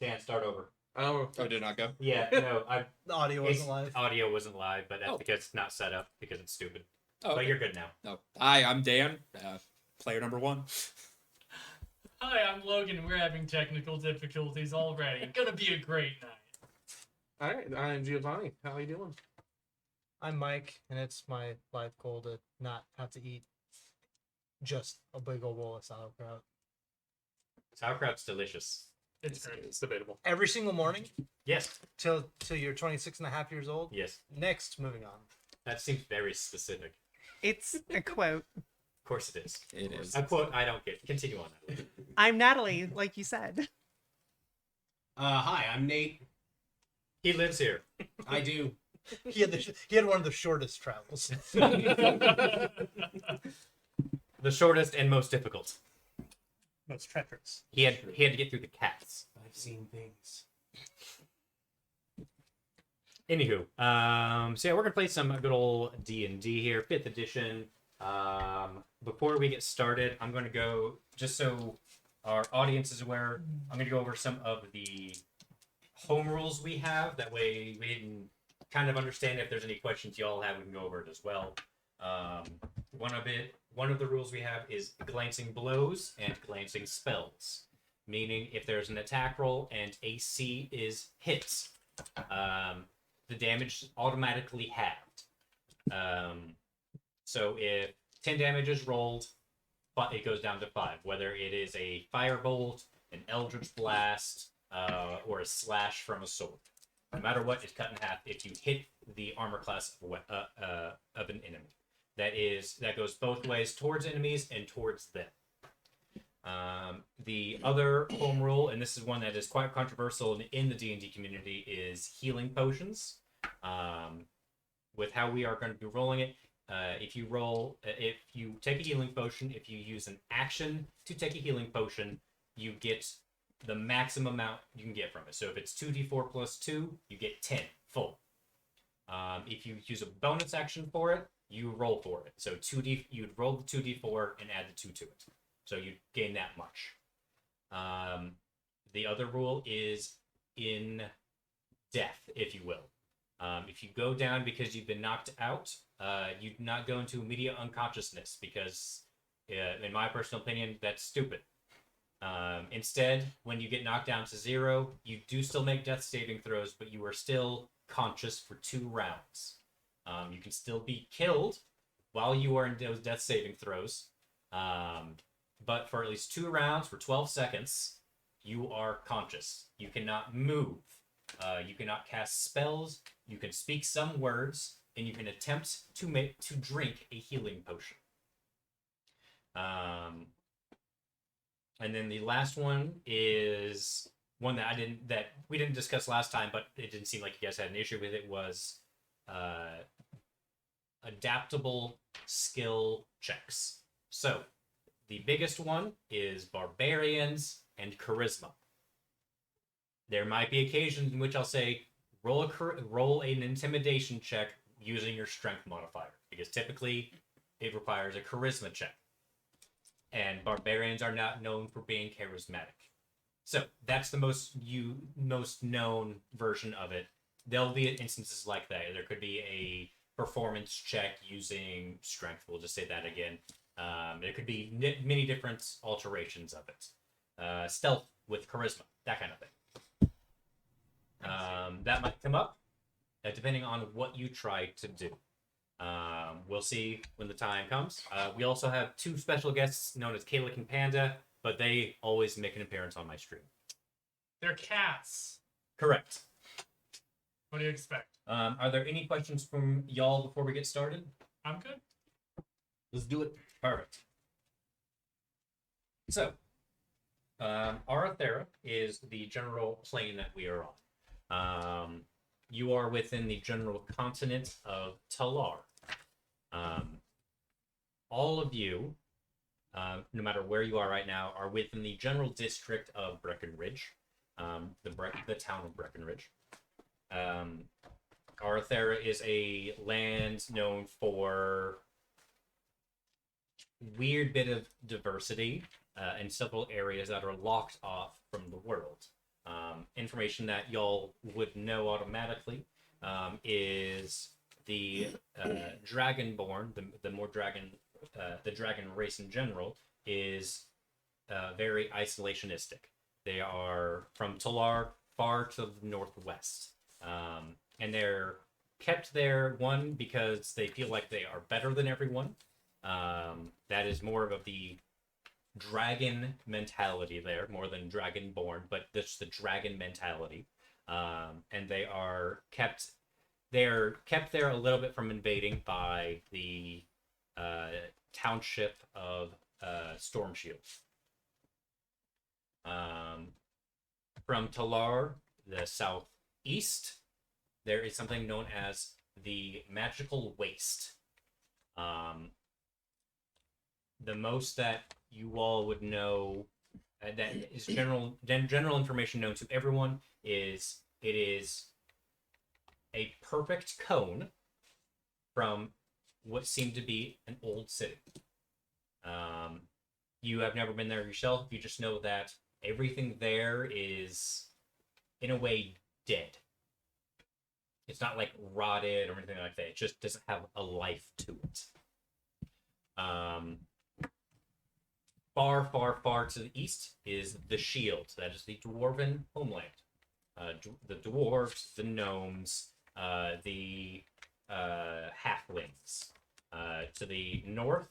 Dan, start over. Oh, did not go? Yeah, no, The audio wasn't live. Audio wasn't live, but that's because it's not set up because it's stupid. Oh, okay. But you're good now. No. Hi, I'm Dan, player number 1. Hi, I'm Logan. We're having technical difficulties already. Gonna be a great night. Alright, I'm Giovanni. How are you doing? I'm Mike, and it's my life goal to not have to eat just a big old bowl of sauerkraut. Sauerkraut's delicious. It's great. It's debatable. Every single morning Yes. till you're 26 and a half years old. Yes. Next, moving on. That seems very specific. It's a quote. Of course it is. It is. A quote I don't get. Continue on that. I'm Natalie, like you said. Hi, I'm Nate. He lives here. I do. He had one of the shortest travels. The shortest and most difficult. Most treacherous. He had to get through the cats. I've seen things. Anywho, so yeah, we're gonna play some good old D&D here, 5th edition. Before we get started, I'm gonna go, just so our audience is aware, I'm gonna go over some of the home rules we have. That way we can kind of understand if there's any questions y'all have, we can go over it as well. One of the rules we have is glancing blows and glancing spells, meaning if there's an attack roll and AC is hits, the damage automatically halved. So if 10 damage is rolled, but it goes down to 5, whether it is a firebolt, an eldritch blast, or a slash from a sword. No matter what, it's cut in half if you hit the armor class of an enemy. That goes both ways, towards enemies and towards them. The other home rule, and this is one that is quite controversial in the D&D community, is healing potions. With how we are going to be rolling it, if you take a healing potion, if you use an action to take a healing potion, you get the maximum amount you can get from it. So if it's 2d4 plus 2, you get 10 full. If you use a bonus action for it, you roll for it. So you'd roll the 2d4 and add the 2 to it. So you gain that much. The other rule is in death, if you will. If you go down because you've been knocked out, you do not go into immediate unconsciousness because, in my personal opinion, that's stupid. Instead, when you get knocked down to 0, you do still make death saving throws, but you are still conscious for 2 rounds. You can still be killed while you are in those death saving throws, but for at least 2 rounds for 12 seconds, you are conscious. You cannot move. You cannot cast spells. You can speak some words, and you can attempt to drink a healing potion. And then the last one is one that we didn't discuss last time, but it didn't seem like you guys had an issue with it, was adaptable skill checks. So the biggest one is barbarians and charisma. There might be occasions in which I'll say roll an intimidation check using your strength modifier, because typically it requires a charisma check. And barbarians are not known for being charismatic. So that's the most known version of it. There'll be instances like that. There could be a performance check using strength. We'll just say that again. There could be many different alterations of it. Stealth with charisma, that kind of thing. That might come up, depending on what you try to do. We'll see when the time comes. We also have 2 special guests known as Kalik and Panda, but they always make an appearance on my stream. They're cats. Correct. What do you expect? Are there any questions from y'all before we get started? I'm good. Let's do it. Perfect. So, Arathera is the general plane that we are on. You are within the general continent of Talar. All of you, no matter where you are right now, are within the general district of Breckenridge, the town of Breckenridge. Arathera is a land known for weird bit of diversity in several areas that are locked off from the world. Information that y'all would know automatically is the Dragonborn, the dragon race in general, is very isolationistic. They are from Talar, far to the northwest, and they're kept there, one, because they feel like they are better than everyone. That is more of the dragon mentality there, more than dragonborn, but that's the dragon mentality. And they're kept there a little bit from invading by the township of Stormshield. From Talar, the southeast, there is something known as the Magical Waste. The most that you all would know, that is general information known to everyone, is it is a perfect cone from what seemed to be an old city. You have never been there yourself. You just know that everything there is, in a way, dead. It's not like rotted or anything like that. It just doesn't have a life to it. Far, far, far to the east is the Shield. That is the dwarven homeland. The dwarves, the gnomes, the halflings. To the north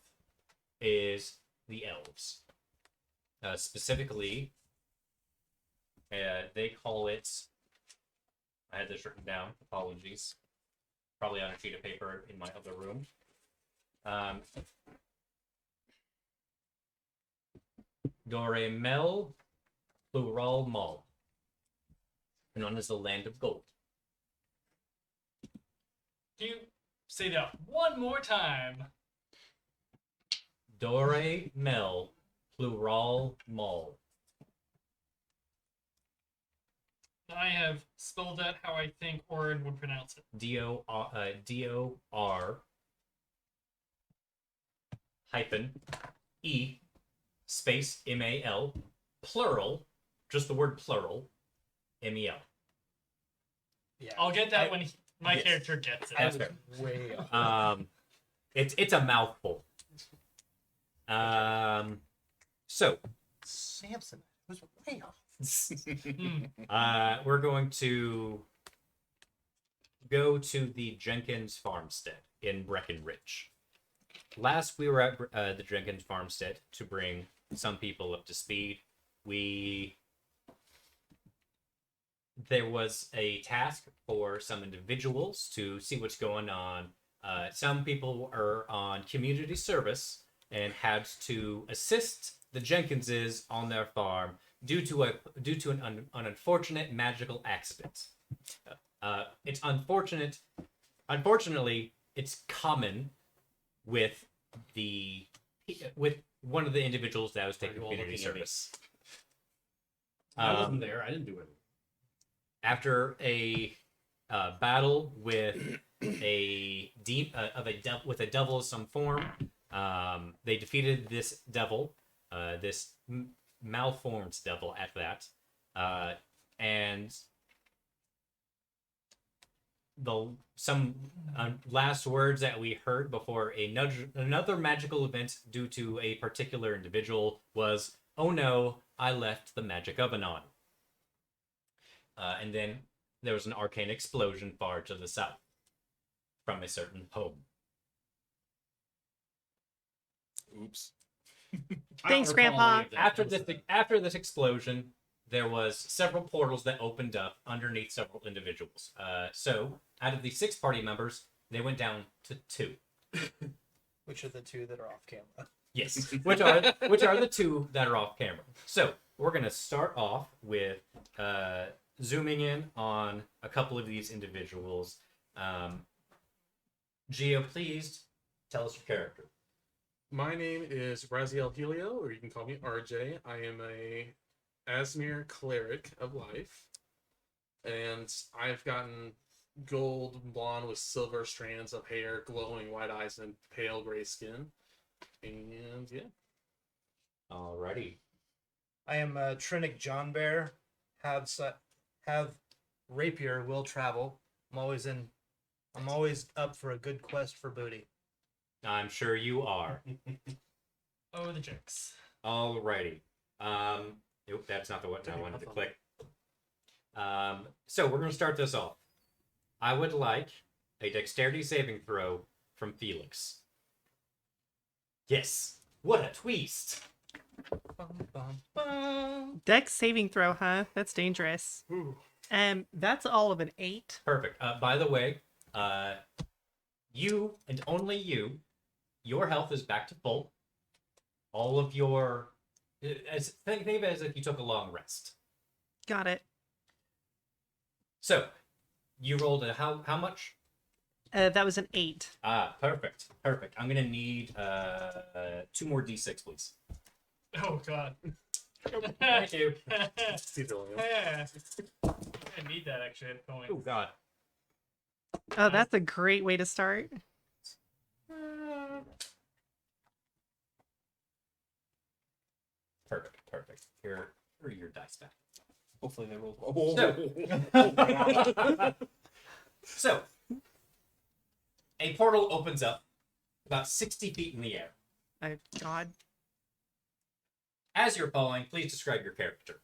is the elves. Specifically, they call it... I had this written down. Apologies. Probably on a sheet of paper in my other room. Dore Mel Plural Mall. Known as the Land of Gold. Can you say that one more time? Dore Mel Plural Mall. I have spelled out how I think Orin would pronounce it. D-O-R hyphen E space M-A-L plural, just the word plural, M-E-L. Yeah. I'll get that when my Yes. character gets it. That's fair. Way off. It's a mouthful. So Samson was way off. Hmm. we're going to go to the Jenkins farmstead in Breckenridge. Last we were at the Jenkins farmstead to bring some people up to speed. There was a task for some individuals to see what's going on. Some people are on community service and had to assist the Jenkinses on their farm due to an unfortunate magical accident. It's unfortunate. Unfortunately, it's common with one of the individuals that was taking Are you all community looking at me? service. I wasn't there. I didn't do anything. After a battle with a devil of some form, they defeated this devil, this malformed devil at that, and some last words that we heard before another magical event due to a particular individual was, "Oh no, I left the magic oven on." And then there was an arcane explosion far to the south from a certain home. Oops. I don't Thanks, recall Grandpa. any of that. After this explosion, there was several portals that opened up underneath several individuals. So out of the 6 party members, they went down to 2. Which are the 2 that are off camera? Yes, which are the 2 that are off camera. So we're gonna start off with zooming in on a couple of these individuals. Gio, please tell us your character. My name is Raziel Helio, or you can call me RJ. I am a Asmir cleric of life, and I've gotten gold blonde with silver strands of hair, glowing white eyes, and pale gray skin. And yeah, Alrighty. I am Trinic John Bear, have rapier will travel. I'm always up for a good quest for booty. I'm sure you are. Oh, the chicks. Alrighty. Nope, that's not the one I wanted to click. So we're going to start this off. I would like a dexterity saving throw from Felix. Yes. What a twist. Bum, bum, bum. Dex saving throw, huh? That's dangerous. Ooh. That's all of an 8. Perfect. By the way, you and only you, your health is back to full. All of your, think of it as if you took a long rest. Got it. So, you rolled a how much? That was an 8. Perfect. Perfect. I'm gonna need 2 more d6, please. Oh god. Thank you. Yeah. I need that extra hit point. Oh God. Oh, that's a great way to start. Perfect. Perfect. Here are your dice back. Hopefully they roll. So, a portal opens up about 60 feet in the air. Oh, God. As you're falling, please describe your character.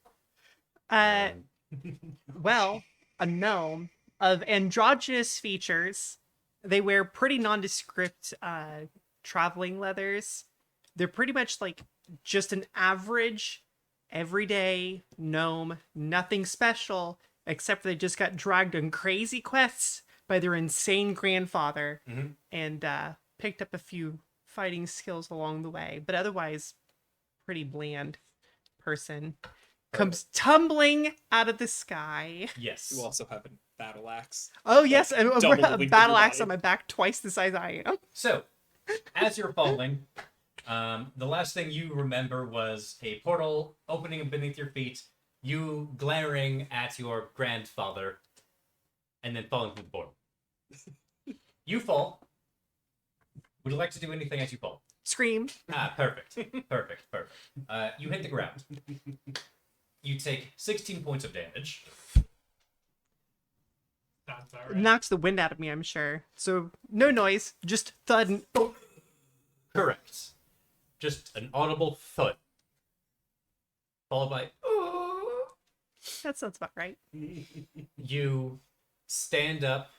Well, a gnome of androgynous features. They wear pretty nondescript traveling leathers. They're pretty much like just an average, everyday gnome. Nothing special, except they just got dragged on crazy quests by their insane grandfather and picked up a few fighting skills along the way. But otherwise, pretty bland person. Comes tumbling out of the sky. Yes. You also have a battle axe. Oh, yes, and double the a length of battle your axe body. on my back, twice the size I am. So, as you're falling, the last thing you remember was a portal opening beneath your feet, you glaring at your grandfather, and then falling through the portal. You fall. Would you like to do anything as you fall? Scream. Perfect. Perfect. Perfect. You hit the ground. You take 16 points of damage. Sounds about right. Knocks the wind out of me, I'm sure. So, no noise, just thud and... Oh. Correct. Just an audible thud. Followed by... That sounds about right. You stand up.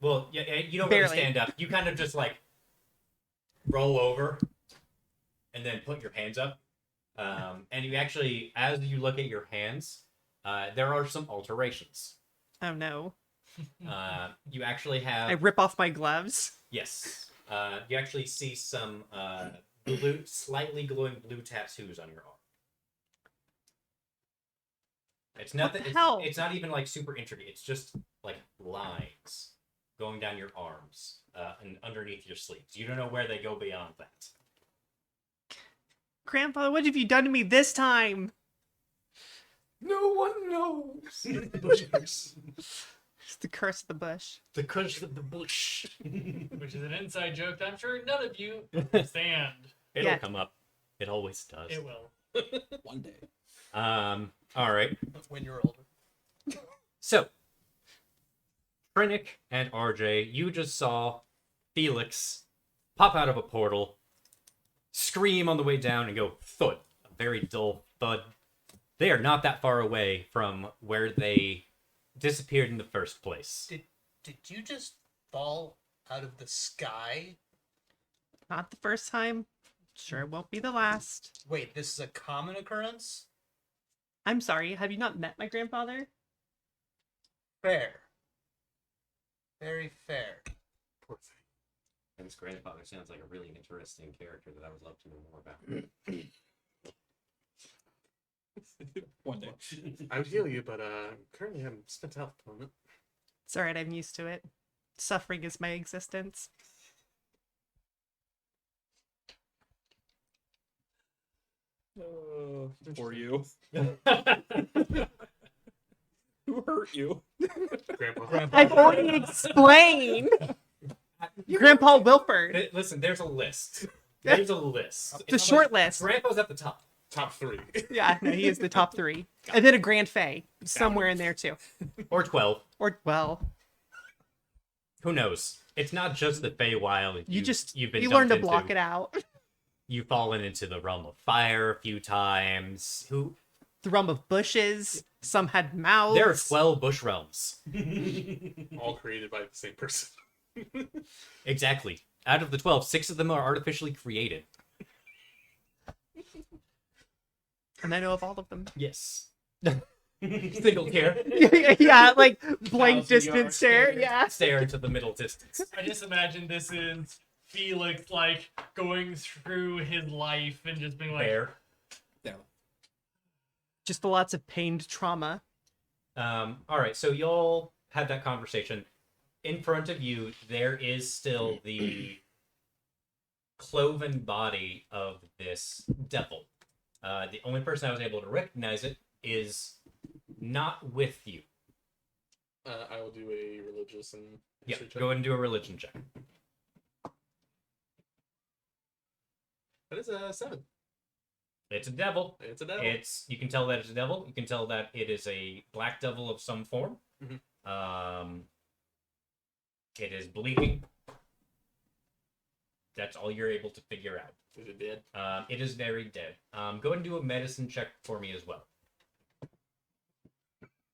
Well, yeah, you don't Barely. really stand up. You kind of just like roll over and then put your hands up. And you actually, as you look at your hands, there are some alterations. Oh, no. You actually I have... rip off my gloves. Yes. You actually see some slightly glowing blue tattoos on your arm. It's nothing. the hell? It's not even like super intricate. It's just like lines going down your arms and underneath your sleeves. You don't know where they go beyond that. Grandfather, what have you done to me this time? No one knows. It's the curse of the bush. The curse of the bush. Which is an inside joke that I'm sure none of you understand. It'll Yeah. come up. It always does. It will. One day. All right. When you're older. So, Trinick and RJ, you just saw Felix pop out of a portal, scream on the way down, and go thud. A very dull thud. They are not that far away from where they disappeared in the first place. Did you just fall out of the sky? Not the first time. Sure it won't be the last. Wait, this is a common occurrence? I'm sorry, have you not met my grandfather? Fair. Very fair. Poor thing. And his grandfather sounds like a really interesting character that I would love to know more about. One day. I would heal you, but currently I'm spent health at the moment. It's alright, I'm used to it. Suffering is my existence. For you. Who hurt you? Grandpa. I've already explained! Grandpa Wilford. Listen, there's a list. There's a list. The short list. Grandpa's at the top. Top 3. Yeah, no, he is the top 3. And then a Grand Fae somewhere in there too. Or 12. Or, well, Who knows? It's not just the Feywild. You've been you learn to dumped block into. it out. You've fallen into the realm of fire a few times. The realm of bushes. Some had mouths. There are 12 bush realms. All created by the same person. Exactly. Out of the 12, 6 of them are artificially created. And I know of all of them. Yes. Single care. Yeah, like blank 1,000 distance yard stare. stare. Yeah. Stare into the middle distance. I just imagine this is Felix like going through his life and just being like, Fair. Yeah. Just lots of pained trauma. All right, so y'all had that conversation. In front of you, there is still the cloven body of this devil. The only person I was able to recognize it is not with you. I will do a religious and Yeah, history check. go ahead and do a religion check. That is a 7. It's a devil. It's a devil. You can tell that it's a devil. You can tell that it is a black devil of some form. Mhm. It is bleeding. That's all you're able to figure out. Is it dead? It is very dead. Go ahead and do a medicine check for me as well.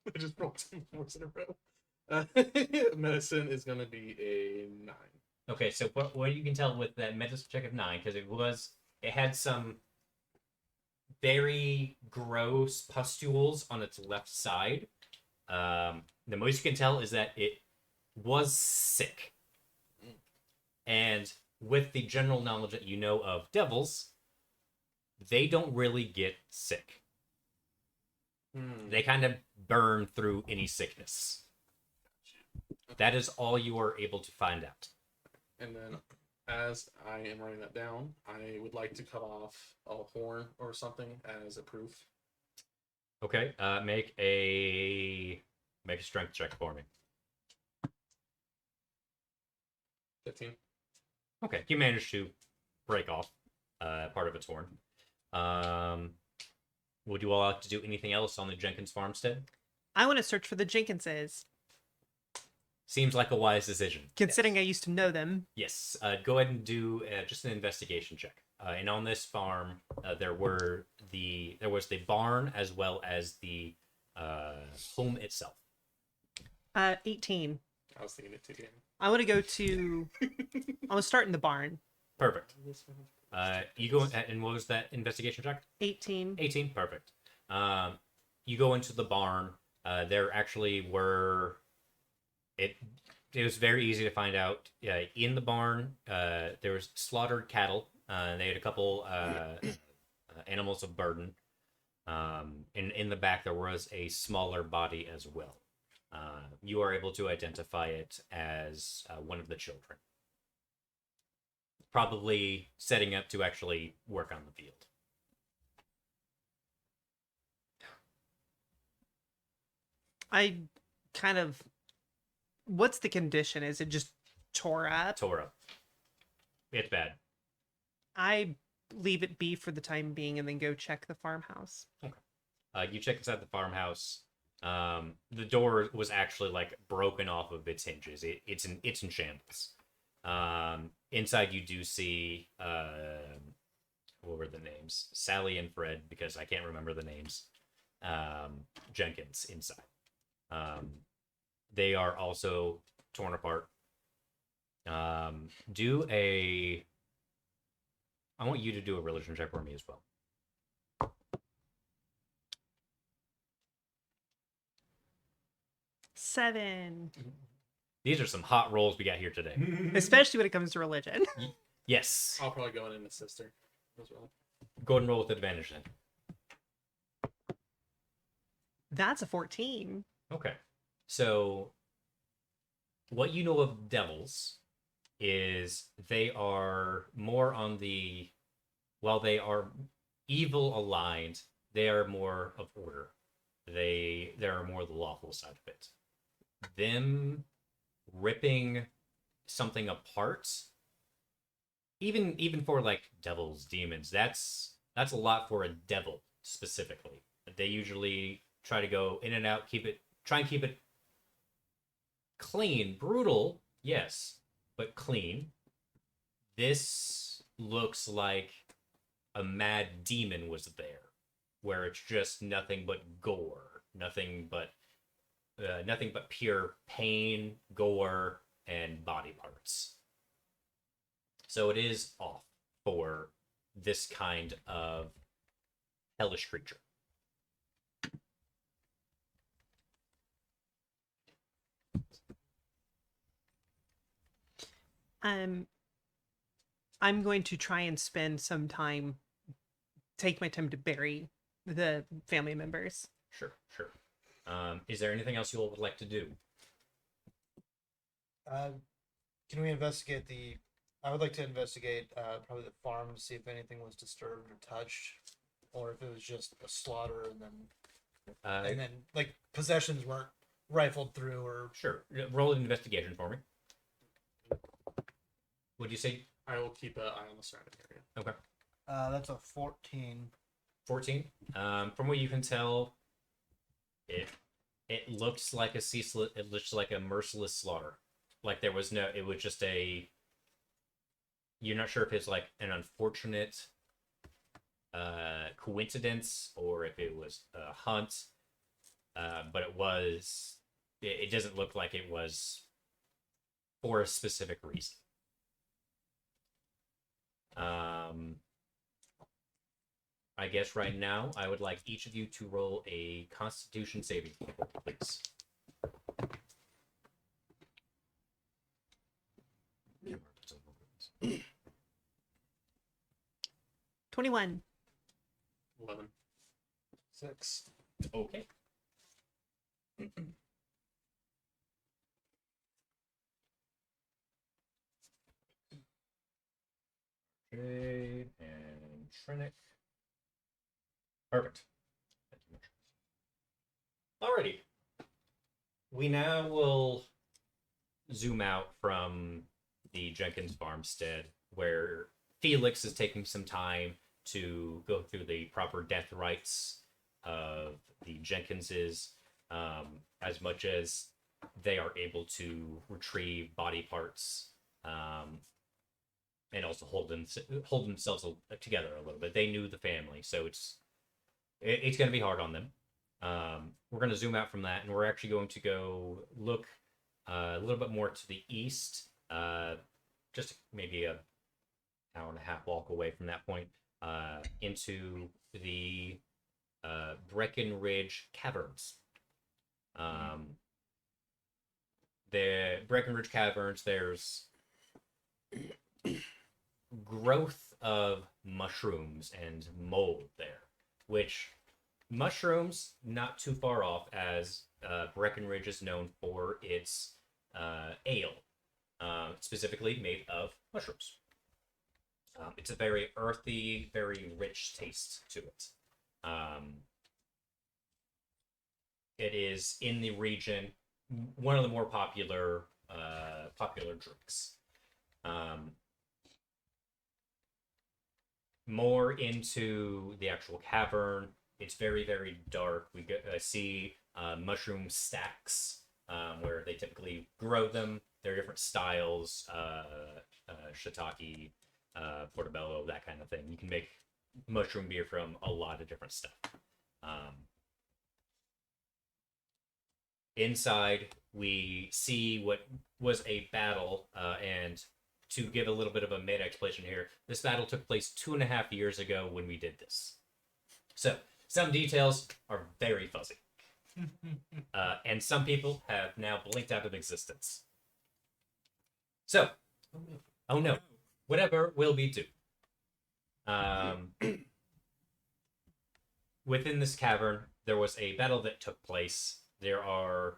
I just rolled 2 4s in a row. Medicine is going to be a 9. Okay, so what you can tell with that medicine check of 9, because it had some very gross pustules on its left side. The most you can tell is that it was sick. And with the general knowledge that you know of devils, they don't really get sick. They kind of burn through any sickness. That is all you are able to find out. And then, as I am writing that down, I would like to cut off a horn or something as a proof. Okay, make a strength check for me. 15. Okay, you managed to break off part of its horn. Would you all like to do anything else on the Jenkins farmstead? I want to search for the Jenkinses, Seems like a wise decision. considering I used to know them. Yes. Go ahead and do just an investigation check. And on this farm, there was the barn as well as the home itself. 18. I was thinking it too. I want to go to. I want to start in the barn. Perfect. You go and what was that investigation check? 18. 18. Perfect. You go into the barn. There actually were. It was very easy to find out. In the barn, there was slaughtered cattle. They had a couple animals of burden. And in the back, there was a smaller body as well. You are able to identify it as one of the children. Probably setting up to actually work on the field. I kind of. What's the condition? Is it just tore up? Tore up. It's bad. I leave it be for the time being and then go check the farmhouse. You check inside the farmhouse. The door was actually like broken off of its hinges. It's in shambles. Inside you do see what were the names? Sally and Fred, because I can't remember the names. Jenkins inside. They are also torn apart. I want you to do a religion check for me as well. Seven. These are some hot rolls we got here today. Especially when it comes to religion. Yes. I'll probably go in and assist her as well. Go ahead and roll with advantage then. That's a 14. Okay. So, what you know of devils is they are more on the... While they are evil aligned, they are more of order. They are more the lawful side of it. Them ripping something apart, even for like devils, demons, that's That's a lot for a devil specifically. They usually try to go in and out, try and keep it clean. Brutal, yes, but clean. This looks like a mad demon was there, where it's just nothing but gore, nothing but pure pain, gore, and body parts. So it is off for this kind of hellish creature. I'm going to try and spend some time, take my time to bury the family members. Sure, sure. Is there anything else you all would like to do? Can we investigate the? I would like to investigate probably the farm to see if anything was disturbed or touched, or if it was just a slaughter and then like possessions weren't rifled through or. Sure. Roll an investigation for me. Would you say I will keep an eye on the surrounding area. okay? That's a 14. 14. From what you can tell, it looks like a ceaseless. It looks like a merciless slaughter. Like there was no. It was just a. You're not sure if it's like an unfortunate coincidence or if it was a hunt, but it was. It doesn't look like it was for a specific reason. I guess right now I would like each of you to roll a Constitution saving throw, please. Mm. 21. 11. 6. Okay. Okay, and Trinic. Perfect. Thank you much. Alrighty. We now will zoom out from the Jenkins farmstead, where Felix is taking some time to go through the proper death rites of the Jenkinses, as much as they are able to retrieve body parts and also hold themselves together a little bit. They knew the family, so it's going to be hard on them. We're going to zoom out from that, and we're actually going to go look a little bit more to the east, just maybe an hour and a half walk away from that point, into the Breckenridge Caverns. The Breckenridge Caverns, there's growth of mushrooms and mold there, which mushrooms not too far off, as Breckenridge is known for its ale, specifically made of mushrooms. It's a very earthy, very rich taste to it. It is in the region one of the more popular drinks. More into the actual cavern. It's very, very dark. We see mushroom stacks where they typically grow them. There are different styles, shiitake, portobello, that kind of thing. You can make mushroom beer from a lot of different stuff. Inside, we see what was a battle, and to give a little bit of a meta explanation here, this battle took place 2.5 years ago when we did this. So, some details are very fuzzy. And some people have now blinked out of existence. So, oh no, whatever will be due. Within this cavern, there was a battle that took place. There are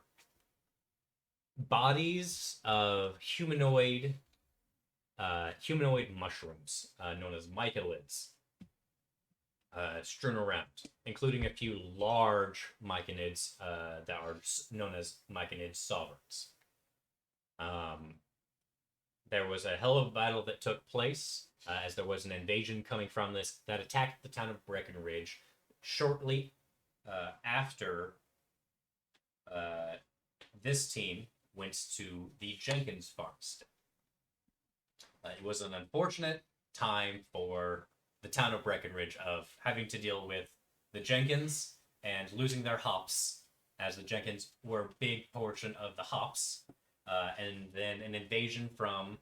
bodies of humanoid mushrooms, known as mycelids, strewn around, including a few large myconids that are known as myconid sovereigns. there was a hell of a battle that took place as there was an invasion coming from this that attacked the town of Breckenridge shortly after this team went to the Jenkins farms. It was an unfortunate time for the town of Breckenridge of having to deal with the Jenkins and losing their hops, as the Jenkins were a big portion of the hops, and then an invasion from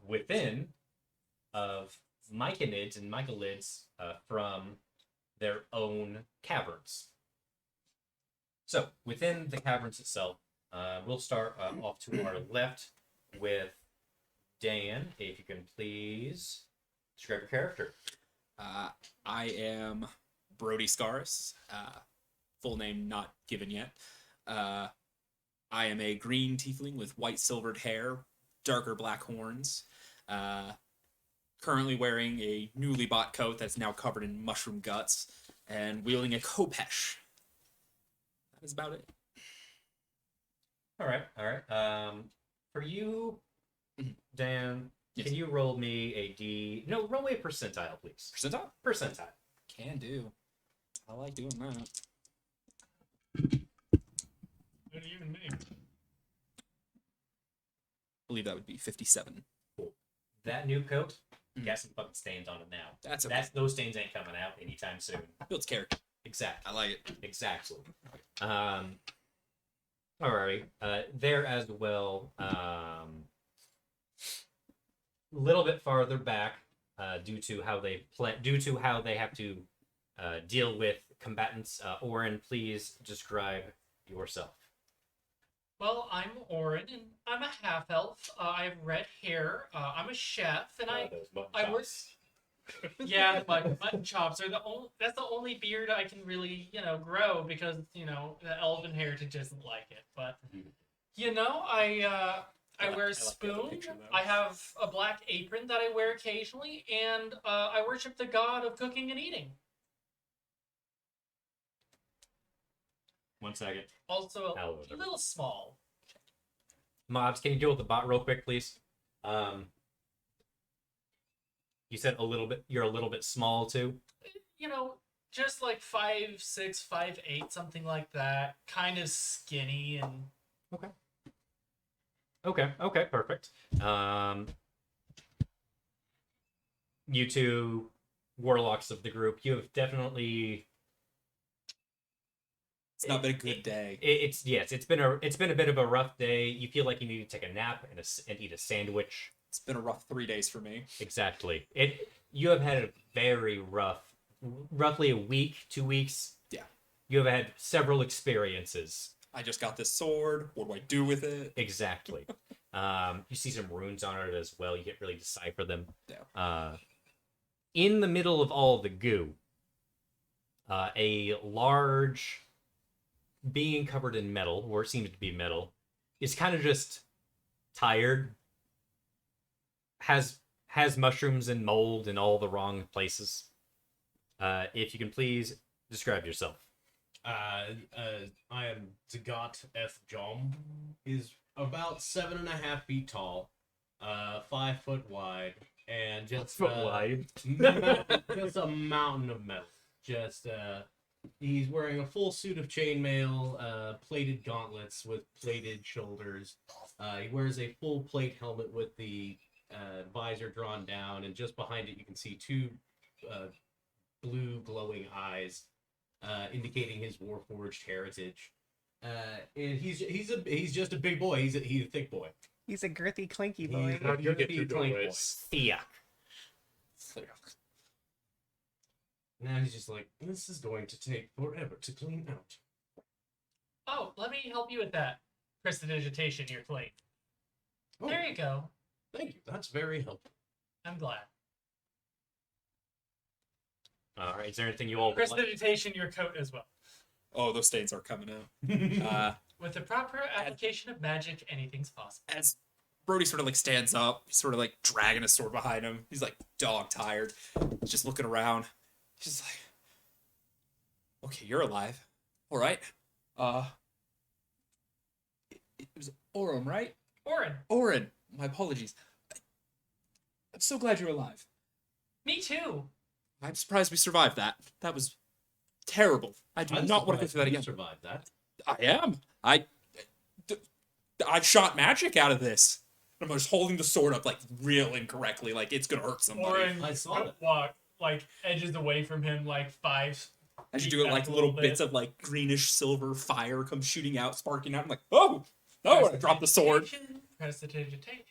within of myconids and mycolids from their own caverns. So, within the caverns itself, we'll start off to our left with Dan. If you can please describe your character. I am Brody Scaris. Full name not given yet. I am a green tiefling with white silvered hair, darker black horns. Currently wearing a newly bought coat that's now covered in mushroom guts and wielding a khopesh. That is about it. All right. For you, Dan, Yes. can you roll me a D? No, roll me a percentile, please. Percentile? Percentile. Can do. I like doing that. What do you even mean? I believe that would be 57. That new coat, got some fucking stains on it now. That's okay. Those stains ain't coming out anytime soon. Builds character. Exactly. I like it. Exactly. Alrighty. There as well. Little bit farther back, due to how they have to deal with combatants. Oren, please describe yourself. Well, I'm Orin, and I'm a half elf. I have red hair. I'm a chef, and I work. Yeah, my mutton chops are that's the only beard I can really, grow because, the elven heritage isn't like it. But, I wear a spoon. I have a black apron that I wear occasionally, and I worship the god of cooking and eating. 1 second. Also, a Hell of a- little small. Mobs, can you deal with the bot real quick, please? You said you're a little bit small too. Just like 5'6", 5'8", something like that. Kind of skinny and. Okay, perfect. You two warlocks of the group, you have definitely. It's not been a good day. It's been a bit of a rough day. You feel like you need to take a nap and eat a sandwich. It's been a rough 3 days for me. Exactly. You have had a very roughly a week, 2 weeks. Yeah. You have had several experiences. I just got this sword. What do I do with it? Exactly. You see some runes on it as well. You can't really decipher them. Yeah. In the middle of all the goo, a large being covered in metal, or it seems to be metal, is kind of just tired. Has mushrooms and mold in all the wrong places. If you can please describe yourself. I am Zagat F. Jom. He's about 7.5 feet tall, 5 foot wide, and just wide. just a mountain of metal. He's wearing a full suit of chainmail, plated gauntlets with plated shoulders. He wears a full plate helmet with the visor drawn down, and just behind it you can see two blue glowing eyes, indicating his warforged heritage. And he's just a big boy. He's a thick boy. He's a girthy, clanky boy. He's How do you get girthy, through clank boy. doorways? Thea. Now he's just like, this is going to take forever to clean out. Oh, let me help you with that. Prestidigitation, your plate. Oh, There you go. thank you. That's very helpful. I'm glad. All right. Is there anything you all would like? Prestidigitation, your coat as well. Oh, those stains are coming out. With the proper application of magic, anything's possible. As Brody sort of like stands up, he's sort of like dragging his sword behind him. He's like dog tired. He's just looking around. He's just like, okay, you're alive. All right. It was Orim, right? Orin. Orin. My apologies. I'm so glad you're alive. Me too. I'm surprised we survived that. That was terrible. I do not want to go through that again. Survived that. I am. I shot magic out of this. I'm just holding the sword up like real incorrectly, like it's gonna hurt somebody. Orin I saw it. walk like edges away from him like 5. As you do it, back like a little little bits bit. of like greenish silver fire come shooting out, sparking out. I'm like, oh, I dropped the sword. Prestidigitation.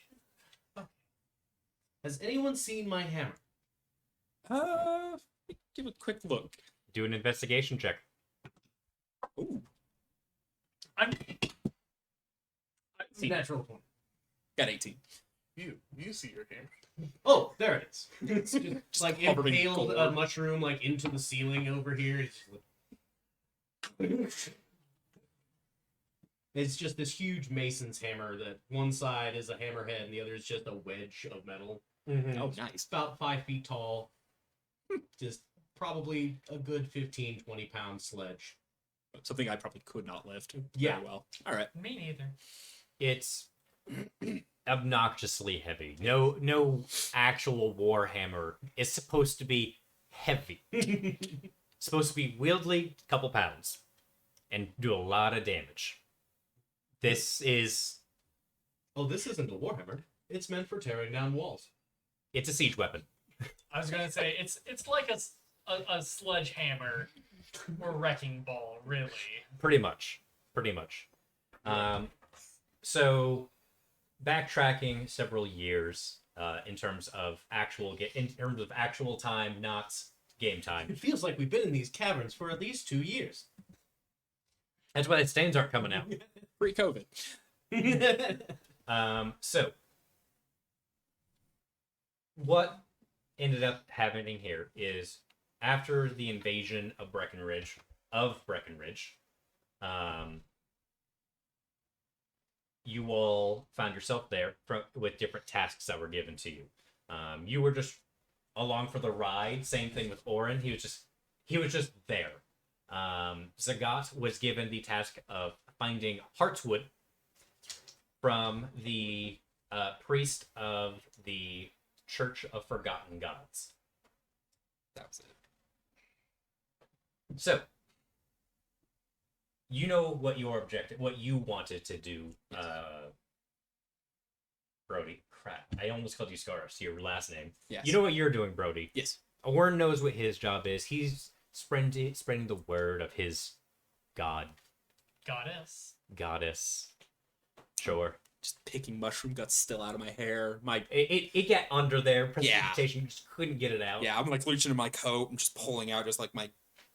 Has anyone seen my hammer? Give a quick look. Do an investigation check. Ooh, I'm Natural 20. got 18. You see your hammer. Oh, there it is. It's just like covered in impaled a gold. mushroom like into the ceiling over here. It's just this huge mason's hammer that one side is a hammerhead and the other is just a wedge of metal. Oh, It's nice. about 5 feet tall. Just probably a good 15, 20 pound sledge. Something I probably could not lift. Yeah. Very well. All right. me neither. It's obnoxiously heavy. No actual warhammer is supposed to be heavy. Supposed to be wieldly, couple pounds, and do a lot of damage. This is Oh, this isn't a warhammer. It's meant for tearing down walls. it's a siege weapon. I was gonna say it's like a sledgehammer or wrecking ball, really. Pretty much. So backtracking several years in terms of actual time, not game time. It feels like we've been in these caverns for at least 2 years. That's why the stains aren't coming out. Pre-COVID. So what ended up happening here is after the invasion of Breckenridge, you all found yourself there with different tasks that were given to you. You were just along for the ride. Same thing with Orin. He was just there. Zagat was given the task of finding Heartswood from the priest of the Church of Forgotten Gods. That was it. So, you know what your objective, what you wanted to do, Brody. Crap, I almost called you Scaris, your last name. Yes. You know what you're doing, Brody. Yes. Orin knows what his job is. He's spreading the word of his god, goddess. Sure. Just picking mushroom guts still out of my hair. It got under there. Yeah. Precipitation, you just couldn't get it out. Yeah, I'm like reaching in my coat and just pulling out just like my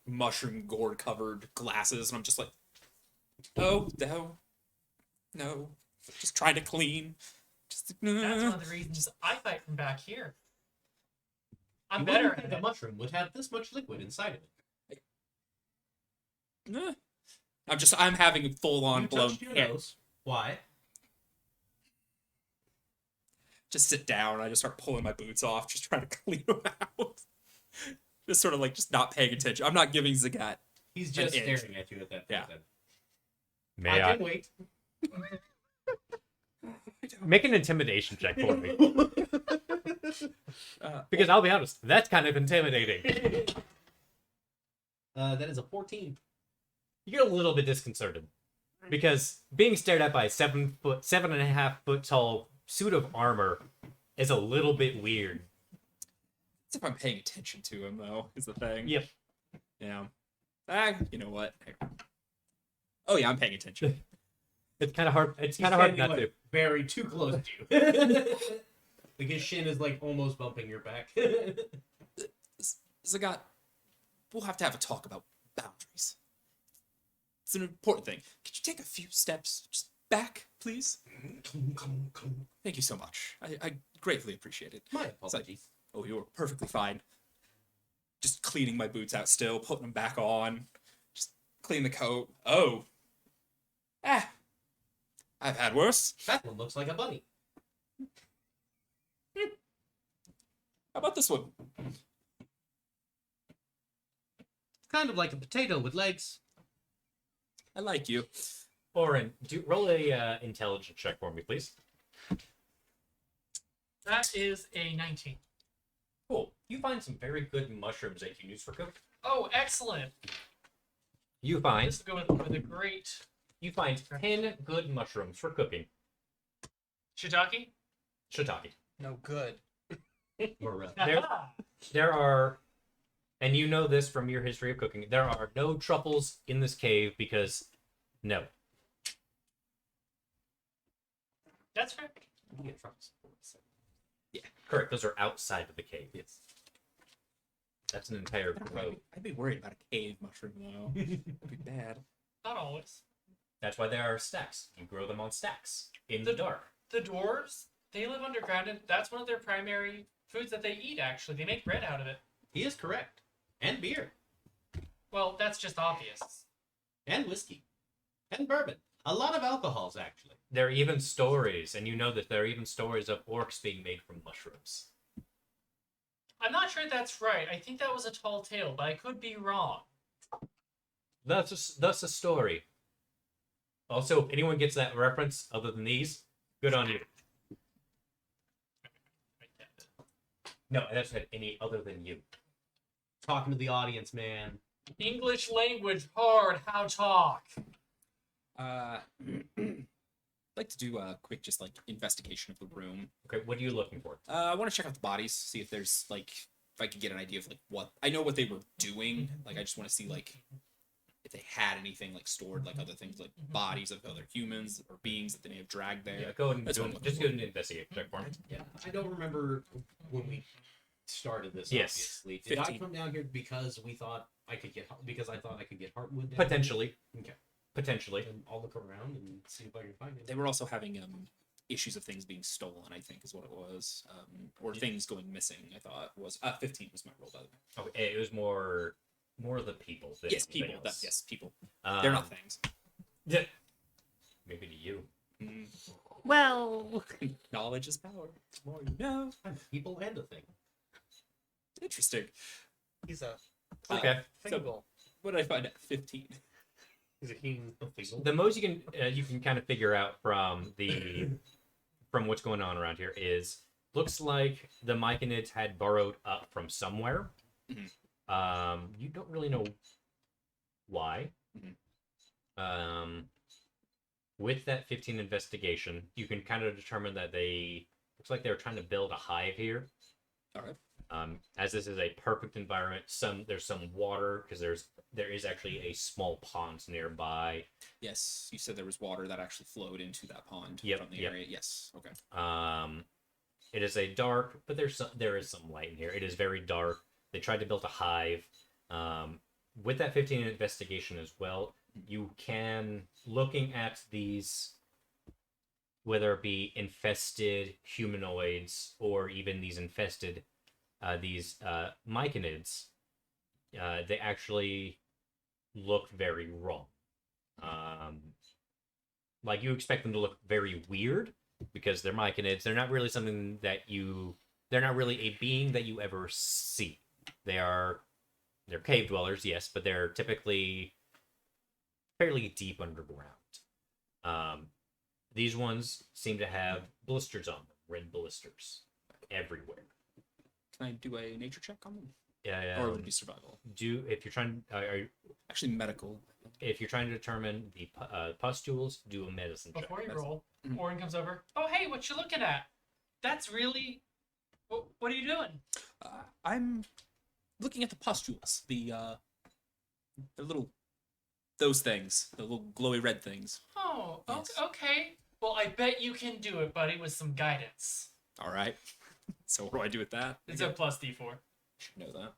mushroom gourd covered glasses, and I'm just like, oh no, just trying to clean. Just That's one of the reasons I fight from back here. I'm You better wouldn't think at a it. mushroom would have this much liquid inside of it. I'm having a full on You blown touched your hair. nose. Why? Just sit down. I just start pulling my boots off, just trying to clean them out. Just sort of like just not paying attention. I'm not giving Zagat. He's just An inch. staring at you at that. Yeah. point May then. I I can wait. make an intimidation check for me? Because Oh. I'll be honest, that's kind of intimidating. That is a 14. You get a little bit disconcerted because being stared at by a 7.5 foot tall suit of armor is a little bit weird. It's if I'm paying attention to him, though, is the thing. Yep. Yeah. You know what? Oh, yeah, I'm paying attention. It's kind of hard. It's He's kind of hard standing, not to. like, very too close to you. Like his shin is like almost bumping your back. Zagat, we'll have to have a talk about boundaries. It's an important thing. Could you take a few steps just back, please? Thank you so much. I greatly appreciate it. My apologies. Oh, you're perfectly fine. Just cleaning my boots out still, putting them back on. Just clean the coat. Oh. I've had worse. That one looks like a bunny. How about this one? Kind of like a potato with legs. I like you. Orin, roll a intelligence check for me, please. That is a 19. Cool. You find some very good mushrooms that you can use for cooking. Oh, excellent. You find This will go with a great 10 good mushrooms for cooking. shiitake. Shiitake. No good. Or, There are, and you know this from your history of cooking, there are no truffles in this cave because no. That's fair. you get trucks. Correct. Those are outside of the cave. Yes. That's an entire grove. I'd be worried about a cave mushroom though. That'd be bad. Not always. That's why there are stacks. You grow them on stacks in the dark. The dwarves, they live underground, and that's one of their primary foods that they eat, actually. They make bread out of it. He is correct. And beer. Well, that's just obvious. And whiskey. And bourbon. A lot of alcohols, actually. There are even stories, and you know that there are even stories of orcs being made from mushrooms. I'm not sure that's right. I think that was a tall tale, but I could be wrong. Thus a story. Also, if anyone gets that reference other than these, good on you. No, I just said any other than you. Talking to the audience, man. English language hard, how talk. I'd like to do a quick, just like investigation of the room. Okay, what are you looking for? I want to check out the bodies, see if there's like, if I could get an idea of like what I know what they were doing. Like, I just want to see like if they had anything like stored, like other things, like bodies of other humans or beings that they may have dragged there. Yeah, go ahead and That's do what I'm it. looking Just for. go and investigate. Check for me. Yeah, I don't remember when we started this. Yes. Obviously, did I 15. come down here because we thought I could get I thought I could get Heartwood down? Potentially. Okay. Potentially. And I'll look around and see if I can find it. They were also having issues of things being stolen, I think is what it was, or things going missing. I thought was 15 was my roll, by the way. Okay, it was more of the people. Than Yes, anything people. else. Yes, people. They're not things. Yeah. Maybe to you. Well, Knowledge is power. The more you know. I'm people and a thing. Interesting. He's a Okay. fingal. What did I find at 15? He's a heen. The most you can kind of figure out from from what's going on around here is looks like the Myconids had burrowed up from somewhere. You don't really know why. With that 15 investigation, you can kind of determine that looks like they were trying to build a hive here. All right. As this is a perfect environment, there's some water because there is actually a small pond nearby. Yes, you said there was water that actually flowed into that pond Yep, from the yep. area. Yes. Okay. It is a dark, but there is some light in here. It is very dark. They tried to build a hive. With that 15 investigation as well, you can, looking at these, whether it be infested humanoids or even these infested Myconids, they actually look very wrong. Like you expect them to look very weird because they're Myconids. They're not really something that they're not really a being that you ever see. They're cave dwellers, yes, but they're typically fairly deep underground. These ones seem to have blisters on them, red blisters everywhere. Can I do a nature check on them? Yeah, Or would it be survival? if you're trying, Actually, medical. if you're trying to determine the pustules, do a medicine check. Before you That's- roll, Mhm. Orin comes over. Oh, hey, what you looking at? That's really... What are you doing? I'm looking at the pustules. The little... Those things. The little glowy red things. Oh, Yes. okay. Well, I bet you can do it, buddy, with some guidance. All right. So what do I do with that? It's a plus D4. Should know that.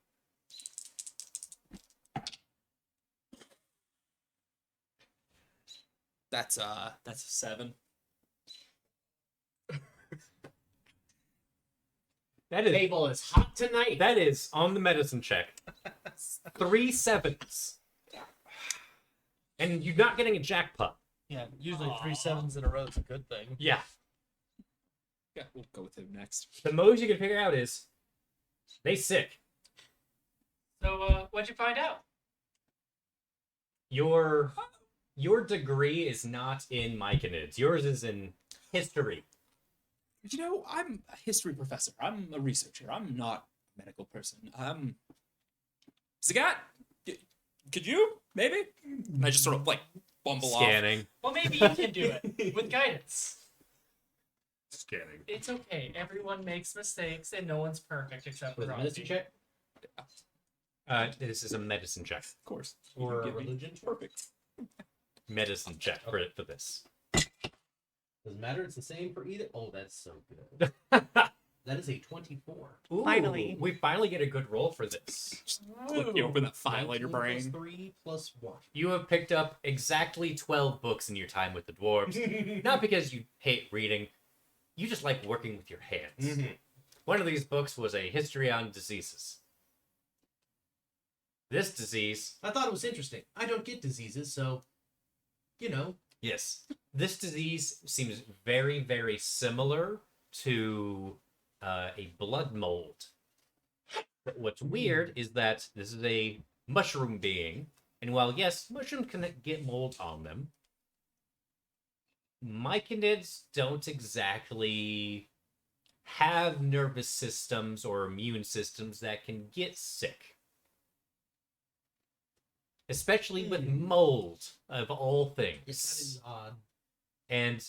That's a 7. That is Table is hot tonight. that is on the medicine check. 3 7s, and you're not getting a jackpot. Yeah, usually 3 sevens in a row is a good thing. Yeah. Yeah, we'll go with him next. The most you can figure out is they sick. So, what'd you find out? Your degree is not in Myconids. Yours is in history. You know, I'm a history professor. I'm a researcher. I'm not a medical person. Zagat, could you maybe? And I just sort of like bumble off. Scanning. Well, maybe you can do it with guidance. Scanning. It's okay. Everyone makes mistakes, and no one's perfect except With for a medicine check This is a medicine check. Of course. or a Give me- religion check? Perfect. Medicine check for this. Doesn't matter. It's the same for either. Oh, that's so good. That is a 24. Finally. We finally get a good roll for this. Click, you open that file on your 19 plus brain. 3 plus 1. You have picked up exactly 12 books in your time with the dwarves. Not because you hate reading, you just like working with your hands. One of these books was a history on diseases. This disease, I thought it was interesting. I don't get diseases, so, you know. yes, this disease seems very, very similar to a blood mold. But what's weird is that this is a mushroom being, and while yes, mushrooms can get mold on them, myconids don't exactly have nervous systems or immune systems that can get sick. Especially with mold, of all things. That is odd. And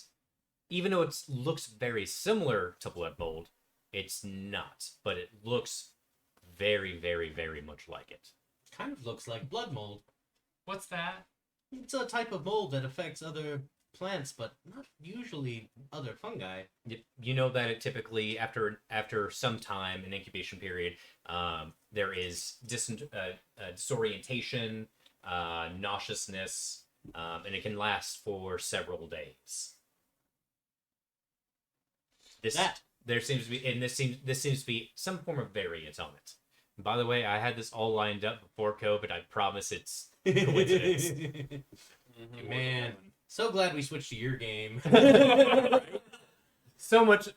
even though it looks very similar to blood mold, it's not. But it looks very, very, very much like it. Kind of looks like blood mold. What's that? It's a type of mold that affects other plants, but not usually other fungi. You know that it typically, after some time, an incubation period, there is disorientation, nauseousness, and it can last for several days. This seems to be some form of variant on it. And by the way, I had this all lined up before COVID. I promise it's coincidence. Man, so glad we switched to your game. so much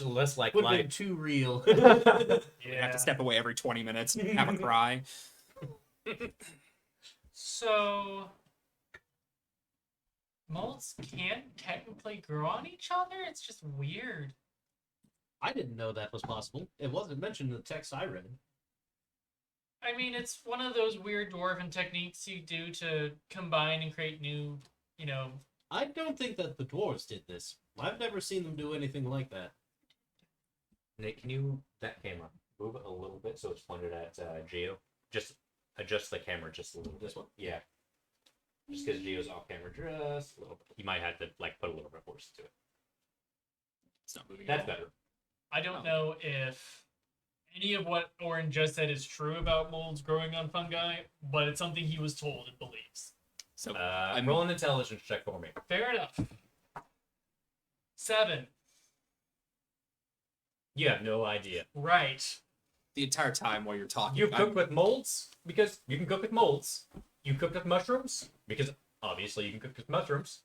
less like Would have been life. too real. You have to step away every 20 minutes and have a cry. So, molds can't technically grow on each other? It's just weird. I didn't know that was possible. It wasn't mentioned in the text I read. I mean, it's one of those weird dwarven techniques you do to combine and create new, I don't think that the dwarves did this. I've never seen them do anything like that. Nate, can you that camera move it a little bit so it's pointed at Geo? Just adjust the camera just a little bit. This one? Yeah. Just because Geo's off camera just a little bit. You might have to put a little bit of force to it. It's not moving. That's at all. better. I don't know if any of what Oren just said is true about molds growing on fungi, but it's something he was told and believes. So I'm rolling an intelligence check for me. Fair enough. 7. You have no idea. Right. the entire time while you're talking, You cook with molds because you can cook with molds. You cook with mushrooms because obviously you can cook with mushrooms.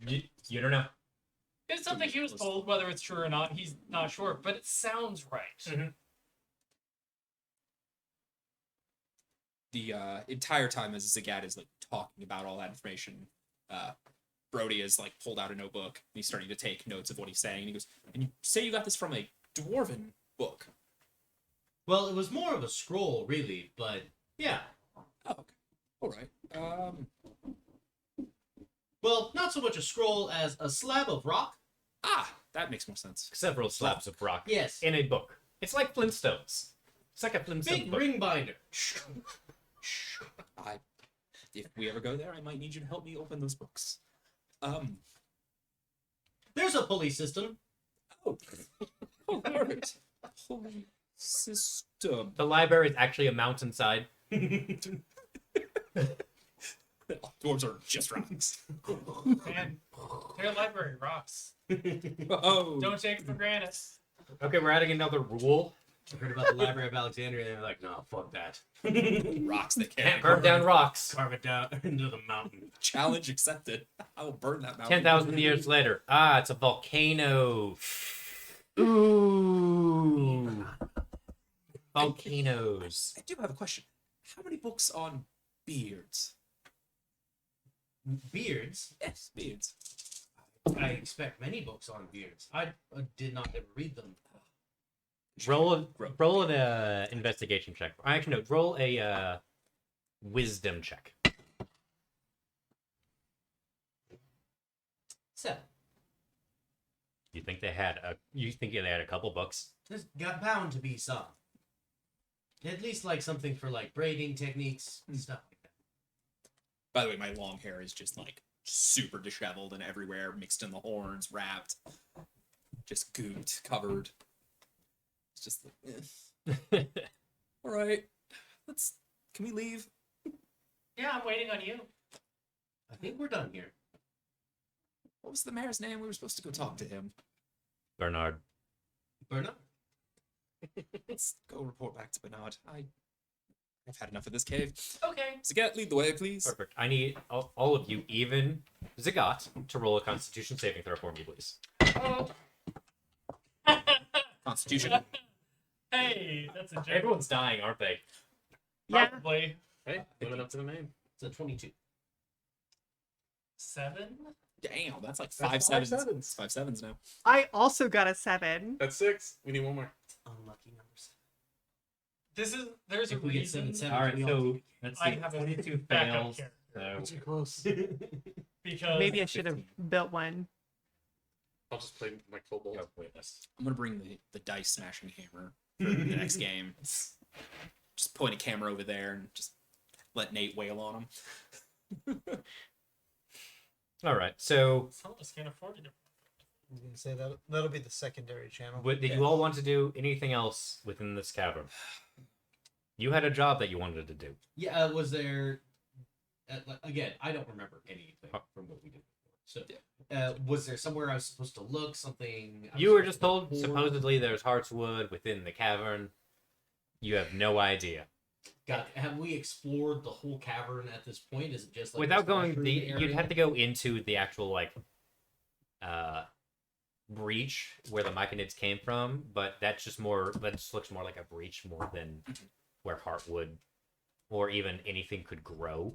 You don't know. It's something he was told, whether it's true or not, he's not sure, but it sounds right. Mm-hmm. The entire time as Zagat is like talking about all that information, Brody has like pulled out a notebook and he's starting to take notes of what he's saying. And he goes, "And you say you got this from a dwarven book?" Well, it was more of a scroll, really, but yeah. Oh, okay. All right. Well, not so much a scroll as a slab of rock. That makes more sense. Several slabs of rock Yes. in a book. It's like Flintstones. It's like a Flintstone Big book. ring binder. If we ever go there, I might need you to help me open those books. There's a pulley system. Oh, right. Holy system. The library is actually a mountainside. Dwarves are just rocks. And their library rocks. Oh, Don't take it for granted. Okay, we're adding another rule. I heard about the Library of Alexandria, and they're like, no, fuck that. rocks that Can't can't burn down rocks. Carve it down into the mountain. Challenge accepted. I will burn that mountain. 10,000 years later. It's a volcano. Ooh. Volcanoes. I do have a question. How many books on beards? Beards? Yes, beards. I expect many books on beards. I did not ever read them. Roll an investigation check. Actually, no. Roll a wisdom check. 7. You think they had a couple books? There's got bound to be some. At least like something for like braiding techniques and stuff like that. By the way, my long hair is just like super disheveled and everywhere, mixed in the horns, wrapped, just gooped, covered. It's just like, all right, can we leave? Yeah, I'm waiting on you. I think we're done here. What was the mayor's name? We were supposed to go talk to him. Bernard. Bernard? Let's go report back to Bernard. I've had enough of this cave. Okay. Zagat, lead the way, please. Perfect. I need all of you, even Zagat, to roll a Constitution saving throw for me, please. Oh. Constitution. Hey, that's a joke. Everyone's dying, aren't they? Yeah. Probably. Hey, living up to the name. It's a 22. 7? Damn, that's like That's 5 five sevens. sevens. It's 5 sevens now. I also got a 7. That's 6. We need one more. Unlucky numbers. There's a If we get reason 7 All right, we all so take let's I see. have a 22 backup fails. character. So Too close. Because Maybe I should have built one. I'll just play my kobold. oh, wait, that's I'm gonna bring the dice smashing hammer for the next game. Just point a camera over there and just let Nate wail on him. all right. So, some of us can't afford it. I was gonna say that'll be the secondary channel. did you all want to do anything else within this cavern? You had a job that you wanted to do. Yeah, was there... again, I don't remember anything from what we did before. So, was there somewhere I was supposed to look? Something... I was You were supposed just to look told for? supposedly there's heartswood within the cavern. You have no idea. Have we explored the whole cavern at this point? Is it just like Without this going, mushroom you'd area? have to go into the actual like breach where the myconids came from, but that's just more. That just looks more like a breach more than where heartwood or even anything could grow.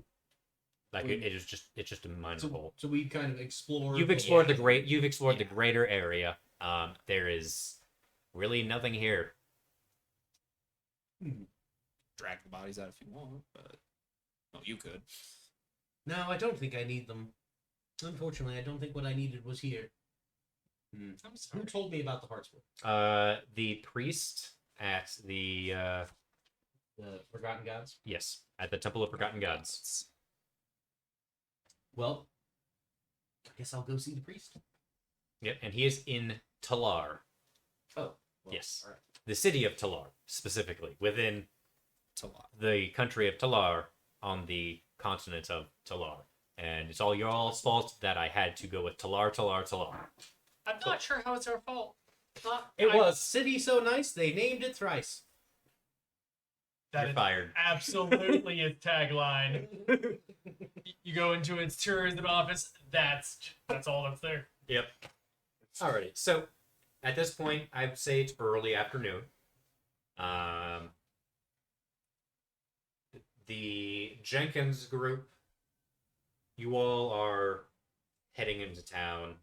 Like it's just a minor hole. So we kind of explored. You've explored area. You've explored the Yeah. greater area. There is really nothing here. Drag the bodies out if you want, but you could. No, I don't think I need them. Unfortunately, I don't think what I needed was here. I'm Who sorry. told me about the heartswood? The priest at the The Forgotten Gods? yes, at the Temple of Forgotten Gods. Well, I guess I'll go see the priest. Yep, and he is in Talar, Oh. Well, Yes. All right. the city of Talar, specifically within Talar. the country of Talar on the continent of Talar. And it's all your all's fault that I had to go with Talar. I'm not sure how it's our fault. It was city so nice they named it thrice. That You're is fired. absolutely its tagline. You go into its tourism office. That's all that's there. Yep. Alrighty. So at this point, I'd say it's early afternoon. The Jenkins group, you all are heading into town.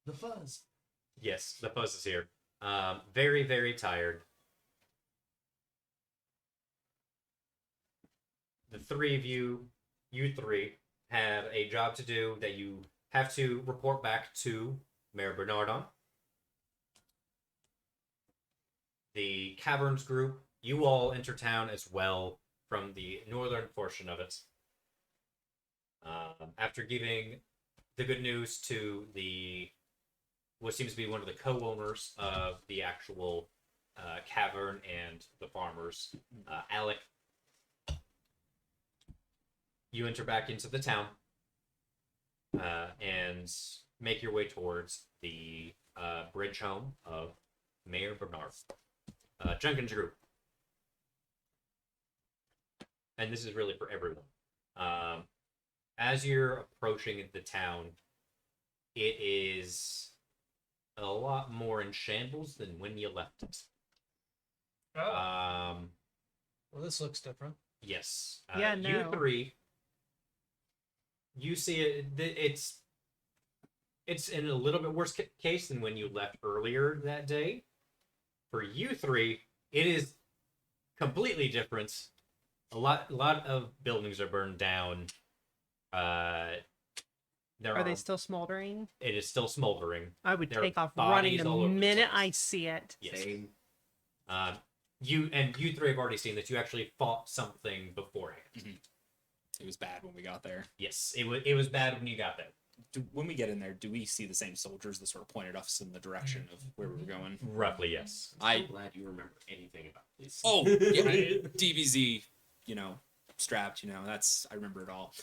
The fuzz. Yes, the buzz is here. Very, very tired. The three of you three, have a job to do that you have to report back to Mayor Bernard on. The Caverns group, you all enter town as well from the northern portion of it. After giving the good news to what seems to be one of the co-owners of the actual cavern and the farmers, Alec, you enter back into the town and make your way towards the bridge home of Mayor Bernard. Jenkins group. And this is really for everyone. As you're approaching the town, it is a lot more in shambles than when you left it. Oh. Well, this looks different. Yes. Yeah, You no. three, you see it. It's it's in a little bit worse case than when you left earlier that day. For you three, it is completely different. A lot of buildings are burned down. Are they still smoldering? It is still smoldering. I would There take are off running bodies the all over the minute place. I see it. Yes. Same. You three have already seen that you actually fought something beforehand. It was bad when we got there. Yes, it was bad when you got there. When we get in there, do we see the same soldiers that sort of pointed us in the direction of where we were going? Roughly, yes. I'm glad you remember anything about this. Oh, yeah, DBZ, strapped, I remember it all.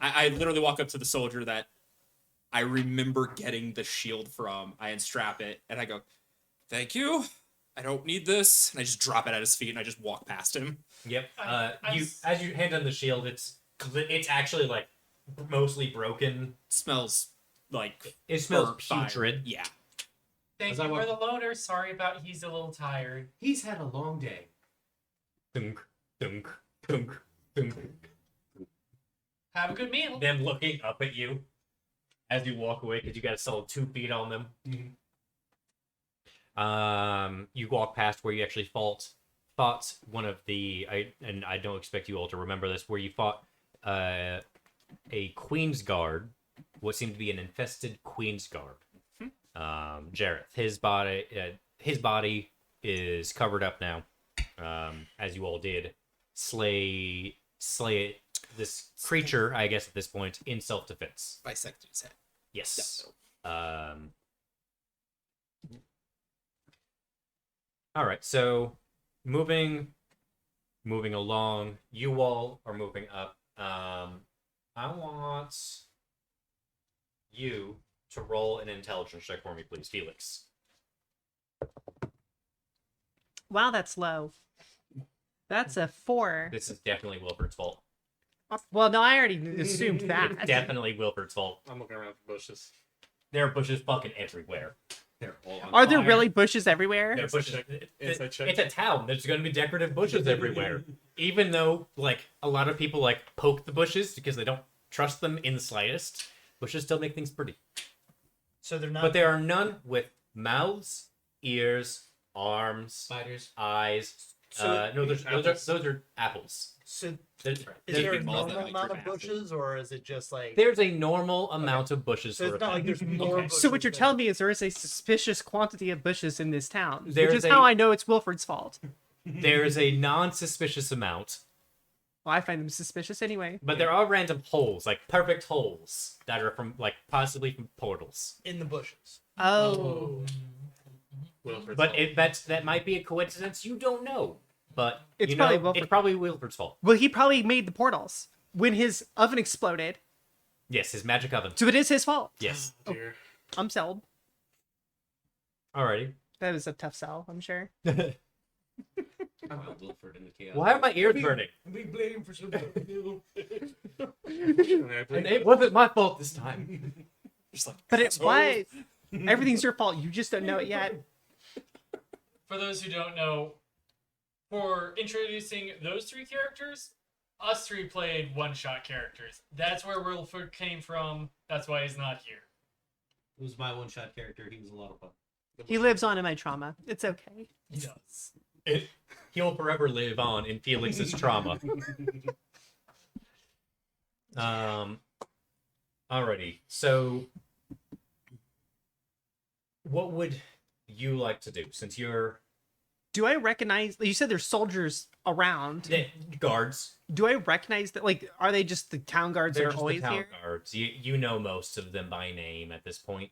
I literally walk up to the soldier that I remember getting the shield from. I unstrap it and I go, "Thank you. I don't need this." And I just drop it at his feet and I just walk past him. Yep. As you hand on the shield, it's actually like mostly broken. Smells like It smells burnt fire. putrid. Yeah. Thank As you I for walk- the loaner. Sorry about he's a little tired. He's had a long day. Thunk, thunk, thunk, thunk. Have a good meal. Them looking up at you as you walk away because you got a solid 2 feet on them. You walk past where you actually fought one of the I don't expect you all to remember this, where you fought a Queen's Guard, what seemed to be an infested Queen's Guard. Jareth, his body is covered up now, as you all did slay this creature, I guess at this point, in self-defense. Bisected his head. Yes. All right. So, moving along, you all are moving up. I want you to roll an intelligence check for me, please, Felix. Wow, that's low. That's a 4. This is definitely Wilford's fault. Well, no, I already assumed that. Definitely Wilford's fault. I'm looking around for bushes. There are bushes fucking everywhere. They're all on Are there fire. really bushes everywhere? There are bushes. Inside check. It's a town. There's going to be decorative bushes everywhere. Even though, like, a lot of people, like, poke the bushes because they don't trust them in the slightest, bushes still make things pretty. So they're not. But there are none with mouths, ears, arms, Spiders. eyes. So- No, those are apples. So There's, is Big there a big moth that, normal like, amount drip of acid. bushes, or is it just like? there's a normal amount of bushes So for it's a not like town. there's more. Okay. So what you're bushes telling me is there is a suspicious quantity of bushes in this town, which There's is a- how I know it's Wilford's fault. There's a non-suspicious amount, Well, I find them suspicious anyway. but there are random holes, like perfect holes, that are from, like, possibly from portals. in the bushes. Oh, Wilfred's But fault. that might be a coincidence. You don't know. But It's you know, probably Wilford. it's probably Wilford's fault. well, he probably made the portals when his oven exploded, Yes, his magic oven. so it is his fault. Yes. Dear. I'm sold. Alrighty. That was a tough sell, I'm sure. I will Wilford in the chaos. Why are my ears burning? We blame for something. And it wasn't my fault this time. Just like, But it asshole. was. Everything's your fault. You just don't know it yet. For those who don't know, for introducing those 3 characters, us 3 played one-shot characters. That's where Wilford came from. That's why he's not here. It was my one-shot character. He was a lot of fun. He lives on in my trauma. It's okay. He does. He'll forever live on in Felix's trauma. Alrighty. So, what would you like to do? Since you're Do I recognize? You said there's soldiers around. the guards, Do I recognize that? Like, are they just the town guards they're that are just the always town here? guards. You know most of them by name at this point.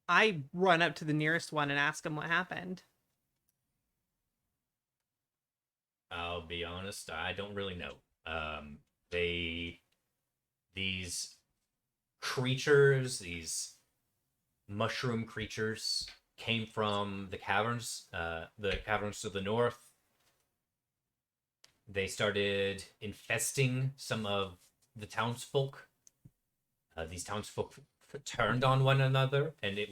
I run up to the nearest one and ask him what happened. I'll be honest, I don't really know. These creatures, these mushroom creatures, came from the caverns to the north. They started infesting some of the townsfolk. These townsfolk turned on one another, and it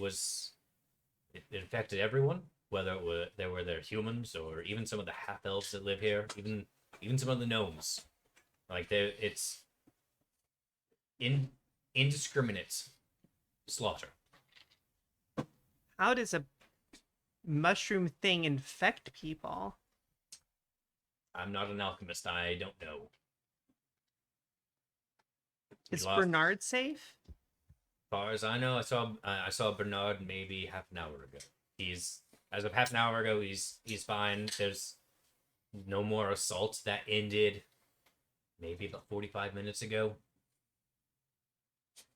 infected everyone. Whether they were humans or even some of the half elves that live here, even some of the gnomes, like it's indiscriminate slaughter. How does a mushroom thing infect people? I'm not an alchemist. I don't know. We Is lost- Bernard safe? As far as I know, I saw Bernard maybe half an hour ago. As of half an hour ago, he's fine. There's no more assault that ended maybe about 45 minutes ago.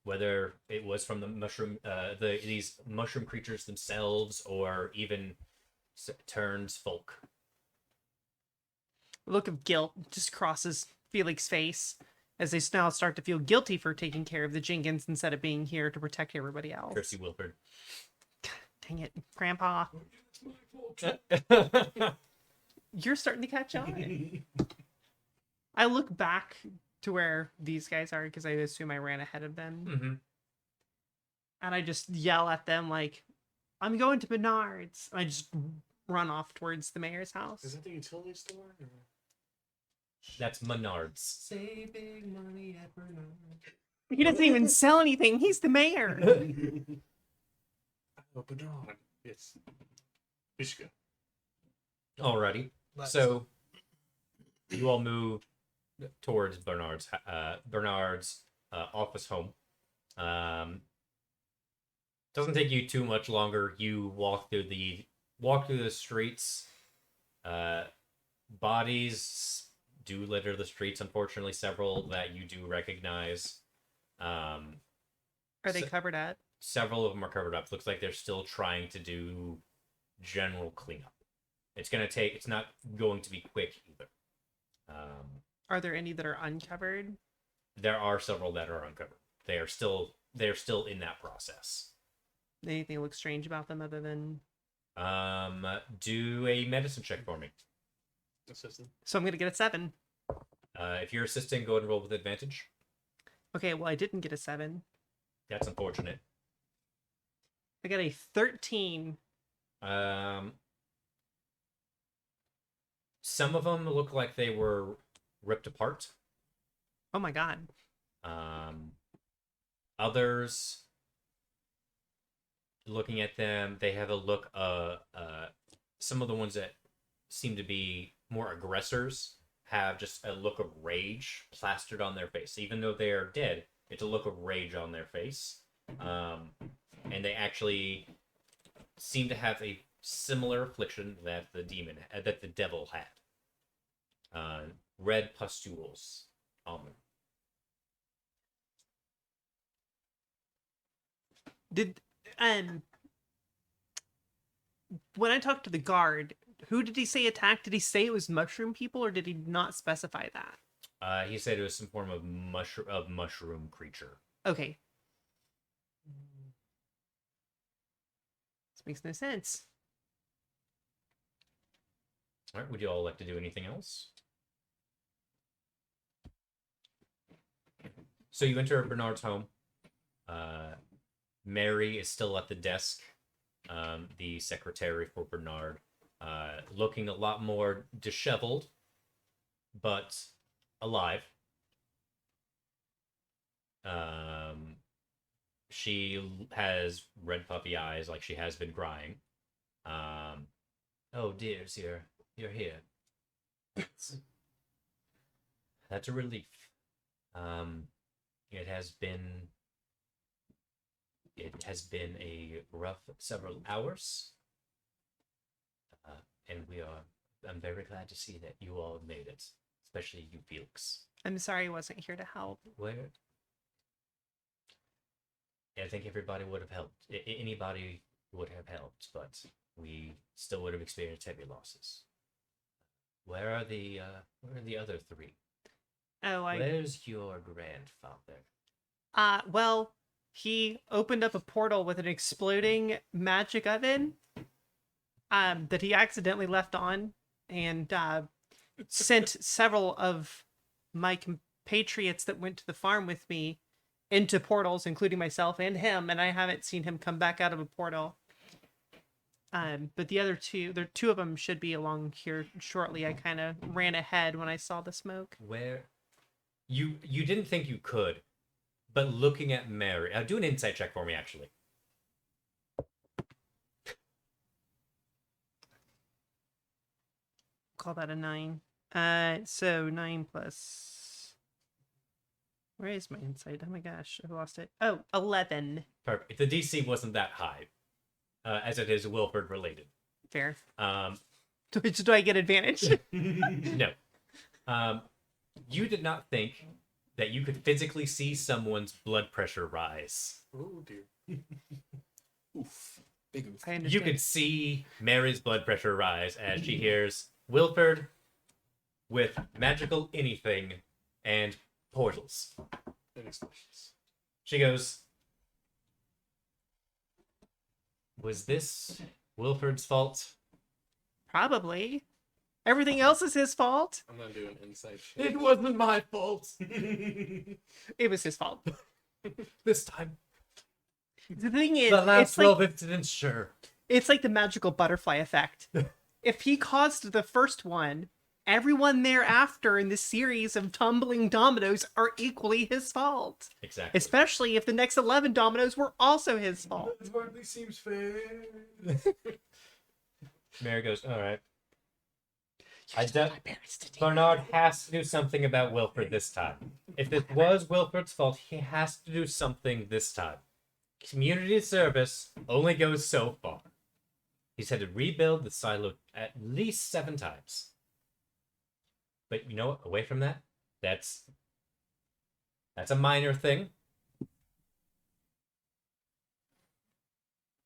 Whether it was from the mushroom, these mushroom creatures themselves, or even turns folk. A look of guilt just crosses Felix's face as they now start to feel guilty for taking care of the Jenkins instead of being here to protect everybody else. Curse you, Wilford. Dang it, Grandpa. You're starting to catch on. I look back to where these guys are because I assume I ran ahead of them. Mm-hmm. And I just yell at them like, I'm going to Bernard's. And I just run off towards the mayor's house. Is that the utility store? Or... That's Menards. Saving money at Bernard. He doesn't even sell anything. He's the mayor. Oh, Bernard. Yes. We should go. Alrighty. So you all move towards Bernard's office home. Doesn't take you too much longer. You walk through the streets. Bodies do litter the streets. Unfortunately, several that you do recognize. Are they covered up? Several of them are covered up. Looks like they're still trying to do general cleanup. It's not going to be quick either. Are there any that are uncovered? There are several that are uncovered. They're still in that process. Anything look strange about them other than... Do a medicine check for me. Assistant. So I'm going to get a 7. If you're assisting, go ahead and roll with advantage. Okay, well, I didn't get a 7. That's unfortunate. I got a 13. Some of them look like they were ripped apart. Oh my god. Others, looking at them, they have a look some of the ones that seem to be more aggressors have just a look of rage plastered on their face. Even though they are dead, it's a look of rage on their face. And they actually seem to have a similar affliction that the devil had. Red pustules on them. Did when I talked to the guard, who did he say attacked? Did he say it was mushroom people, or did he not specify that? He said it was some form of mushroom creature. Okay. This makes no sense. All right, would you all like to do anything else? So you enter Bernard's home. Mary is still at the desk, the secretary for Bernard, looking a lot more disheveled, but alive. She has red puppy eyes, like she has been crying. Oh dear, you're here. That's a relief. It has been a rough several hours, and I'm very glad to see that you all made it, especially you, Felix. I'm sorry I wasn't here to help. Where? I think everybody would have helped. Anybody would have helped, but we still would have experienced heavy losses. Where are the other three? Oh, Where's your grandfather? Well, he opened up a portal with an exploding magic oven that he accidentally left on, and sent several of my compatriots that went to the farm with me into portals, including myself and him, and I haven't seen him come back out of a portal. But the other two, two of them should be along here shortly. I kind of ran ahead when I saw the smoke. Where? You didn't think you could, but looking at Mary. Do an insight check for me, actually. Call that a 9. So 9 plus. Where is my insight? Oh my gosh, I lost it. Oh, 11. Perfect. The DC wasn't that high, as it is Wilford related. Fair. Um, Do I get advantage? no. You did not think that you could physically see someone's blood pressure rise. Oh dear. Oof. Big oof. I understand. You could see Mary's blood pressure rise as she hears Wilford with magical anything and portals. Any questions? She goes, was this Wilford's fault? Probably. Everything else is his fault. I'm gonna do an insight check. It wasn't my fault. It was his fault. This time. The thing is, The last it's like 12 incidents, sure. it's like the magical butterfly effect. If he caused the first one, everyone thereafter in this series of tumbling dominoes are equally his fault. Exactly. Especially if the next 11 dominoes were also his fault. That hardly seems fair. Mary goes, all right. You told my parents to do Bernard has to do something about Wilford this time. If this was Wilford's fault, he has to do something this time. Community service only goes so far. He's had to rebuild the silo at least 7 times. But you know what? Away from that, that's a minor thing.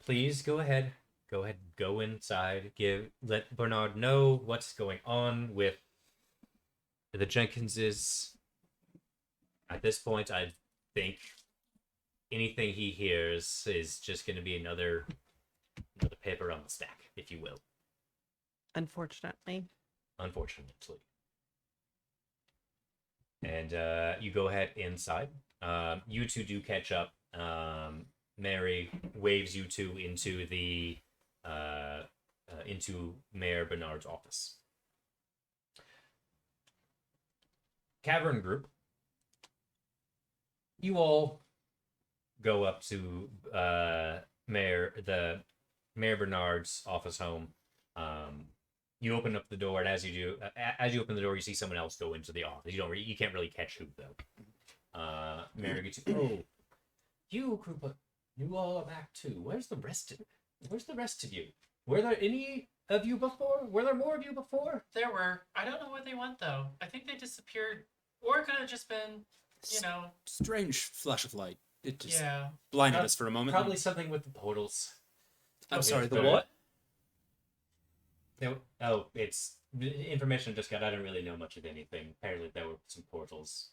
Please go ahead. Go inside. Let Bernard know what's going on with the Jenkinses. At this point, I think anything he hears is just going to be another paper on the stack, if you will. Unfortunately. Unfortunately. And you go ahead inside. You two do catch up. Mary waves you two into Mayor Bernard's office. Cavern group. You all go up to Mayor Bernard's office home. You open up the door, and as you open the door, you see someone else go into the office. You can't really catch who though. Mary gets you all are back too. Where's the rest of you? Were there any of you before? Were there more of you before? There were. I don't know where they went though. I think they disappeared, or it could have just been, Strange flash of light. It just yeah. blinded us for a moment. Probably something with the portals. I'm sorry, the Sorry. what? No, it's the information I just got. I don't really know much of anything. Apparently, there were some portals.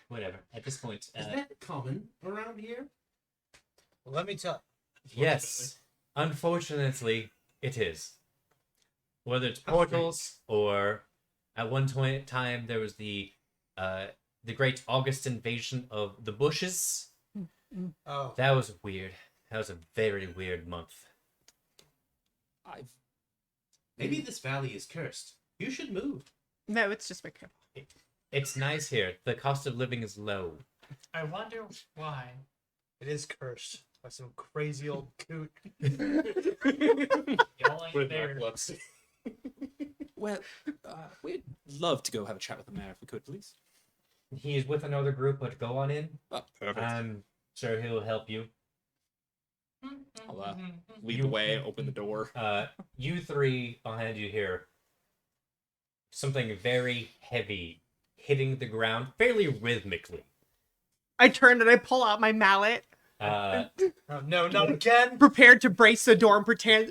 Whatever. At this point, Is that common around here? Well, let me tell. yes, unfortunately, it is. Whether it's portals or at one time there was the great August invasion of the bushes. Oh, That was weird. That was a very weird month. Maybe this valley is cursed. You should move. No, it's just very careful. It's nice here. The cost of living is low. I wonder why. it is cursed by some crazy old coot. Yelling With there. narcolepsy. Well, we'd love to go have a chat with the mayor if we could, please. He is with another group, but go on in. Oh, perfect. I'm sure he'll help you. I'll lead the way, open the door. You three behind you here. Something very heavy hitting the ground fairly rhythmically. I turn and I pull out my mallet, Oh, no, not again. prepared to brace the door and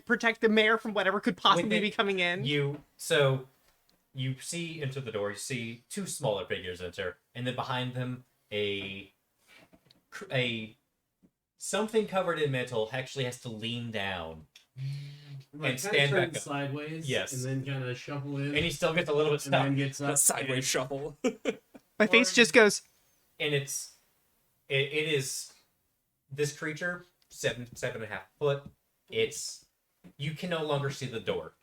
protect the mayor from whatever could possibly With it, be coming in. You see into the door. You see 2 smaller figures enter, and then behind them a something covered in metal actually has to lean down. Like, And kinda stand turn back up. sideways. Yes. And then kind of shuffle in. And he still gets a little bit and stuck. then gets A up. sideways shuffle. My face just goes, And it is this creature, 7.5 foot. You can no longer see the door.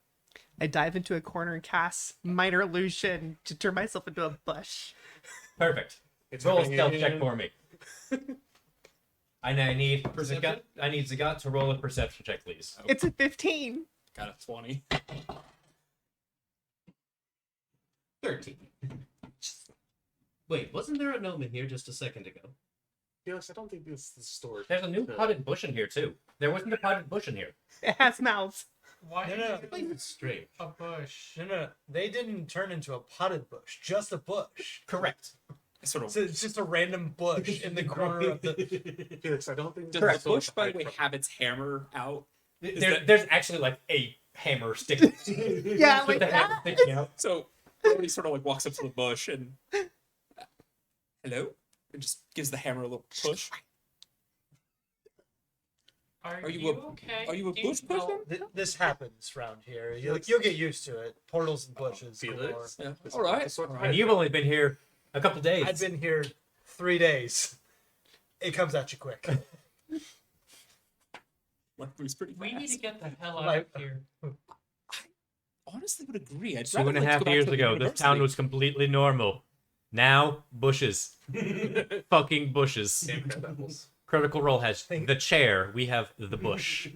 I dive into a corner and cast minor illusion to turn myself into a bush. Perfect. It's Roll a happening stealth again. check for me. I need Perception? I need Zagat to roll a perception check, please. It's a 15. Got a 20. 13. Wait, wasn't there a gnome in here just a second ago? Yes, I don't think this is the story. There's a new potted bush in here too. There wasn't a potted bush in here. It has mouths. Why No, are no. you Place is strange. a bush? No. They didn't turn into a potted bush, just a bush. Correct. I sort of. So it's just a random bush in the corner of the. Felix, I don't think Does this the is bush, by the way, from- have its hammer out? There's actually like a hammer sticking. Yeah, with like the hammer that. sticking out. So Brody sort of like walks up to the bush and hello, and just gives the hammer a little push. Are you you a- okay? are you a Do bush know- person? This happens around here. You'll get used to it. Portals and bushes. galore. Felix. Yeah. This All is right. the sort of And you've only been here a couple days. I've been here 3 days. It comes at you quick. Like moves pretty We need to fast. get the hell out Like- of here. Honestly, would agree. I'd 2.5 years ago, this town was completely normal. Now, bushes. Fucking bushes. Damn crab apples. Critical Role has Think- the chair. We have the bush.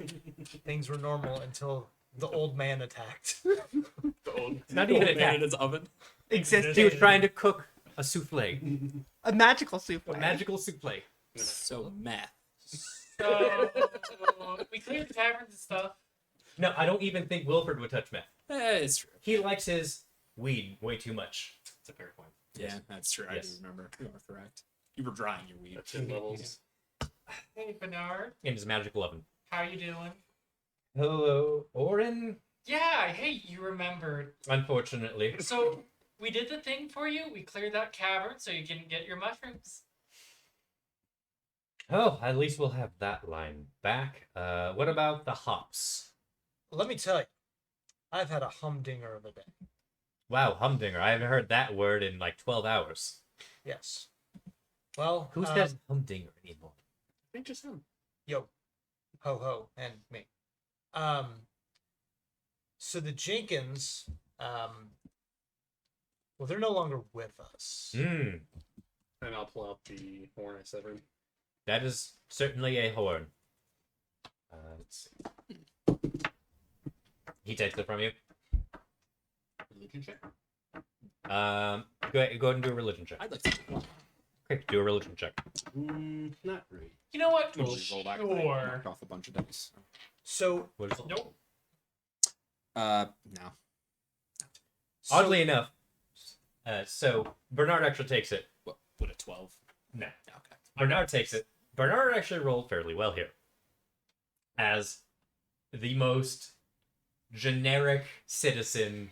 Things were normal until the old man attacked. The old Not even a man in cat. his oven. Existed. He was trying to cook a souffle. A magical souffle. A magical souffle. So meth. So we cleared the caverns and stuff. No, I don't even think Wilford would touch meth. It's true. He likes his weed way too much. That's a fair point. Yeah, that's true. I do Yes. remember. You are correct. You were drying your weed. at 10 levels. Hey Bernard, In his magical oven. how you doing? Hello, Orin. Yeah, hey, you remembered. Unfortunately. So we did the thing for you. We cleared that cavern so you can get your mushrooms. Oh, at least we'll have that line back. What about the hops? Let me tell you, I've had a humdinger of a day. Wow, humdinger. I haven't heard that word in like 12 hours. Yes. Well, Who says humdinger anymore? I think just him. yo, ho ho, and me. So the Jenkins, well, they're no longer with us. Hmm. And I'll pull out the horn I severed. That is certainly a horn. Let's see. He takes it from you. Religion check? Go ahead and do a religion check. I'd like to Okay, do a religion check. Not really. You know what? totally roll back. but I Sure. knocked off a bunch of dice. So, What is it? Nope. No. Oddly enough, so Bernard actually takes it. What? Would a 12? No. Okay. Bernard takes it. Bernard actually rolled fairly well here. As the most generic citizen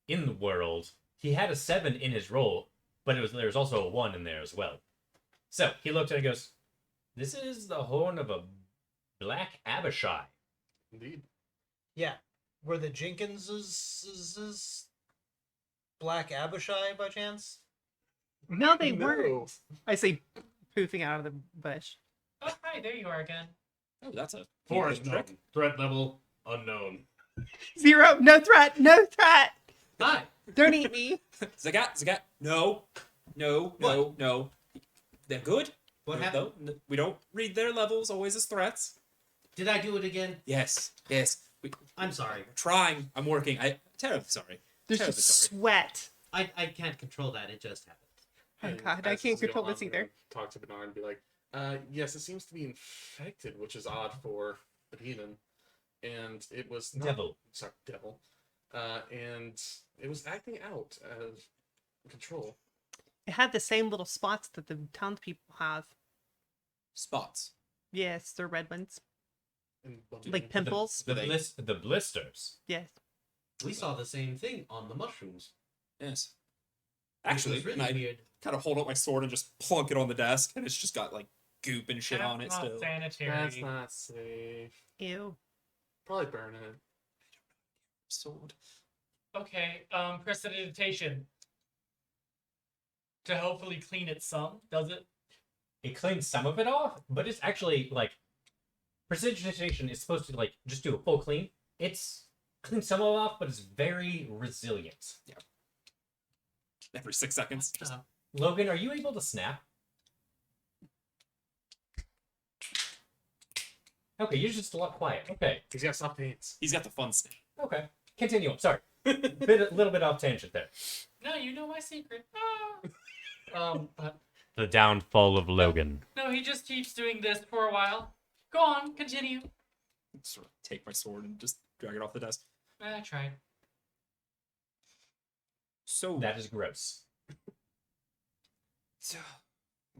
in the world, he had a 7 in his roll, but there was also a 1 in there as well. So he looked at it and goes, "This is the horn of a black Abishai." Indeed. yeah, were the Jenkinses Black Abishai by chance? No, they No. weren't. I say, poofing out of the bush. Oh, hi, there you are again. Oh, that's a Forest trick. gnome. Threat level unknown. 0. No threat. No threat. Hi. Don't eat me. Zagat. No. No. No. No. They're good. What No, happened? no, we don't read their levels always as threats. Did I do it again? Yes. Yes. I'm sorry. I'm trying. I'm working. Terribly sorry. There's Terribly just sorry. sweat. I can't control that. It just happened. Oh And god, I as can't this is control going this on, I'm either. gonna Talk to Bernard and be like, yes, it seems to be infected, which is odd for the demon. And it was not, Devil. Sorry, devil. And it was acting out of control. It had the same little spots that the townspeople have. Spots. Yes, they're red ones. And Like pimples. The blisters. Yes. We saw the same thing on the mushrooms. Yes. Which Actually, was really and I weird. kind of hold up my sword and just plunk it on the desk, and it's just got like goop and shit That's on it not still. sanitary. That's not safe. Ew. Probably burn it. Sword. Okay, prestidigitation. To hopefully clean it some, does it? It cleans some of it off, but it's actually like precipitation is supposed to like just do a full clean. It's clean some of it off, but it's very resilient. Every 6 seconds. Just, Logan, are you able to snap? Okay, you're just a lot quiet. Okay. He's got soft hands. he's got the fun snap. Okay. Continue. Sorry. A little bit off tangent there. No, you know my secret. But The downfall of Logan. no, he just keeps doing this for a while. Go on, continue. Sort of take my sword and just drag it off the desk. I tried. So That is gross.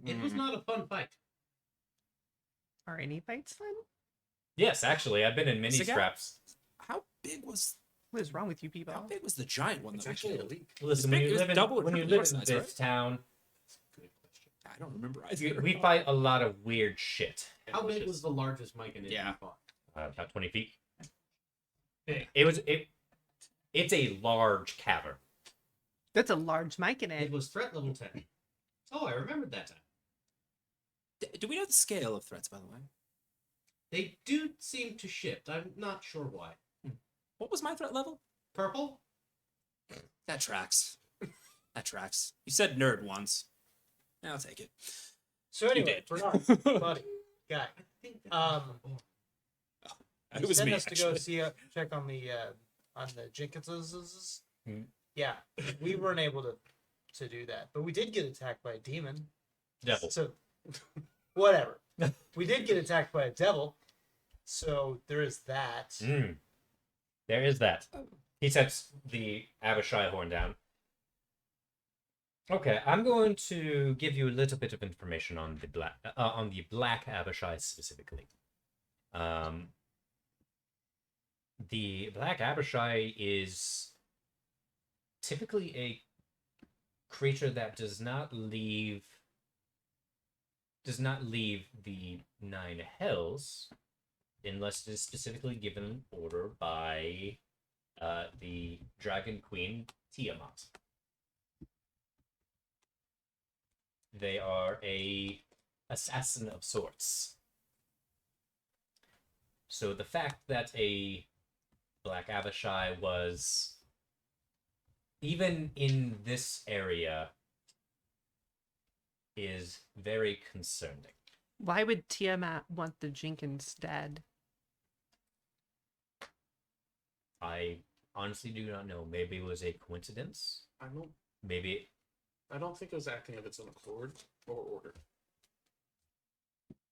It was not a fun fight. Are any fights fun? Yes, actually, I've been in mini Cigar? scraps. how big was What is wrong with you people? the giant one It's that we actually killed? elite. Listen, big- when it you was live in, double or when you triple live your in size, this town, Good question. I don't remember either. we fight a lot of weird shit. How big was the largest Mike and Ed Yeah. you fought? About 20 feet. Big. It's a large cavern. That's a large mic in It it. was threat level 10. Oh, I remembered that time. Do we know the scale of threats, by the way? They do seem to shift. I'm not sure why. What was my threat level? Purple? That tracks. That tracks. You said nerd once. I'll take it. So You anyway, did. Bernard, buddy, guy, I think that It you was sent me, us to go actually. see check on the Jenkinses. Hmm. Yeah, we weren't able to do that, but we did get attacked by a demon. Devil. So whatever. We did get attacked by a devil. So there is that. Mm. There is that. He sets the Abishai horn down. Okay, I'm going to give you a little bit of information on the Black Abishai specifically. The Black Abishai is typically a creature that does not leave the Nine Hells unless it is specifically given an order by the Dragon Queen Tiamat. They are a assassin of sorts. So the fact that a Black Abishai was even in this area is very concerning. Why would Tiamat want the Jenkins dead? I honestly do not know. Maybe it was a coincidence. Maybe I don't think it was acting of its own accord or order.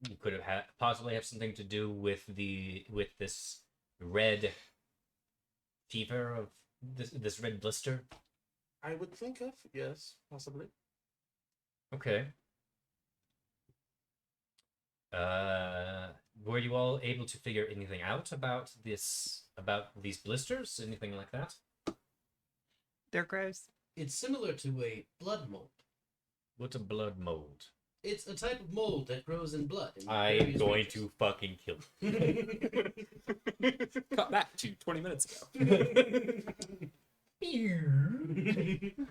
it could have possibly have something to do with this red fever of this red blister. I would think of, yes, possibly. Okay. Were you all able to figure anything out about these blisters? Anything like that? They're gross. it's similar to a blood mold. What's a blood mold? It's a type of mold that grows in blood. in I am various going regions. to fucking kill you. Cut back to 20 minutes ago.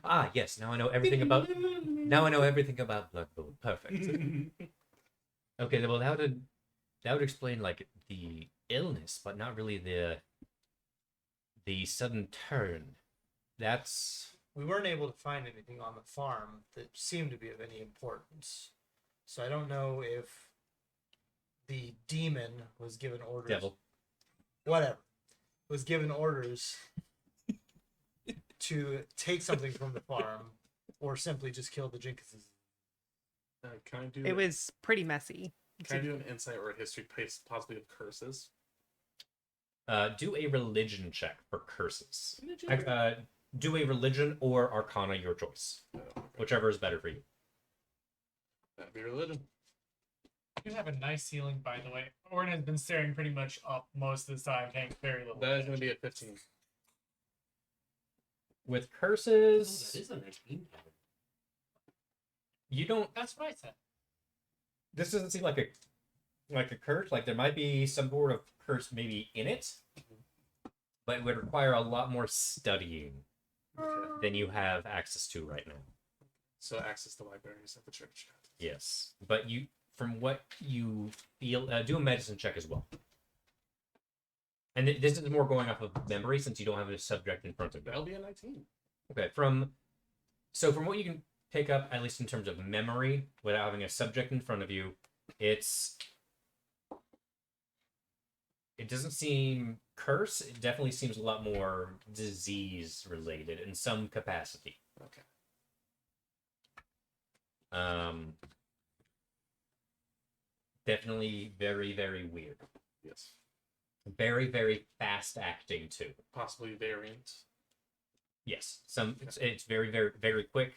Ah, yes. Now I know everything about blood mold. Perfect. Okay, well that would explain like the illness, but not really the sudden turn. That's We weren't able to find anything on the farm that seemed to be of any importance. So I don't know if the demon was given orders. devil. Whatever. Was given orders to take something from the farm or simply just kill the Jenkinses. Can I do? It was pretty messy. Can I do an insight or a history based possibly of curses? Do a religion check for curses. Do a religion or arcana, your choice. Whichever is better for you. That'd be religion. You have a nice ceiling, by the way. Orin has been staring pretty much up most of the time, paying very little. That is going to be a 15. With Oh, curses, that is a 19. you don't. That's what I said. This doesn't seem like a curse. Like there might be some sort of curse maybe in it, but it would require a lot more studying Okay. than you have access to right now. So access to libraries at the church. Yes, but from what you feel, do a medicine check as well. And this is more going off of memory since you don't have a subject in front of you. That'll be a 19. Okay, from what you can pick up, at least in terms of memory, without having a subject in front of you, it doesn't seem curse. It definitely seems a lot more disease related in some capacity. Okay. Definitely very, very weird. Yes. Very, very fast acting too. Possibly variant. Yes, it's very, very, very quick.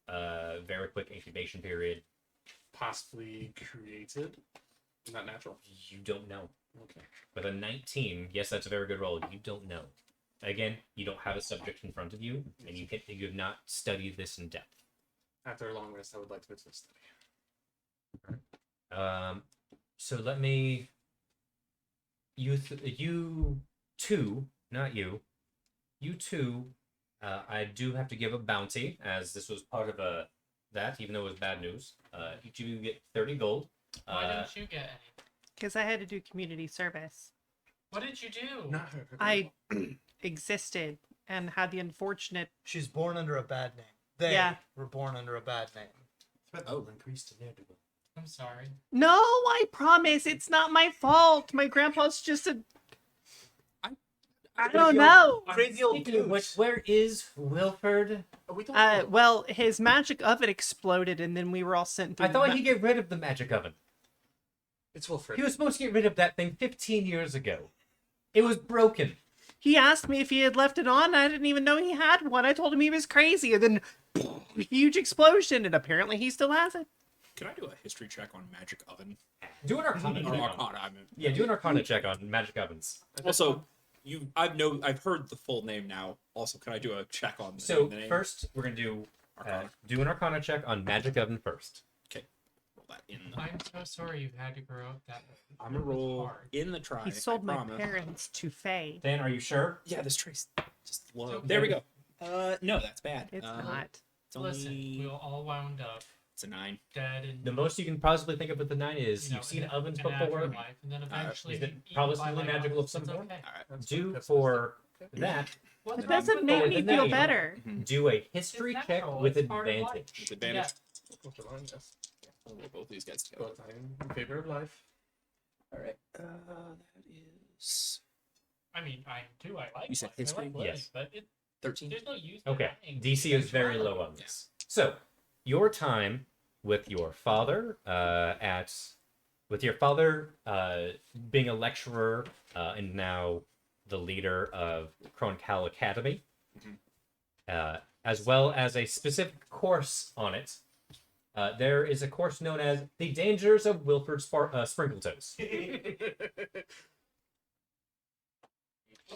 Very quick incubation period. Possibly created. Not natural. You don't know. Okay. With a 19, yes, that's a very good roll. You don't know. Again, you don't have a subject in front of you, and you have not studied this in depth. After a long rest, I would like to visit study. So let me. You two, not you. You two. I do have to give a bounty, as this was part of that, even though it was bad news. Each of you get 30 gold. Why didn't you get any? Because I had to do community service. What did you do? Not her. I existed and had the unfortunate. She's born under a bad name. They were born under a bad name. Oh. increased to ne'er-do-well. I'm sorry. No, I promise it's not my fault. My grandpa's just a. I don't know. Crazy old dude. Where is Wilford? We don't know. Well, his magic oven exploded, and then we were all sent through. I thought he'd get rid of the magic oven. It's Wilfred. He was supposed to get rid of that thing 15 years ago. It was broken. He asked me if he had left it on. I didn't even know he had one. I told him he was crazy, and then huge explosion, and apparently he still has it. Can I do a history check on magic oven? Do an Arcana Or check. Arcana, I mean. Yeah, do an Arcana check on magic ovens. Also, I've heard the full name now. Also, can I do a check on So the name? first, we're gonna do Arcana. do an Arcana check on magic oven first. Okay, roll that in. I'm so sorry you had to grow up that way. I'm gonna It was roll hard. in the try. He sold I my promise. parents to Faye. Dan, are you sure? Yeah, this trace just low. okay. There we go. No, that's bad. It's not. It's only, Listen, we were all wound up, It's a 9. dead, and The most you can possibly think of with the 9 is you know, you've seen an- ovens an before. afterlife, and then eventually is it being eaten probably by something my magical arms. of some It's sort? okay. Alright. That's Do that's for that, What's It wrong doesn't with make for me the feel name. better. do a history It's check natural, with it's part of life. advantage. With advantage. What's the line? Yes. I'll roll both these guys together. But I am in favor of life. Alright. That is I mean, I do. I like. You said life. I history? like living, Yes. but it, 13. there's no use. Okay, denying DC is very low on this. So, your time with your father being a lecturer and now the leader of Kroncal Academy, as well as a specific course on it. There is a course known as The Dangers of Wilford Sprinkletoes.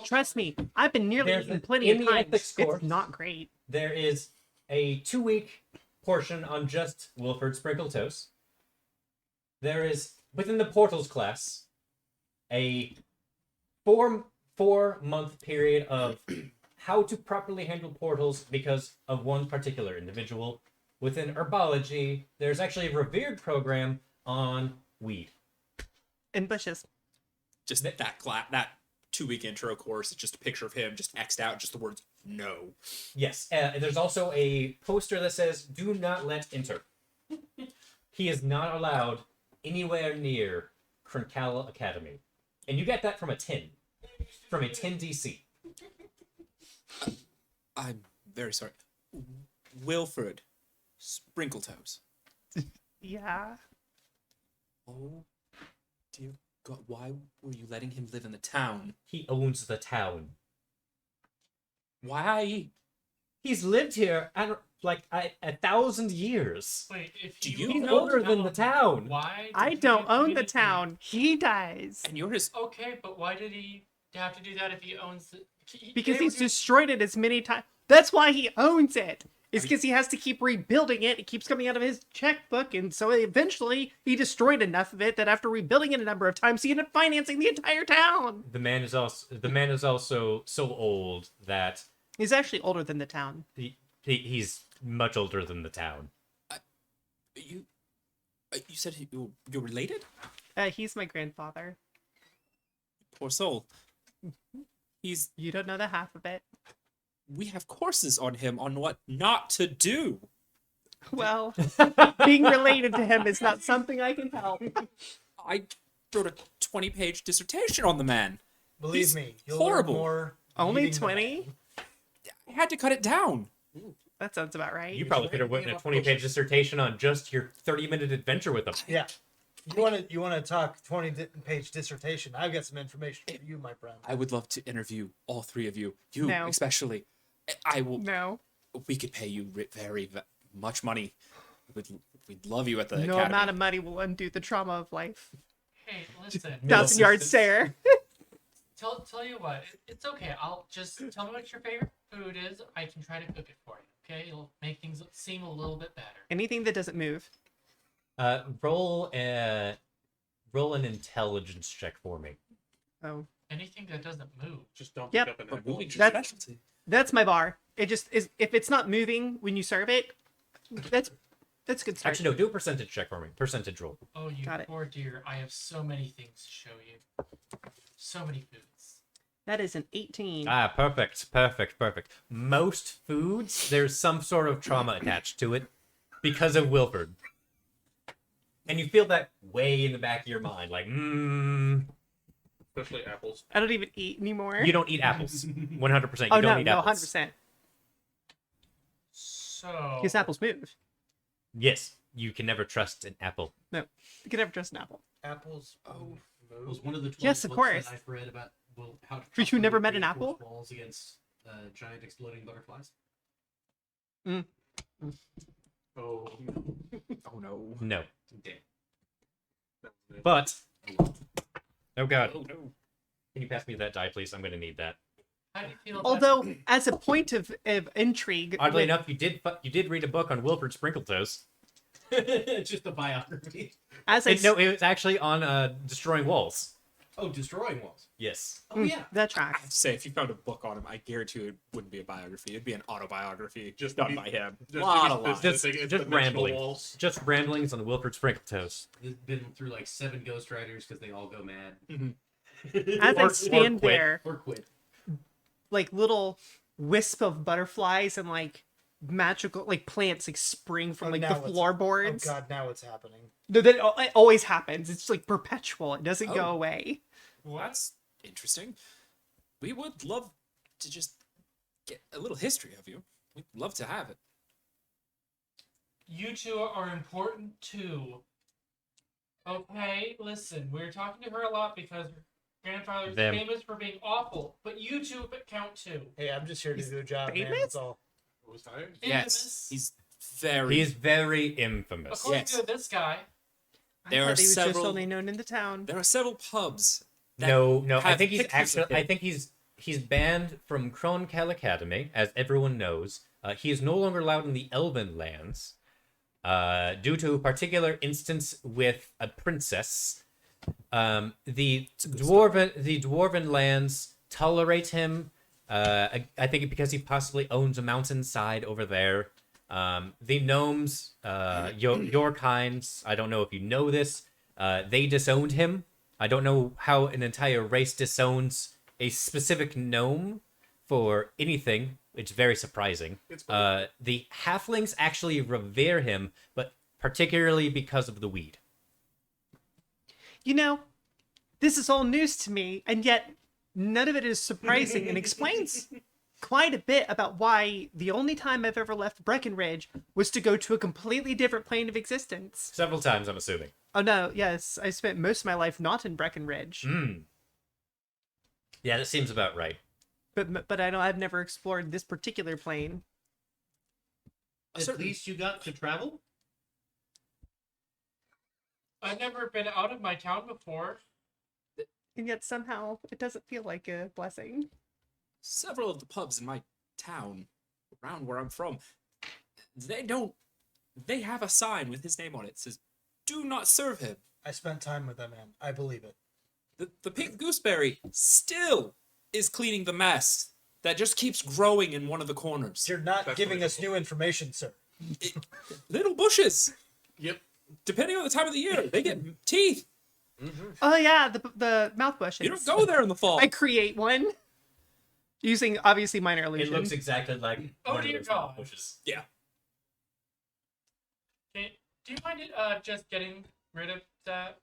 Trust me, I've been nearly There's eaten an- plenty in of the times. ethics course- It's not great. There is a 2-week portion on just Wilford Sprinkletoes. There is, within the Portals class, a four-month period of how to properly handle portals because of one particular individual. Within Herbology, there's actually a revered program on weed. In bushes. Just that 2-week intro course. It's just a picture of him, just X'd out, just the words no. Yes, there's also a poster that says, "Do not let enter." He is not allowed anywhere near Kroncal Academy. And you get that from a 10. From a 10 DC. I'm very sorry. Wilfred Sprinkletoes. Yeah. Oh, dear God. Why were you letting him live in the town? He owns the town. Why? He's lived here like 1,000 years. Wait, if Do you you He's know older than the town. Why? I did don't he own the communicate- town. He does. And you're his. Okay, but why did he have to do that if he owns the? Because they he's were- destroyed it as many times. That's why he owns it. It's because he has to keep rebuilding it. It keeps coming out of his checkbook, and so eventually he destroyed enough of it that after rebuilding it a number of times, he ended up financing the entire town. The man is also so old that He's actually older than the town. he's much older than the town. You said you're related? He's my grandfather. Poor soul. You don't know the half of it. We have courses on him on what not to do. Well, being related to him is not something I can help. I wrote a 20-page dissertation on the man. Believe He's me, you'll horrible. learn more. Only reading the 20? man. I had to cut it down. That sounds about right. You probably could have written a 20-page dissertation on just your 30-minute adventure with him. Yeah. You want to talk 20-page dissertation? I've got some information for you, my friend. I would love to interview all three of you. You No. especially. I will. No. We could pay you very much money. We'd love you at the No academy. amount of money will undo the trauma of life. Hey, listen. Thousand yard stare. Tell you what, it's okay. I'll just tell me what your favorite food is. I can try to cook it for you. Okay, it'll make things seem a little bit better. Anything that doesn't move. Roll an intelligence check for me. Oh. Anything that doesn't move. Just don't Yep. pick up an But apple. moving That- specialty. That's my bar. It just is. If it's not moving when you serve it, that's a good start. Actually, no. Do a percentage check for me. Percentage roll. Oh, you Got it. poor dear. I have so many things to show you. So many foods. That is an 18. Ah, perfect. Most foods, there's some sort of trauma attached to it because of Wilford. And you feel that way in the back of your mind, like, Especially apples. I don't even eat anymore. you don't eat apples. 100%. You Oh don't no, eat no, apples. 100%. So. Because apples move. Yes, you can never trust an apple. No, you can never trust an apple. Apples. Oh, Was one of the 12 Yes, of books course. that I've read about how to For you properly never met an reinforce apple? walls against giant exploding butterflies. Oh no. Oh no. No. Damn. But, oh god, Oh no. can you pass me that die, please? I'm going to need that. How do you feel? Although, as a point of intrigue, Oddly with- enough, you did read a book on Wilford Sprinkletoes. It's just a biography. as I No, it was actually on destroying walls. Oh, destroying walls. Yes. Oh yeah. that I tracks. have to say, if you found a book on him, I guarantee you it wouldn't be a biography. It'd be an autobiography, Just done be- by him. Just Lot to of be lines. specific, it's Just dimensional rambling. walls. Just ramblings on Wilford Sprinkletoes. It's been through like 7 Ghost Riders because they all go mad. As I Or stand quit. there, Or quit. like little wisp of butterflies and like magical like plants like spring from Oh, like now the it's- floorboards. Oh God, now it's happening. No, that it always happens. It's like perpetual. It doesn't go Oh. away. Well, that's interesting. We would love to just get a little history of you. We'd love to have it. You two are important too. Okay, listen, we're talking to her a lot because her grandfather's Them. famous for being awful, but you two count too. Hey, I'm just here to He's do a job, man. famous? That's all. What was tired? Yes, Infamous. he's very. He's very infamous. According Yes. to this guy. There I are thought he was just several- only known in the town. There are several pubs. that No, I have think he's pictures of actually. I him. think he's banned from Kronkel Academy, as everyone knows. He is no longer allowed in the Elven lands, due to a particular instance with a princess. The dwarven lands tolerate him. I think because he possibly owns a mountainside over there. The gnomes, your kinds. I don't know if you know this. They disowned him. I don't know how an entire race disowns a specific gnome for anything. It's very surprising. It's The halflings actually revere him, but particularly because of the weed. You know, this is all news to me, and yet none of it is surprising and explains quite a bit about why the only time I've ever left Breckenridge was to go to a completely different plane of existence. Several times, I'm assuming. Oh no, yes, I spent most of my life not in Breckenridge, Yeah, that seems about right. but I know I've never explored this particular plane. At Certainly. least you got to travel. I've never been out of my town before. And yet somehow it doesn't feel like a blessing. Several of the pubs in my town, around where I'm from, they have a sign with his name on it. It says, "Do not serve him." I spent time with that man. I believe it. The pink gooseberry still is cleaning the mess that just keeps growing in one of the corners. You're not That's giving us relatable. new information, sir. Little bushes. Yep. Depending on the time of the year, they get teeth. Oh yeah, the mouth bushes. You don't go there in the fall. I create one using obviously minor It illusion. looks exactly like Oh, one of dear those God. bushes. Yeah. Okay, do you mind just getting rid of that?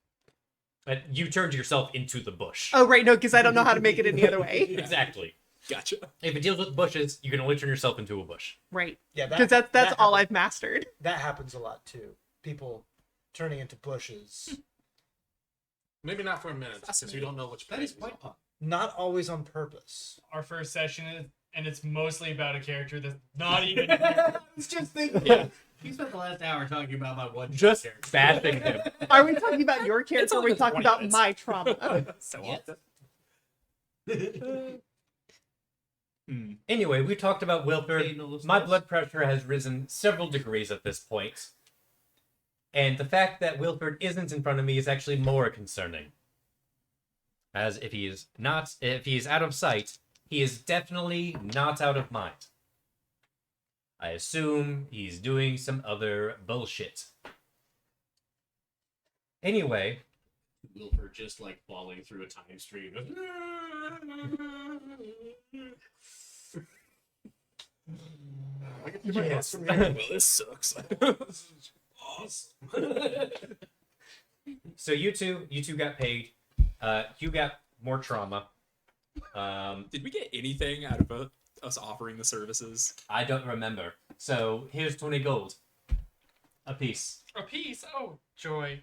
But you turned yourself into the bush. Oh right, no, because I don't know how to make it any other way. Exactly. Gotcha. If it deals with bushes, you can only turn yourself into a bush. Right, Yeah, because that's all I've mastered. That happens a lot too. People turning into bushes. Maybe not for a minute, because you don't know which. That is phase quite he's on. odd. Not always on purpose. Our first session is, and it's mostly about a character that's not even. I was just thinking. Yeah. You spent the last hour talking about my one Just character. bashing him. Are we talking about your character? Or are only we been talking 20 about minutes. my trauma? So Yes. often. Anyway, we talked about Wilford. Painless My loss. blood pressure has risen several degrees at this point. And the fact that Wilford isn't in front of me is actually more concerning. As if he is out of sight, he is definitely not out of mind. I assume he's doing some other bullshit. Anyway, Wilford just like falling through a time stream. I can do my Yes. best from here. Well, this sucks. so you two got paid. You got more trauma. Did we get anything out of us offering the services? I don't remember. So here's 20 gold. A piece. A piece? Oh, joy.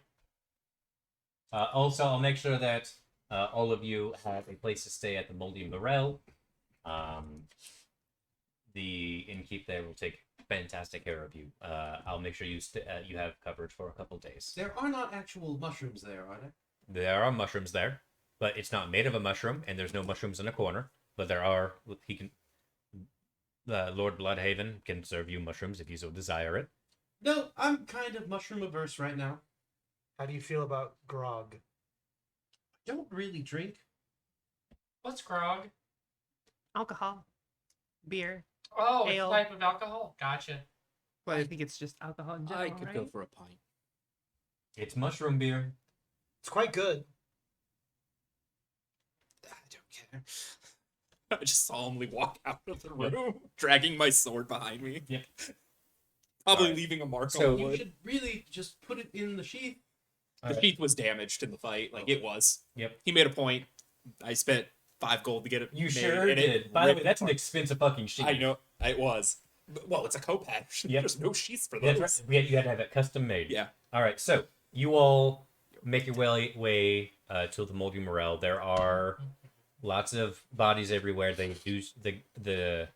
Also, I'll make sure that all of you have a place to stay at the Moldy Morel. The innkeep there will take fantastic care of you. I'll make sure you you have coverage for a couple days. There are not actual mushrooms there, are there? There are mushrooms there, but it's not made of a mushroom, and there's no mushrooms in a corner. But there are. He can. Lord Bloodhaven can serve you mushrooms if you so desire it. No, I'm kind of mushroom averse right now. How do you feel about grog? Don't really drink. What's grog? Alcohol, beer. Oh, it's a Ale. type of alcohol. Gotcha. Well, I think it's just alcohol in general, I could right? go for a pint. It's mushroom beer. It's quite good. I don't care. I just solemnly walk out of the room, dragging my sword behind me. Yeah. Probably Alright. leaving a mark So- on You wood. should really just put it in the sheath. The sheath was damaged in the fight. Like, it was. Yep. He made a point. I spent 5 gold to get it You made, sure and it did. By the way, ripped that's an apart. expensive fucking sheet. I know. It was. But, well, it's a Copat. Yep. There's no sheaths for That's those. right. You had to have it custom made. Yeah. All right. So you all make your way to the Moldy Morel. There are lots of bodies everywhere. They do the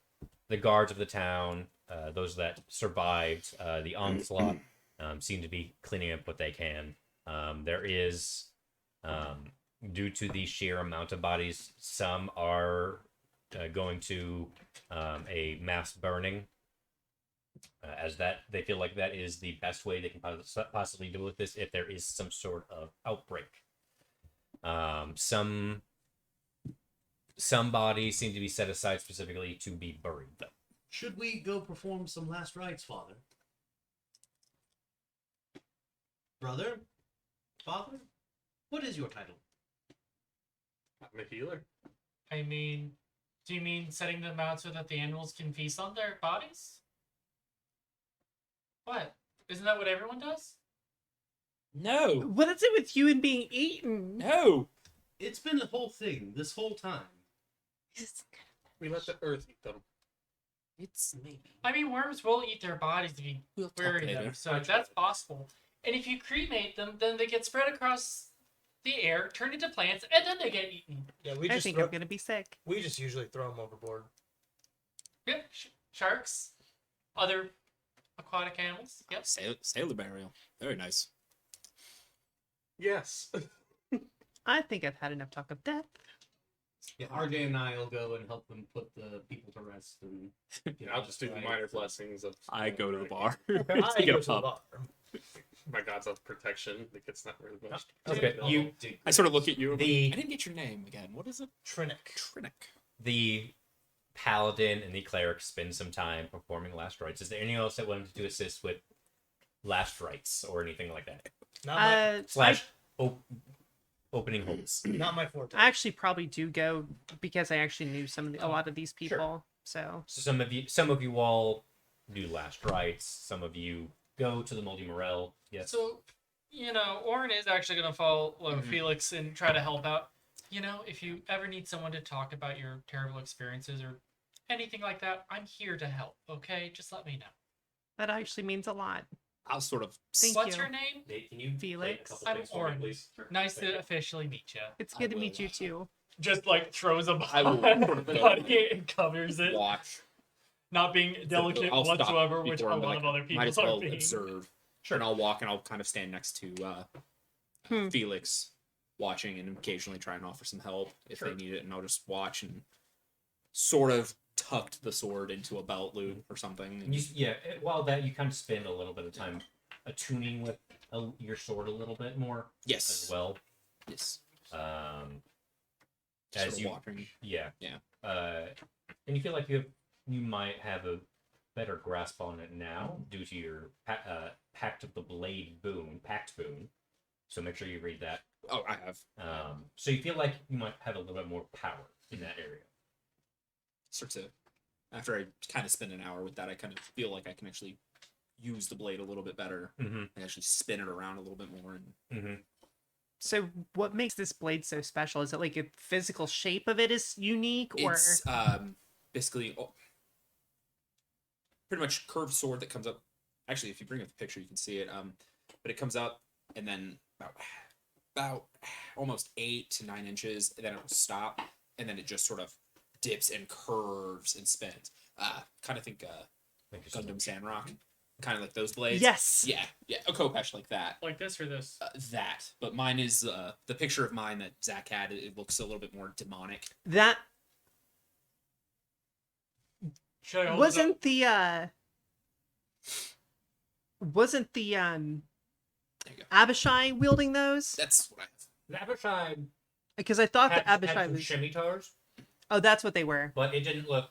guards of the town, those that survived the onslaught, seem to be cleaning up what they can. There is, due to the sheer amount of bodies, some are going to a mass burning, as that they feel like that is the best way they can possibly deal with this if there is some sort of outbreak. Some bodies seem to be set aside specifically to be buried, though. Should we go perform some last rites, Father? Brother? Father? What is your title? I'm a healer. I mean, do you mean setting them out so that the animals can feast on their bodies? What? Isn't that what everyone does? No. What is it with you and being eaten? No. It's been the whole thing this whole time. We let the earth eat them. It's maybe. I mean, worms will eat their bodies if you We'll talk bury later. them, so that's possible. And if you cremate them, then they get spread across the air, turn into plants, and then they get eaten. Yeah, we I just think throw, I'm gonna be sick. we just usually throw them overboard. Yep, sharks, other aquatic animals. Yep. Sailor burial. Very nice. Yes. I think I've had enough talk of death. Yeah, RJ and I will go and help them put the people to rest. And I'll just do the minor blessings of. I go to the bar. I to go get a to the pub. bar. My gods of protection. Like it's not really much. Okay, you I sort of look at you. I The- didn't get your name again. What is it? Trinic. Trinic. the paladin and the cleric spend some time performing last rites. Is there anything else that wanted to assist with last rites or anything like that? Not my, Slash, oh, opening holes. Not my forte. I actually probably do go because I actually knew a lot of these people. Sure. So So some of you all do last rites. Some of you go to the Moldy Morel. Yes. So, Orin is actually going to follow Felix and try to help out. If you ever need someone to talk about your terrible experiences or anything like that, I'm here to help, okay? Just let me know. that actually means a lot. I'll sort of Thank What's you. your name? Nate, can you play a Felix. couple I'm things for me, Orin. please? Nice Thank to you. officially meet you. It's I good to will, meet you too. Just like throws a I will body and covers it. watch. Not being delicate I'll stop whatsoever, which before a I'm lot like, of other people might as are well being. observe. Sure. And I'll walk and I'll kind of stand next to Hmm. Felix, watching and occasionally try and offer some help if Sure. they need it, and I'll just watch and sort of tucked the sword into a belt loop or something. And While that you kind of spend a little bit of time attuning with your sword a little bit more yes, as well. yes. As Sort of you watching. Yeah. Yeah. And you feel like you might have a better grasp on it now due to your Pact of the Blade Pact boon. So make sure you read that. Oh, I have. So you feel like you might have a little bit more power in that area. Start to, after I kind of spend an hour with that, I kind of feel like I can actually use the blade a little bit better Mm-hmm. and actually spin it around a little bit more. And Mm-hmm. So what makes this blade so special? Is it like a physical shape of it is unique, or it's basically pretty much curved sword that comes up. Actually, if you bring up the picture, you can see it. But it comes up and then about almost 8 to 9 inches, and then it will stop, and then it just sort of dips and curves and spins. Kind of think Thank you so Gundam much. Sandrock, kind of like those blades. yes? Yeah, a Kopesh like that. Like this or this? That, but mine is the picture of mine that Zach had. It looks a little bit more demonic. That Should I hold wasn't the There you go. Abishai wielding those? That's what I have. The Abishai Because I thought the had Abishai some was. scimitars, Oh, that's what they were. but it didn't look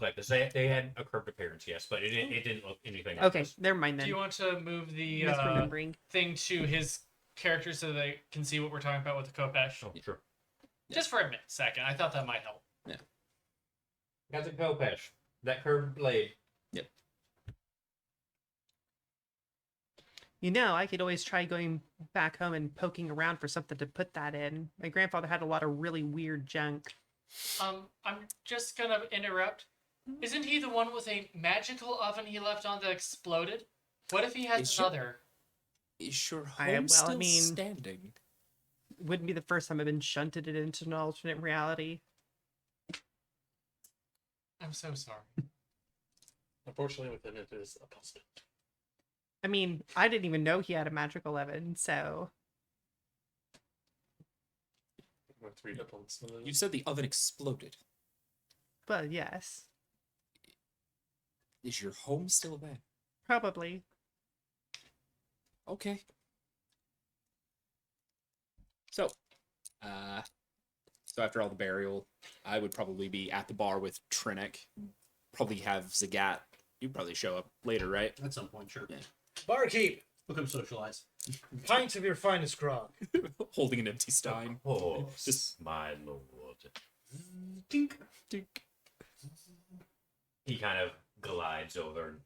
like this. They had a curved appearance, yes, but it didn't look anything like Okay, this. never mind Do then. you want to move the Misremembering. thing to his character so they can see what we're talking about with the Kopesh? Oh, sure. Just for a second. I thought that might help. Got the Kopesh, that curved blade. I could always try going back home and poking around for something to put that in. My grandfather had a lot of really weird junk. I'm just gonna interrupt. Isn't he the one with a magical oven he left on that exploded? What if he has Is your- another? Is your I- home well, I still mean- standing? Wouldn't be the first time I've been shunted into an alternate reality. I'm so sorry. Unfortunately, within it is a puzzle. I mean, I didn't even know he had a magical oven, so My 3 hit points. You said the oven exploded. but yes, Is your home still there? probably. Okay. So, after all the burial, I would probably be at the bar with Trinick. Probably have Zagat. You'd probably show up later, right? At some point, sure. Yeah. Barkeep, We'll come socialize. pint of your finest grog. Holding an empty stein. Oh, Just- my lord. Dink, dink. He kind of glides over and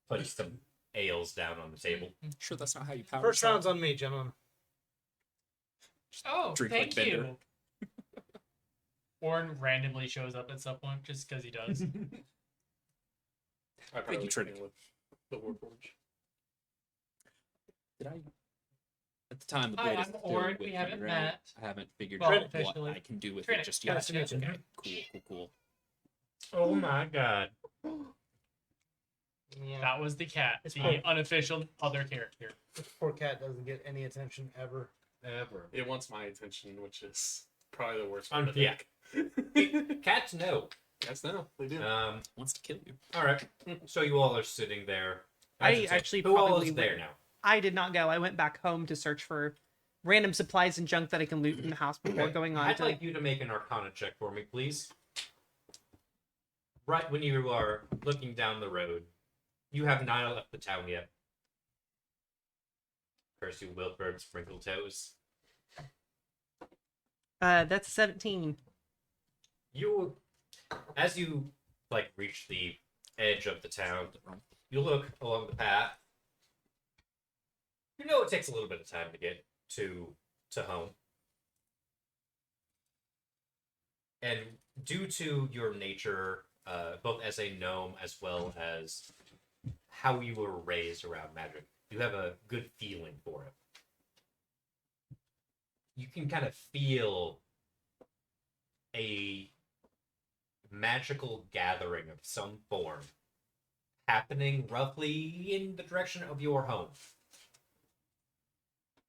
puts some ales down on the table. Sure, that's not how you power. First yourself. round's on me, gentlemen. Oh, Drink like thank Bender. you. Orin randomly shows up at some point just because he does. I probably you, Trinick. begin with the Warforge. Did I? At the time, the Hi, blade is I'm still Orin. with We me, haven't right? met. I haven't figured Well, out officially. what I can do with Trinick, it just nice yet. to meet you. Okay, cool. Oh my god. Yeah. That was the cat, It's the fine. unofficial other character. This poor cat doesn't get any attention ever. Ever. It wants my attention, which is probably the worst. Yeah. Cats know. Yes, no, they do. Wants to kill you. All right. So you all are sitting there. I should say, actually who all probably is there would- now? I did not go. I went back home to search for random supplies and junk that I can loot in the house before Okay. going on I'd to. like you to make an Arcana check for me, please. Right when you are looking down the road, you have not left the town yet. Curse you, Wilford Sprinkle Toes. That's 17. You, as you like reach the edge of the town, you look along the path. You know it takes a little bit of time to get to home. And due to your nature, both as a gnome as well as how you were raised around magic, you have a good feeling for it. You can kind of feel a magical gathering of some form happening roughly in the direction of your home.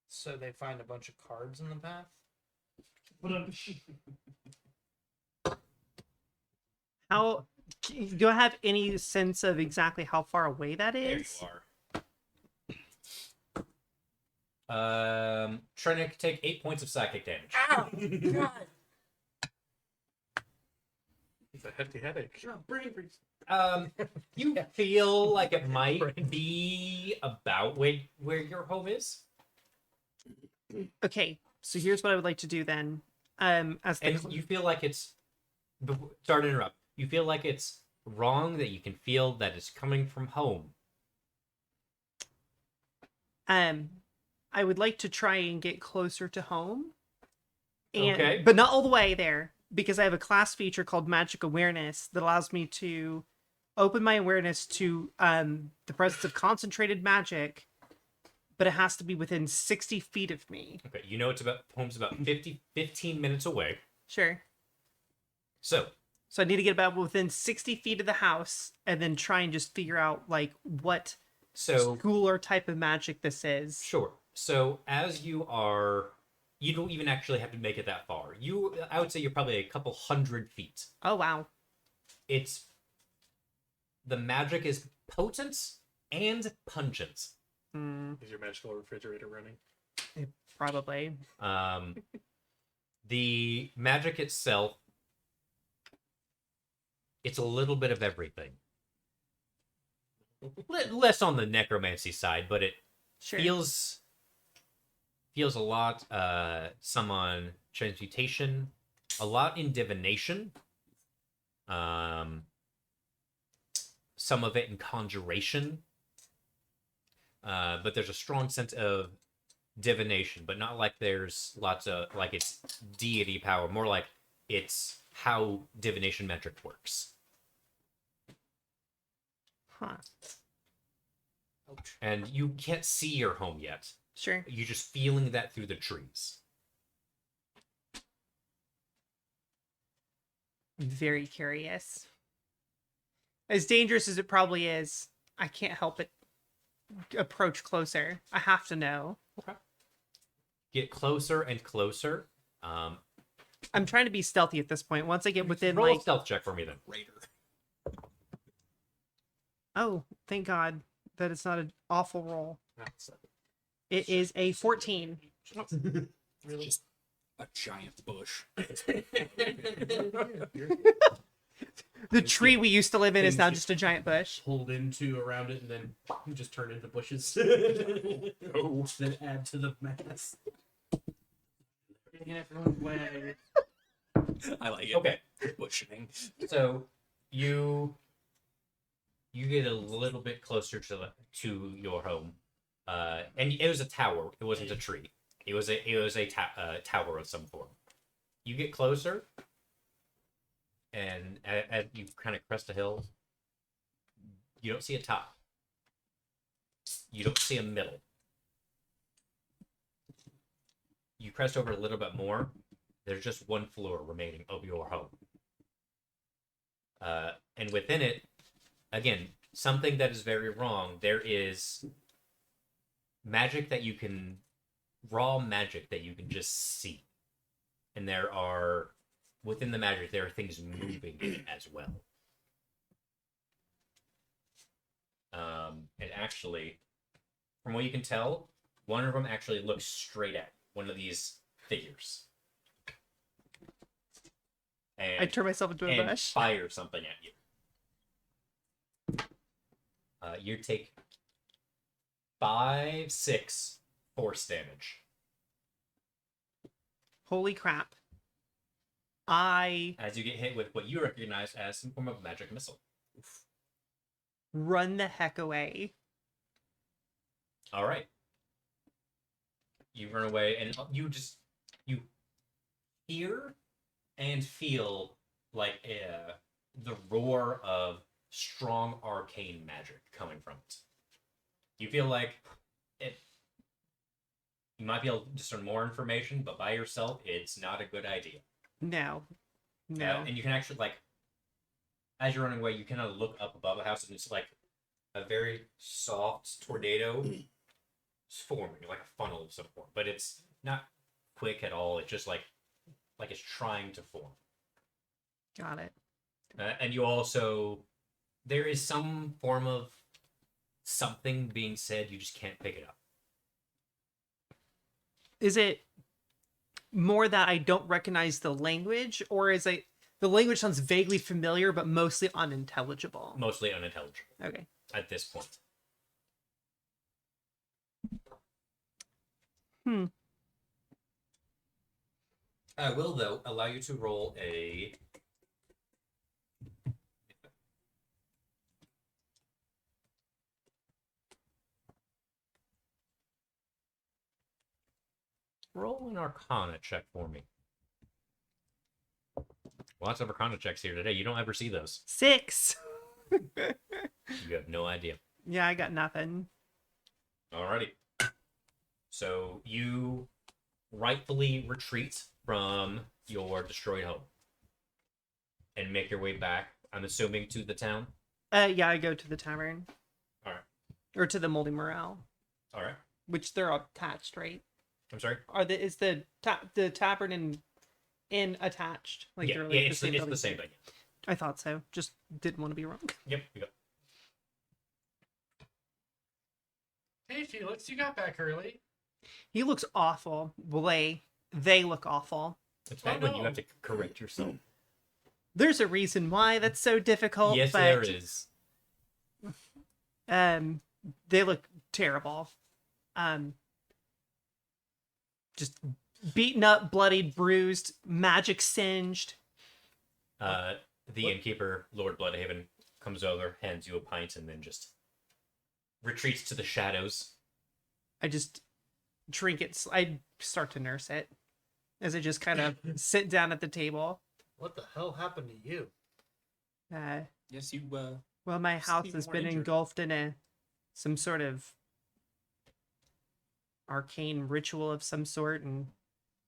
So they find a bunch of cards in the path. How do I have any sense of exactly how far away that There is? you are. Trinic, take 8 points of psychic damage. Ow! God! It's a hefty headache. You feel like it might be about where your home is. Okay, so here's what I would like to do then. As the And you feel like it's... Sorry to interrupt. You feel like it's wrong that you can feel that it's coming from home. I would like to try and get closer to home. And, Okay. But not all the way there, because I have a class feature called Magic Awareness that allows me to open my awareness to the presence of concentrated magic, but it has to be within 60 feet of me. Okay, you know home's about 15 minutes away. Sure. So I need to get about within 60 feet of the house and then try and just figure out, like, what school or type of magic this is. Sure. So as you don't even actually have to make it that far. I would say you're probably a couple 100 feet. Oh, wow. The magic is potent and pungent. Is your magical refrigerator running? Probably. The magic itself, it's a little bit of everything. Less on the necromancy side, but it Sure. feels a lot. Some on transmutation, a lot in divination. Some of it in conjuration. But there's a strong sense of divination, but not like there's lots of like it's deity power. More like it's how divination magic works. Huh. And you can't see your home yet. Sure. You're just feeling that through the trees. I'm very curious. As dangerous as it probably is, I can't help but approach closer. I have to know. Okay. Get closer and closer. I'm trying to be stealthy at this point. Once I get within, roll like... a stealth check for me then. Raider. Oh, thank God that it's not an awful roll. That's It is a 14. really Just a giant bush. The tree we used to live in is Things now you- just a giant bush. Pulled into around it and then just turn into bushes. Oh. Then add to the mass. I like it. Okay. Bushing. So you get a little bit closer to your home, and it was a tower. It wasn't a tree. It was a tower of some form. You get closer, and as you kind of crest a hill, you don't see a top. You don't see a middle. You crest over a little bit more. There's just one floor remaining of your home. And within it, again, something that is very wrong. There is magic that you can, raw magic that you can just see. And within the magic, there are things moving in it as well. And actually, from what you can tell, one of them actually looks straight at one of these figures. And, I turn myself into a and bush. fire something at you. You take 5, 6 force damage. Holy crap. I as you get hit with what you recognize as some form of magic missile. run the heck away. All right. You run away, and you hear and feel like the roar of strong arcane magic coming from it. You feel like it. You might be able to discern more information, but by yourself, it's not a good idea. No. And you can actually, like, as you're running away, you kind of look up above the house, and it's like a very soft tornado forming, like a funnel of some form. But it's not quick at all. It's just like it's trying to form. Got it. And you also, there is some form of something being said, you just can't pick it up. Is it more that I don't recognize the language, or is it the language sounds vaguely familiar but mostly unintelligible? Mostly unintelligible. Okay. At this point. I will, though, allow you to roll a... Roll an Arcana check for me. Lots of Arcana checks here today. You don't ever see those. 6. You have no idea. Yeah, I got nothing. Alrighty. So you rightfully retreat from your destroyed home and make your way back, I'm assuming, to the town. Yeah, I go to the tavern. Alright. Or to the Moldy Morale, Alright. which they're attached, right? I'm sorry? Is the tavern and inn attached? Like Yeah, they're like it's the building? same thing. I thought so. Just didn't want to be wrong. Yep, you go. Hey, Felix, you got back early. He looks awful. Well, they look awful. It's bad when you have to correct yourself. There's a reason why that's so difficult. Yes, but, there is. They look terrible. Just beaten up, bloodied, bruised, magic singed. The innkeeper, Lord Bloodhaven, comes over, hands you a pint, and then just retreats to the shadows. I just drink it. I start to nurse it as I just kind of sit down at the table. What the hell happened to you? Yes, you. Well, my house seem has more been injured. engulfed in some sort of arcane ritual of some sort, and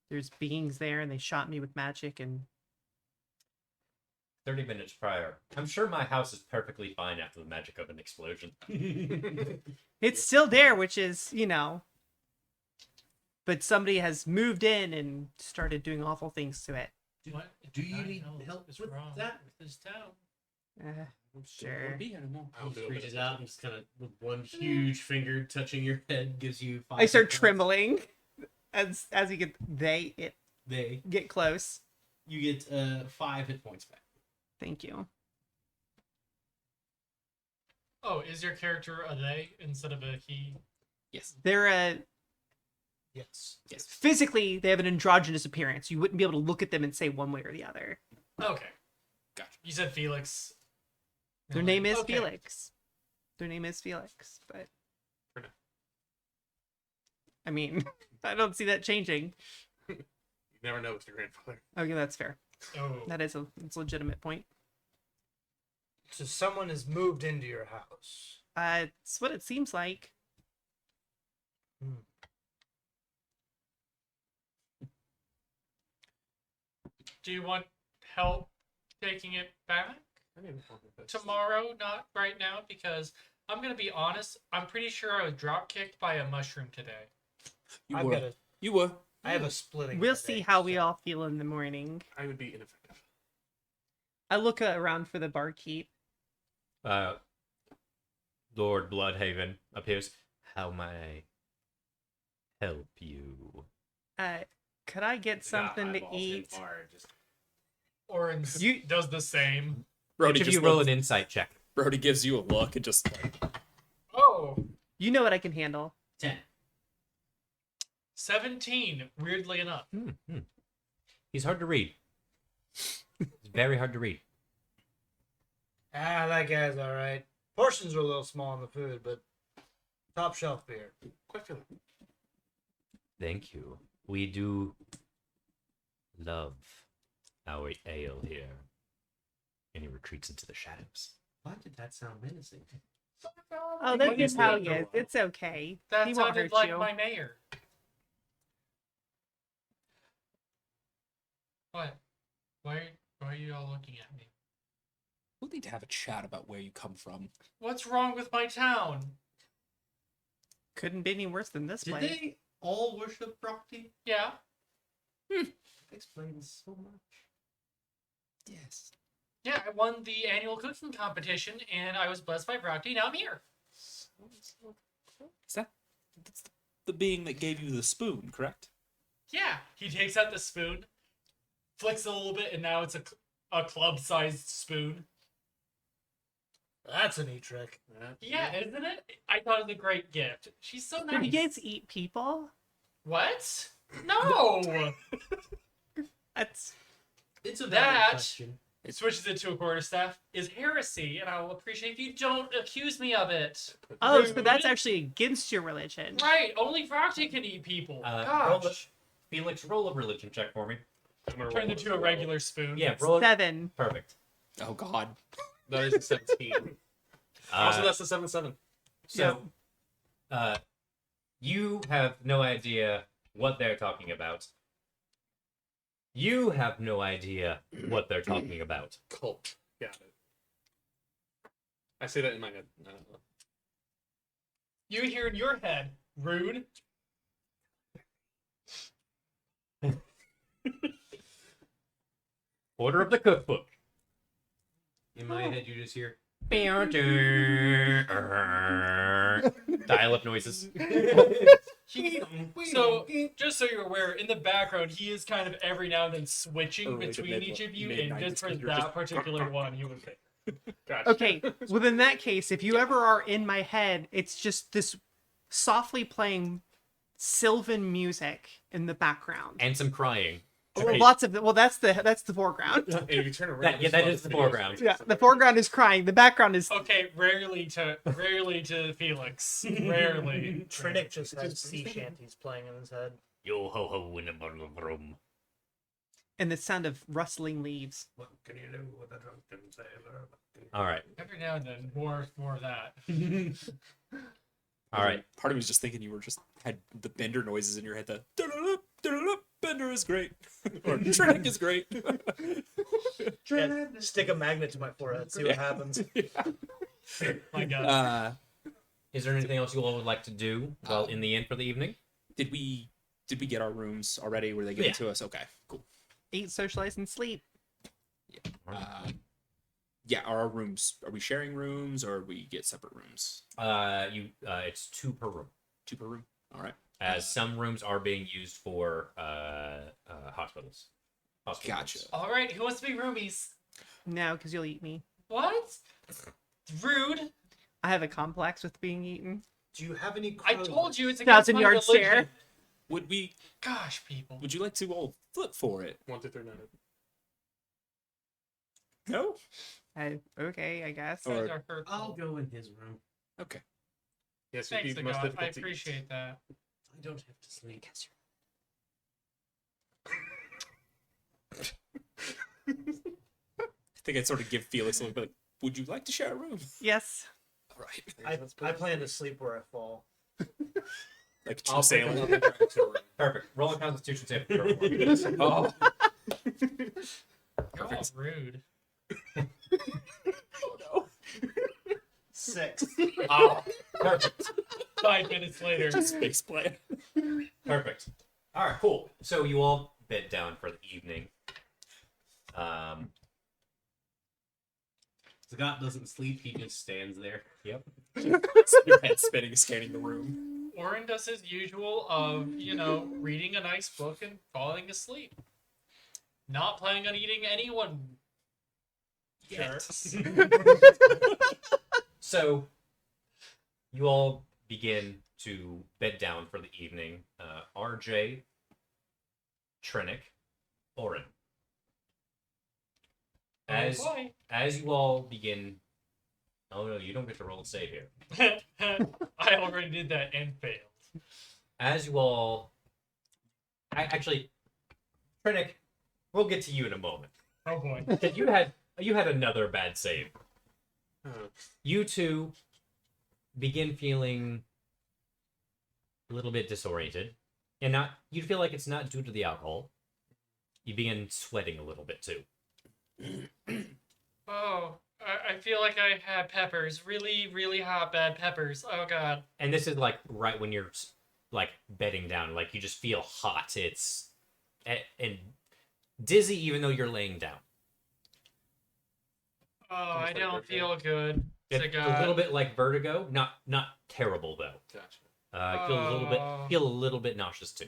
there's beings there, and they shot me with magic, and 30 minutes prior. I'm sure my house is perfectly fine after the magic of an explosion. it's still there, which is, but somebody has moved in and started doing awful things to it. What? Do you God need knows help what's with wrong that? with this town? Sure. Won't be anymore. I'll He do it. reaches out and just kind of, with one huge finger touching your head, gives you 5 I start hit points. trembling as you get They, get close. you get 5 hit points back. Thank you. Oh, is your character a they instead of a he? Yes. They're Yes. Yes. physically they have an androgynous appearance. You wouldn't be able to look at them and say one way or the other. Okay. Gotcha. You said Felix. Their name is Okay. Felix. Their name is Felix, but For now. I mean, I don't see that changing. You never know with your grandfather. Okay, that's fair. Oh. That is it's a legitimate point. So someone has moved into your house. It's what it seems like. Do you want help taking it back I didn't want to touch tomorrow? Not right now, because I'm gonna be honest. I'm pretty sure I was drop kicked by a mushroom today. You I've were. got a, You were. I have a splitting. We'll headache, see how we so- all feel in the morning. I would be ineffective. I look around for the barkeep. Lord Bloodhaven appears. How may I help you? Could I get something to eat? Or You- does the same. Brody Each of just you roll looks- an insight check. Brody gives you a look and just Oh, You know what I can handle. 10. 17, weirdly enough. He's hard to read. very hard to read. Ah, that guy's all right. Portions are a little small on the food, but top shelf beer. Quite filling. Thank you. We do love our ale here. And he retreats into the shadows. Why did that sound menacing? Oh, that's What just is how that? he is. It's okay. That He won't sounded hurt like you. my mayor. What? Why are you all looking at me? We'll need to have a chat about where you come from. What's wrong with my town? Couldn't be any worse than this Did place. they all worship Brocty? Yeah. Explains so much. Yes. Yeah, I won the annual cooking competition, and I was blessed by Brockty. Now I'm here. Is that's the being that gave you the spoon, correct? Yeah. He takes out the spoon, flicks it a little bit, and now it's a club-sized spoon. That's a neat trick. Yeah, isn't it? I thought it was a great gift. She's so Did nice. you guys eat people? What? No! That's It's a That- valid question. It switches it to a quarterstaff is heresy, and I will appreciate if you don't accuse me of it. oh, Rude. so that's actually against your religion. Right, only Frosty can eat people. Roll Gosh. Felix, roll a religion check for me. Turn it to a regular spoon. Yeah, roll it. 7. Perfect. Oh God. That is a 17. Also, that's a 7-7. So, you have no idea what they're talking about. You have no idea what they're talking about. Cult. Got it. I say that in my head. You hear in your head, rude. Order of the cookbook. In my head, you just hear. Dial-up noises. So, just so you're aware, in the background, he is kind of every now and then switching Early to between each of you, and mid-90s, just for you're that just- particular one, he was. Gotcha. Okay, well, in that case, if you ever are in my head, it's just this softly playing Sylvan music in the background. And some crying. Well, lots of that's the foreground. And if you turn around, That- yeah, there's that lots is of the videos. foreground. Yeah, the foreground is crying. The background is Okay, rarely to Felix. Rarely. Trinick just has sea shanties playing in his head. Yo ho ho in a bottle of rum. and the sound of rustling leaves. What can you do with a drunken sailor? All right. Every now and then, more of that. All right. Part of me was just thinking you were just had the Bender noises in your head. The "Da-da-da, da-da-da, Bender is great, or Trinick is great. Yeah, stick a magnet to my forehead, see what happens. My God. Is there anything else you all would like to do while in the inn for the evening? Did we get our rooms already? Were they given Yeah. to us? Okay, cool. Eat, socialize, and sleep. Yeah, are we sharing rooms or we get separate rooms? It's 2 per room, 2 per room. All right. as some rooms are being used for hospitals. Hospital Gotcha. rooms. All right, who wants to be roomies? No, because you'll eat me. What? Rude. I have a complex with being eaten. Do you have any I crows? told you it's against my 1,000-yard religion. stare. Would we? Gosh, people. Would you like to all flip for it? 1 to 3 9. No. Okay, I guess. You guys Or- are hurtful. I'll go in his room. Okay. Yes, Thanks, you the most God. I difficult to eat. appreciate that. I don't have to sneak. I think I'd sort of give Felix a little bit. Would you like to share a room? Yes. All right. I plan to sleep where I fall. Like I'll true say sailing. another drag to a room. Perfect. Roll a Constitution save. For Oh. You're all rude. 6. Oh. Perfect. 5 minutes later. Space play. Perfect. All right. Cool. So you all bed down for the evening. Scott doesn't sleep, he just stands there. Yep. Your head spinning, scanning the room. Warren does his usual of, reading a nice book and falling asleep. Not planning on eating anyone. Sure. So you all begin to bed down for the evening. RJ, Trinick, Orin. As boy. as you all begin, oh no, you don't get to roll a save here. I already did that and failed. As you all, actually, Trinick, we'll get to you in a moment. Oh boy. 'Cause you had another bad save. Oh. You two begin feeling a little bit disoriented, and you feel like it's not due to the alcohol. You begin sweating a little bit too. Oh, I feel like I had peppers. Really, really hot, bad peppers. Oh god. And this is like right when you're like bedding down, like you just feel hot. It's and dizzy even though you're laying down. Oh, I Almost like don't vertigo. feel good. It's a little bit like vertigo, not terrible though. Gotcha. Feel a little bit nauseous too.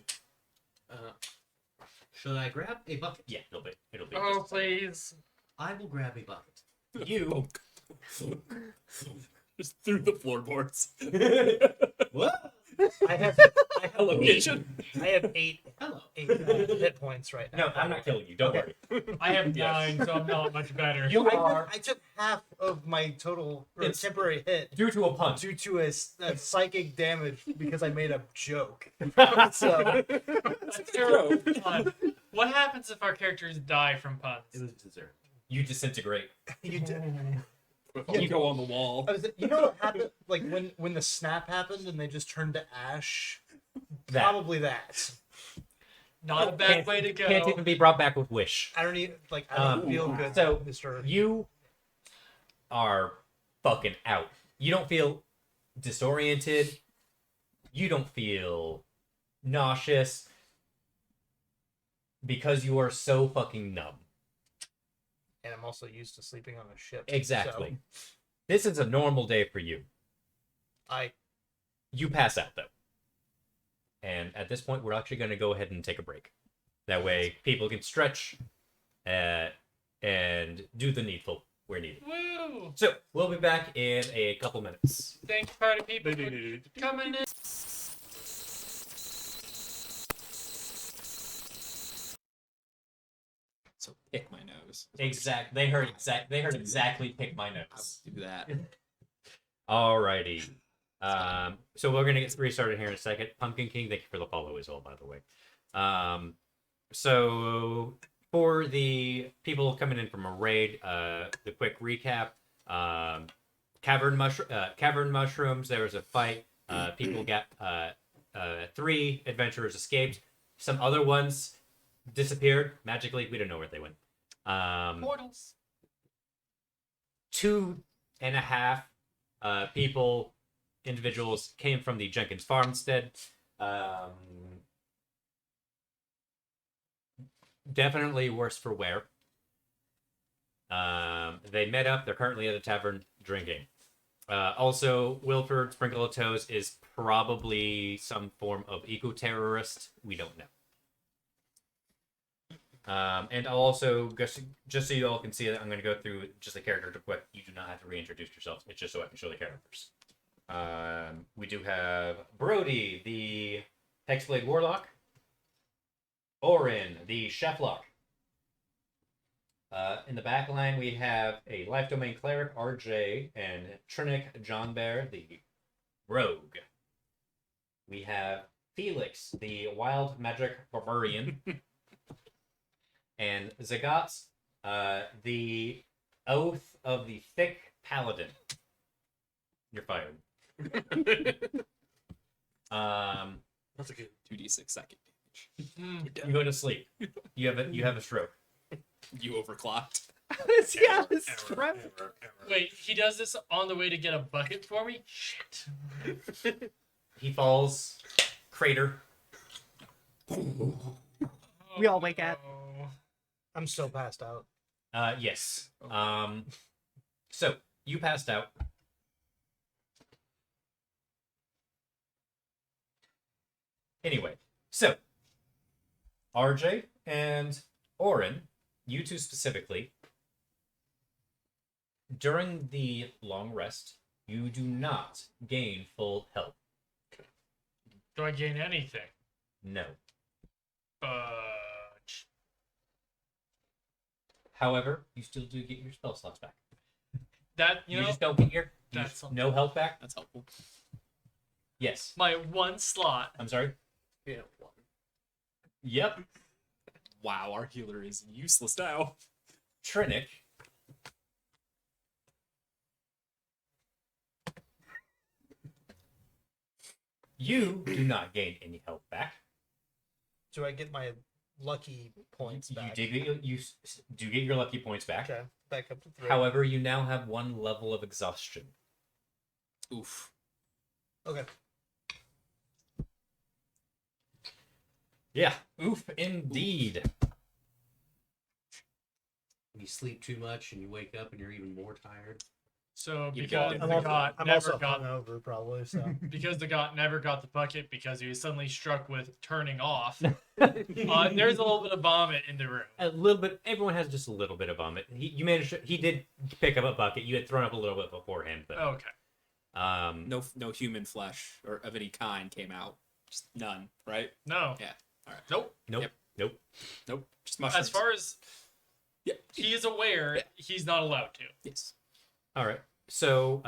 Should I grab a bucket? Yeah, it'll be. Oh, just- please. I will grab a bucket. You Just through the floorboards. What? I have Location. I have eight Hello. hit points right now. No, I'm not killing you. Don't worry. I have Yes. 9, so I'm not much better. You are I took half of my total It's- temporary hit due to a punch. due to a psychic damage because I made a joke. So That's terrible pun. What happens if our characters die from puns? It was dessert. You disintegrate. you did. You go on the wall. You know what happened? Like when the snap happened and they just turned to ash. That Probably that. Not a bad way to go. can't even be brought back with wish. I don't even I don't feel good. So Mr. you are fucking out. You don't feel disoriented. You don't feel nauseous because you are so fucking numb. And I'm also used to sleeping on a ship. Exactly. This is a normal day for you. So You pass out though. And at this point, we're actually going to go ahead and take a break. That way, people can stretch and do the needful where needed. Woo! So, we'll be back in a couple minutes. Thanks, party people, for coming in. So pick my nose. They heard exactly pick my I'll notes. do that. Alrighty. So we're gonna get restarted here in a second. Pumpkin King, thank you for the follow as well, by the way. So for the people coming in from a raid, the quick recap. Cavern mushrooms. There was a fight. People got 3 adventurers escaped. Some other ones disappeared magically. We don't know where they went. Portals. 2.5 individuals came from the Jenkins farmstead. Definitely worse for wear. They met up. They're currently at a tavern drinking. Also, Wilford Sprinkle of Toes is probably some form of eco-terrorist. We don't know. And I'll also, just so you all can see that I'm going to go through just the character to quick. You do not have to reintroduce yourselves. It's just so I can show the characters. We do have Brody, the Hexblade Warlock. Orin, the Cheflock. In the back line, we have a Life Domain Cleric, RJ, and Trinick John Bear, the Rogue. We have Felix, the Wild Magic Barbarian. And Zagat, the Oath of the Thick Paladin. You're fired. That's a good. 2d6 second damage. You go to sleep. You have a stroke. You overclocked. Yeah, Error, strep. error. Wait, he does this on the way to get a bucket for me? Shit. He falls. Crater. We all wake up. Oh. I'm still passed out. Yes. So you passed out. Anyway, so RJ and Orin, you two specifically, during the long rest, you do not gain full health. Do I gain anything? No. Fudge. However, you still do get your spell slots back. That You just don't get your that's something. no health back. That's helpful. Yes. My one slot. I'm sorry. Yeah, one. Yep. Wow, our healer is useless now. Trinic. You do not gain any health back. Do I get my lucky points back? You do get your lucky points back. Okay, back up to 3. However, you now have 1 level of exhaustion. Oof. Okay. Yeah. Oof, indeed. You sleep too much and you wake up and you're even more tired. So You because got- the god I'm never also got hungover, probably. So because the god never got the bucket because he was suddenly struck with turning off. There's a little bit of vomit in the room. A little bit. Everyone has just a little bit of vomit. You managed. He did pick up a bucket. You had thrown up a little bit beforehand, but Okay. No human flesh or of any kind came out. Just none, right? No. Yeah. All right. Nope. nope, Yep. nope. Nope. Just mushrooms. As far as Yeah. he is aware, Yeah. he's not allowed to. Yes. All right. So,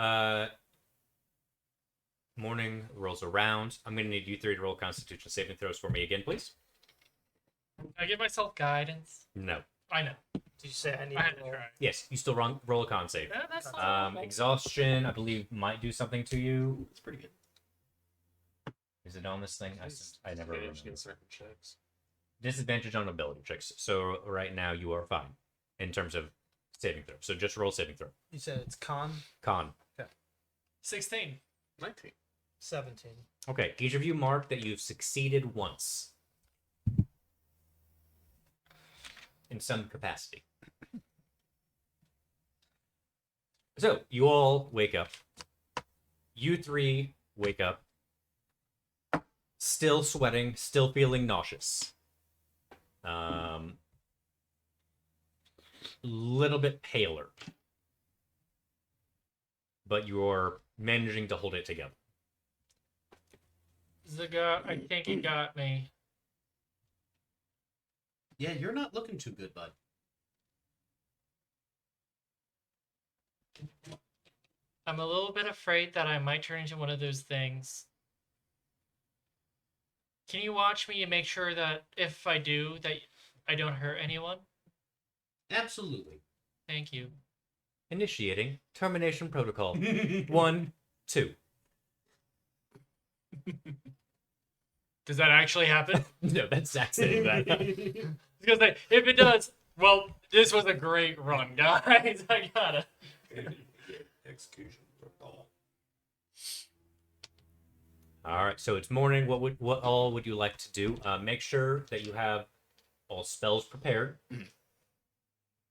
morning rolls around. I'm gonna need you 3 to roll Constitution saving throws for me again, please. I give myself guidance. No. I know. did you say I need I had to to roll? try. Yes, you still roll a con save. Yeah, that's not awful. Exhaustion, I believe, might do something to you. It's pretty good. Is it on this thing? I never Yeah, remember. just get certain checks. Disadvantage on ability checks. So right now you are fine in terms of saving throw. So just roll saving throw. You said it's con Con. 16. 19. 17. Okay, each of you mark that you've succeeded once in some capacity. So you all wake up. You 3 wake up, still sweating, still feeling nauseous. Little bit paler, but you're managing to hold it together. Zaga, I think he got me. Yeah, you're not looking too good, bud. I'm a little bit afraid that I might turn into one of those things. Can you watch me and make sure that if I do, that I don't hurt anyone? Absolutely. Thank you. Initiating termination protocol. 1, 2. Does that actually happen? No, that's Zach saying that. Because if it does, well, this was a great run, guys. I gotta. Execution protocol. All right, so it's morning. What all would you like to do? Make sure that you have all spells prepared,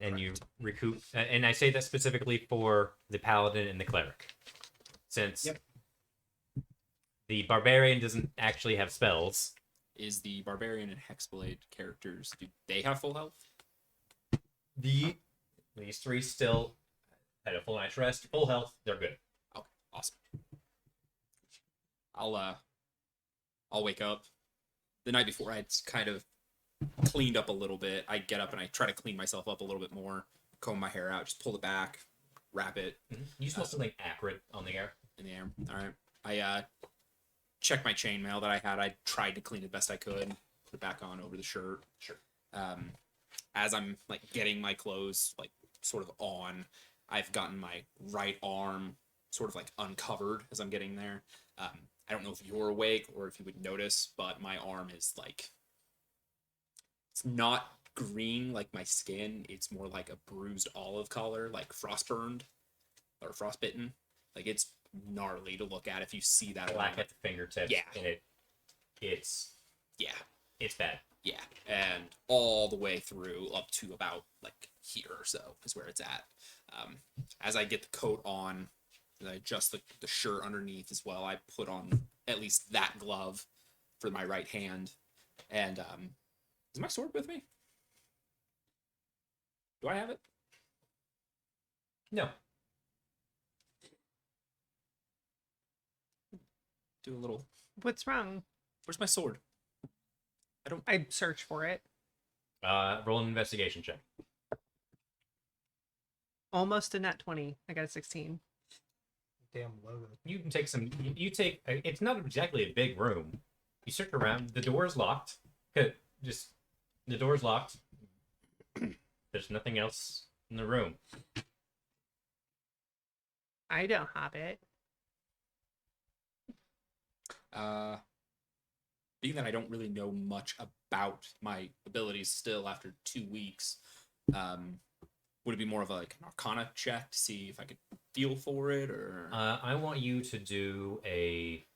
and you recoup. And I say that specifically for the paladin and the cleric, since the barbarian doesn't actually have spells. Is the barbarian and hexblade characters, do they have full health? These 3 still had a full night's rest, full health. They're good. Okay, awesome. I'll wake up. The night before I'd kind of cleaned up a little bit. I get up and I try to clean myself up a little bit more, comb my hair out, just pull it back, wrap it You smell something acrid on the air. in the air. All right. I checked my chainmail that I had. I tried to clean it best I could, put it back on over the shirt. Sure. As I'm like getting my clothes like sort of on, I've gotten my right arm sort of like uncovered as I'm getting there. I don't know if you're awake or if you would notice, but my arm is like, it's not green like my skin. It's more like a bruised olive color, like frostburned or frostbitten. Like it's gnarly to look at if you see that. Black at the fingertips. Yeah. And it's bad. Yeah, and all the way through up to about like here or so is where it's at. As I get the coat on, and I adjust the shirt underneath as well. I put on at least that glove for my right hand. And is my sword with me? Do I have it? No. Do a little. What's wrong? Where's my sword? I search for it. Roll an investigation check. Almost a nat 20. I got a 16. Damn logo. You can take some. You take. It's not exactly a big room. You search around. The door's locked. Just the door's locked. There's nothing else in the room. I don't have it. Being that I don't really know much about my abilities still after 2 weeks, would it be more of an Arcana check to see if I could feel for it, or? I want you to do a.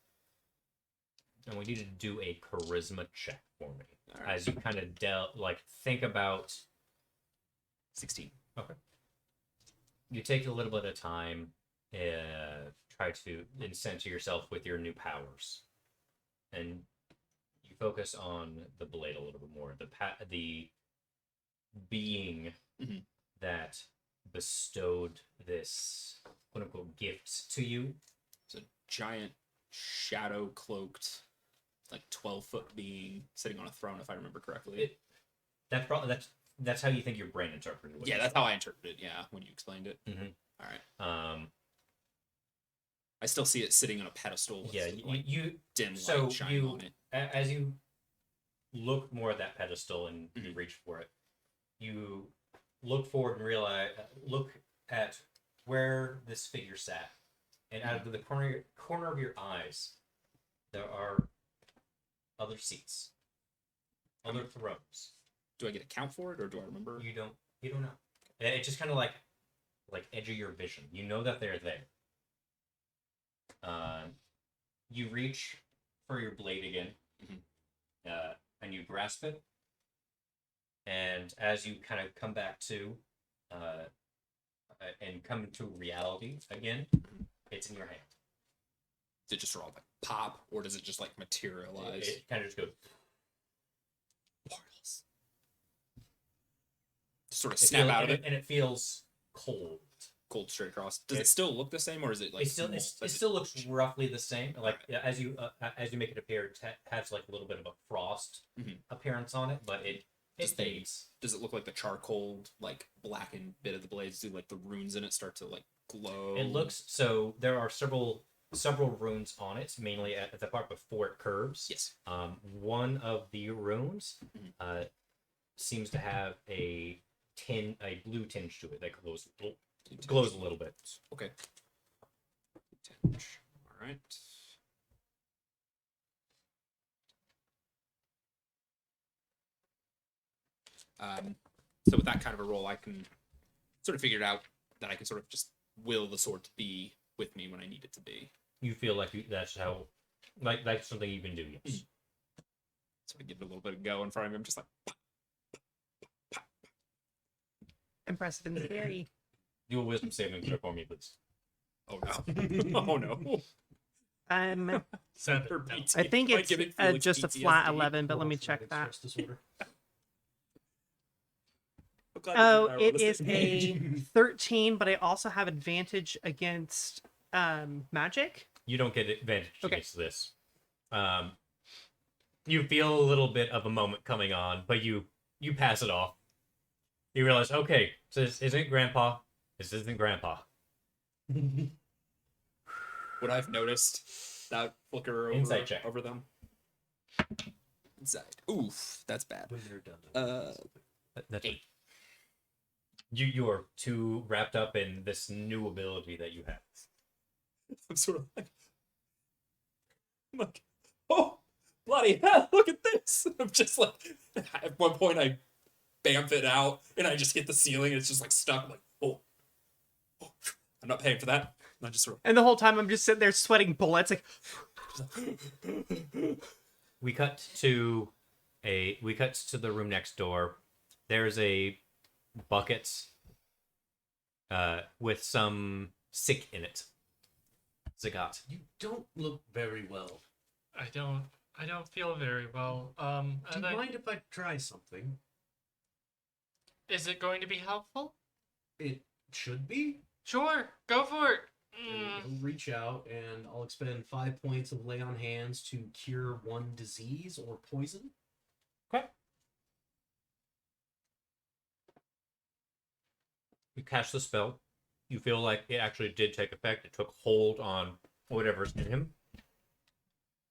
I want you to do a charisma check for me as you kind of think about. 16. Okay. You take a little bit of time, try to incent yourself with your new powers, and you focus on the blade a little bit more. The being that bestowed this quote unquote gift to you. It's a giant shadow cloaked, 12-foot being sitting on a throne, if I remember correctly. That's how you think your brain interpreted it. Yeah, that's how I interpreted it. Yeah, when you explained it. Mm-hmm. All right. I still see it sitting on a pedestal. With you dim light shining on it. As you look more at that pedestal and you reach for it, you look forward and look at where this figure sat, and out of the corner of your eyes, there are other seats, other thrones. Do I get a count for it, or do I remember? You don't know. It's just kind of like edge of your vision. You know that they're there. You reach for your blade again, and you grasp it. And as you kind of come back to, and come into reality again, it's in your hand. Does it just sort of pop, or does it just materialize? It kind of just goes. Portals. Sort of snap out of it, and it feels cold. Cold straight across. Does it still look the same, or is it it still looks roughly the same? As you make it appear, it has a little bit of a frost appearance on it, but it fades. Does it look like the charcoal, blackened bit of the blades? Do the runes in it start to glow? It looks so. There are several runes on it, mainly at the part before it curves. Yes. One of the runes seems to have a blue tinge to it that glows a little bit. Okay. Tinge. All right. So with that kind of a roll, I can sort of figure it out that I can sort of just will the sword to be with me when I need it to be. You feel that's how, that's something you can do, yes. So I give it a little bit of go in front of him, just Impressive and scary. Do a wisdom saving throw for me, please. Oh no! Oh no! I think it's just a flat 11, but let me check that. Oh, it is a 13, but I also have advantage against magic. You don't get advantage against this. You feel a little bit of a moment coming on, but you pass it off. You realize, okay, so this isn't Grandpa. This isn't Grandpa. Would I've noticed that flicker Insight check over them? Inside. Oof, that's bad. When they're done. That's 8. You are too wrapped up in this new ability that you have. I'm sort of I'm like, oh, bloody hell, look at this. I'm just at one point I bamf it out and I just hit the ceiling and it's just stuck. I'm like, oh, I'm not paying for that. And I just sort of... And the whole time I'm just sitting there sweating bullets. We cut to the room next door. There's a bucket with some sick in it. Zagat. You don't look very well. I don't feel very well. Do you mind if I try something? Is it going to be helpful? It should be. Sure, go for it. And he'll reach out, and I'll expend 5 points of lay on hands to cure 1 disease or poison. Okay. You cast the spell. You feel like it actually did take effect. It took hold on whatever's in him.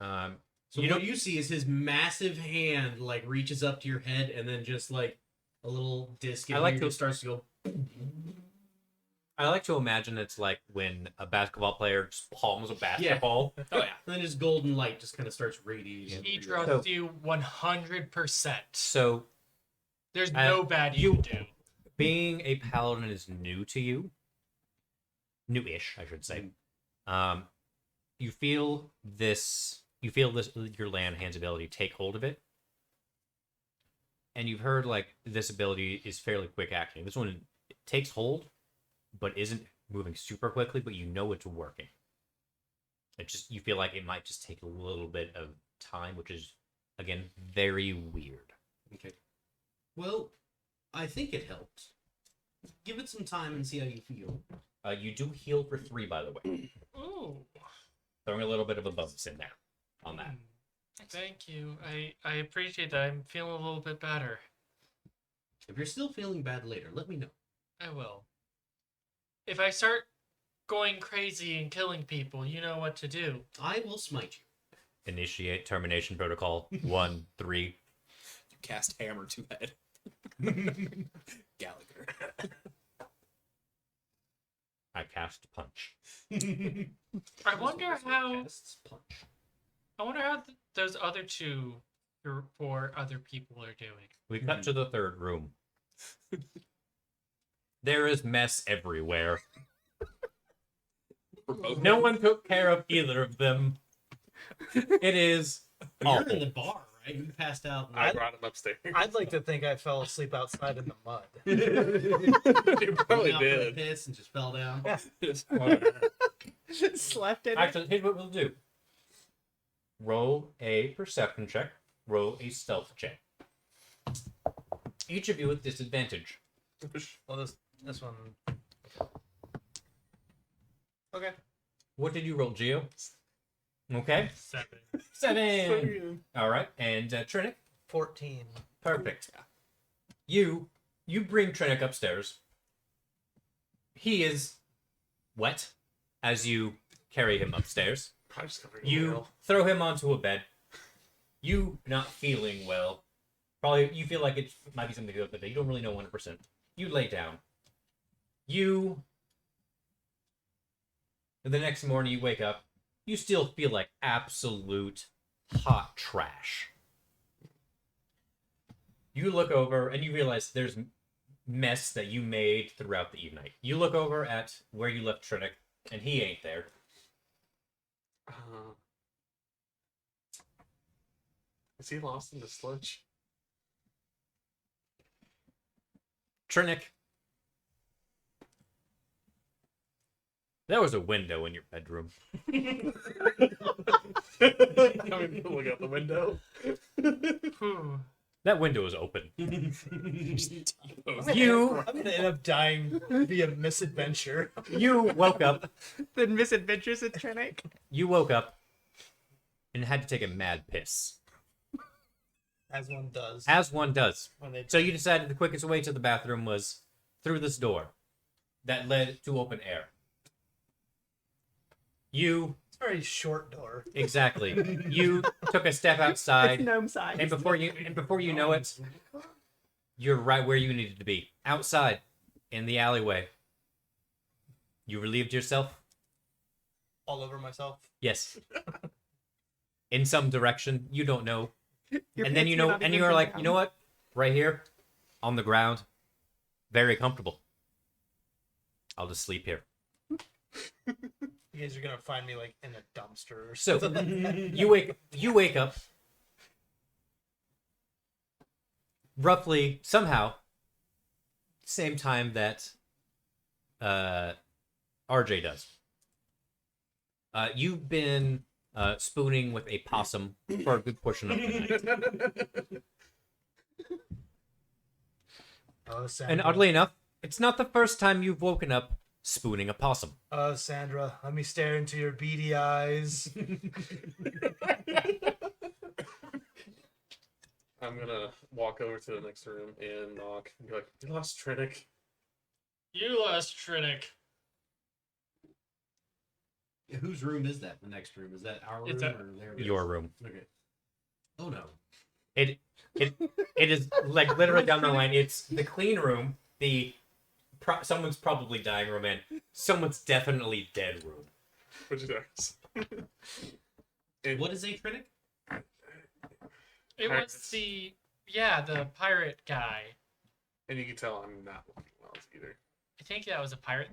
So what you see is his massive hand like reaches up to your head, and then just like a little disc in here just starts to go. I like to imagine it's like when a basketball player just palms a basketball. Oh yeah, and then his golden light just kind of starts radiating. He trusts you 100%. So There's no bad you can do. being a paladin is new to you. New-ish, I should say. You feel this your land hand's ability take hold of it. And you've heard like this ability is fairly quick acting. This one takes hold, but isn't moving super quickly, but you know it's working. You feel like it might just take a little bit of time, which is again very weird. Okay. Well, I think it helped. Give it some time and see how you feel. You do heal for 3, by the way. Ooh. Throwing a little bit of a bonus in there on that. Thank you. I appreciate that. I'm feeling a little bit better. If you're still feeling bad later, let me know. I will. If I start going crazy and killing people, you know what to do. I will smite you. Initiate termination protocol 1, 3. You cast hammer to head. Gallagher. I cast punch. I wonder how. Casts punch. I wonder how those other 2 or 4 other people are doing. We cut to the 3rd room. There is mess everywhere. No one took care of either of them. It is You're awful. in the bar, right? You passed out. I brought him upstairs. I'd like to think I fell asleep outside in the mud. You probably Went out for a did. piss and just fell down. Slept in it. Actually, here's what we'll do. Roll a perception check. Roll a stealth check. Each of you with disadvantage. Well, this one. Okay. What did you roll, Geo? Okay. 7. 7. All right. And Trinic? 14. Perfect. You bring Trinic upstairs. He is wet as you carry him upstairs. Probably just covering You the throw him onto a bed. You not feeling well. Probably you feel like it might be something to do with it. You don't really know 100%. You lay down. The next morning you wake up. You still feel like absolute hot trash. You look over and you realize there's mess that you made throughout the evening. You look over at where you left Trinic, and he ain't there. Is he lost in the sludge? Trinic, there was a window in your bedroom. Coming to look out the window. That window is open. I'm You gonna end up dying via misadventure. woke up. The misadventures of Trinic. You woke up and had to take a mad piss, As one does. as one does. When they So you decided the quickest way to the bathroom was through this door that led to open air. You It's a very short door. exactly. You took a step outside, Gnome size. and before you know it, you're right where you needed to be, outside in the alleyway. You relieved yourself. All over myself. Yes. In some direction, you don't know. Your And then pants you are know, not and even you're like, down. you know what? Right here, on the ground, very comfortable. I'll just sleep here. You guys are gonna find me like in a dumpster or So something. you wake up roughly somehow same time that RJ does. You've been spooning with a possum for a good portion of the night. Oh, Sandra. And oddly enough, it's not the first time you've woken up spooning a possum. Oh, Sandra, let me stare into your beady eyes. I'm gonna walk over to the next room and knock and be like, "We lost Trinic." You last, Trinick. Whose room is that? The next room, is that our room It's or their room? Your room. Okay. Oh no. It is like literally down the line. It's the clean room, someone's probably dying room, and someone's definitely dead room. Which is What is a Trinic? It Pirates. was the pirate guy. And you can tell I'm not looking well either. I think that was a pirate.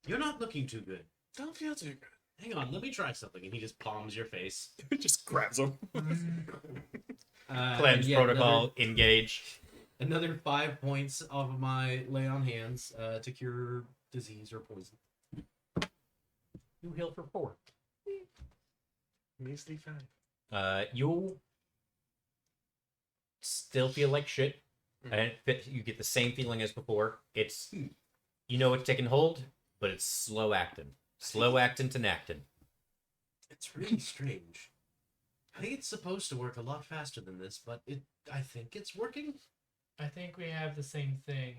You're not looking too good. Don't feel too good. Hang on, let me try something. And he just palms your face. Just grabs him. Cleanse yeah, protocol, engage. Another 5 points off of my lay on hands to cure disease or poison. You heal for 4. Measly 5. You'll still feel like shit, and you get the same feeling as before. It's, you know, it's taking hold, but it's slow acting to Nactin. It's really strange. I think it's supposed to work a lot faster than this, but I think it's working. I think we have the same thing.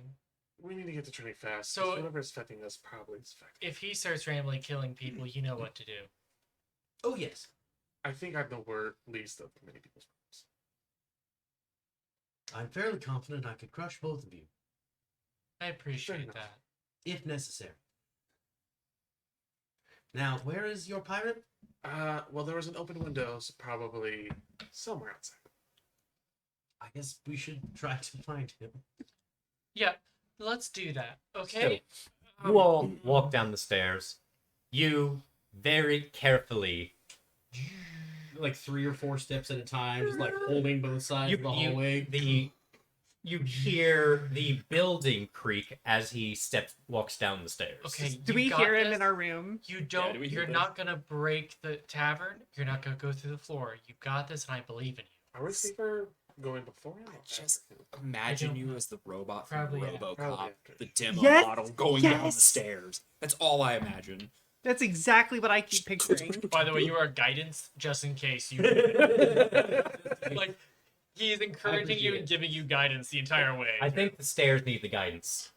We need to get to training fast. So- So whatever's affecting us probably is affecting. If he starts randomly killing people, you know what to do. Oh yes. I think I know where least of many people's problems. I'm fairly confident I could crush both of you, I appreciate enough. that. if necessary. Now, where is your pirate? Well, there was an open window, so probably somewhere outside. I guess we should try to find him. Yeah, let's do that. Okay. You all walk down the stairs. You very carefully. Like 3 or 4 steps at a time, just like holding both sides of the hallway. You hear the building creak as he walks down the stairs. Okay. Do you we got hear him this. in our room? You don't. do we hear You're this? not gonna break the tavern. You're not gonna go through the floor. You got this, and I believe in you. Are we safer going before him? Or Just after? imagine don't you know. as the robot Probably, from yeah. RoboCop, Probably after. the demo Yes! model going down the Yes! stairs. That's all I imagine. That's exactly what I keep picturing. By the way, you are guidance just in case you like. He's encouraging you and giving you guidance the entire way. I think the stairs need the guidance.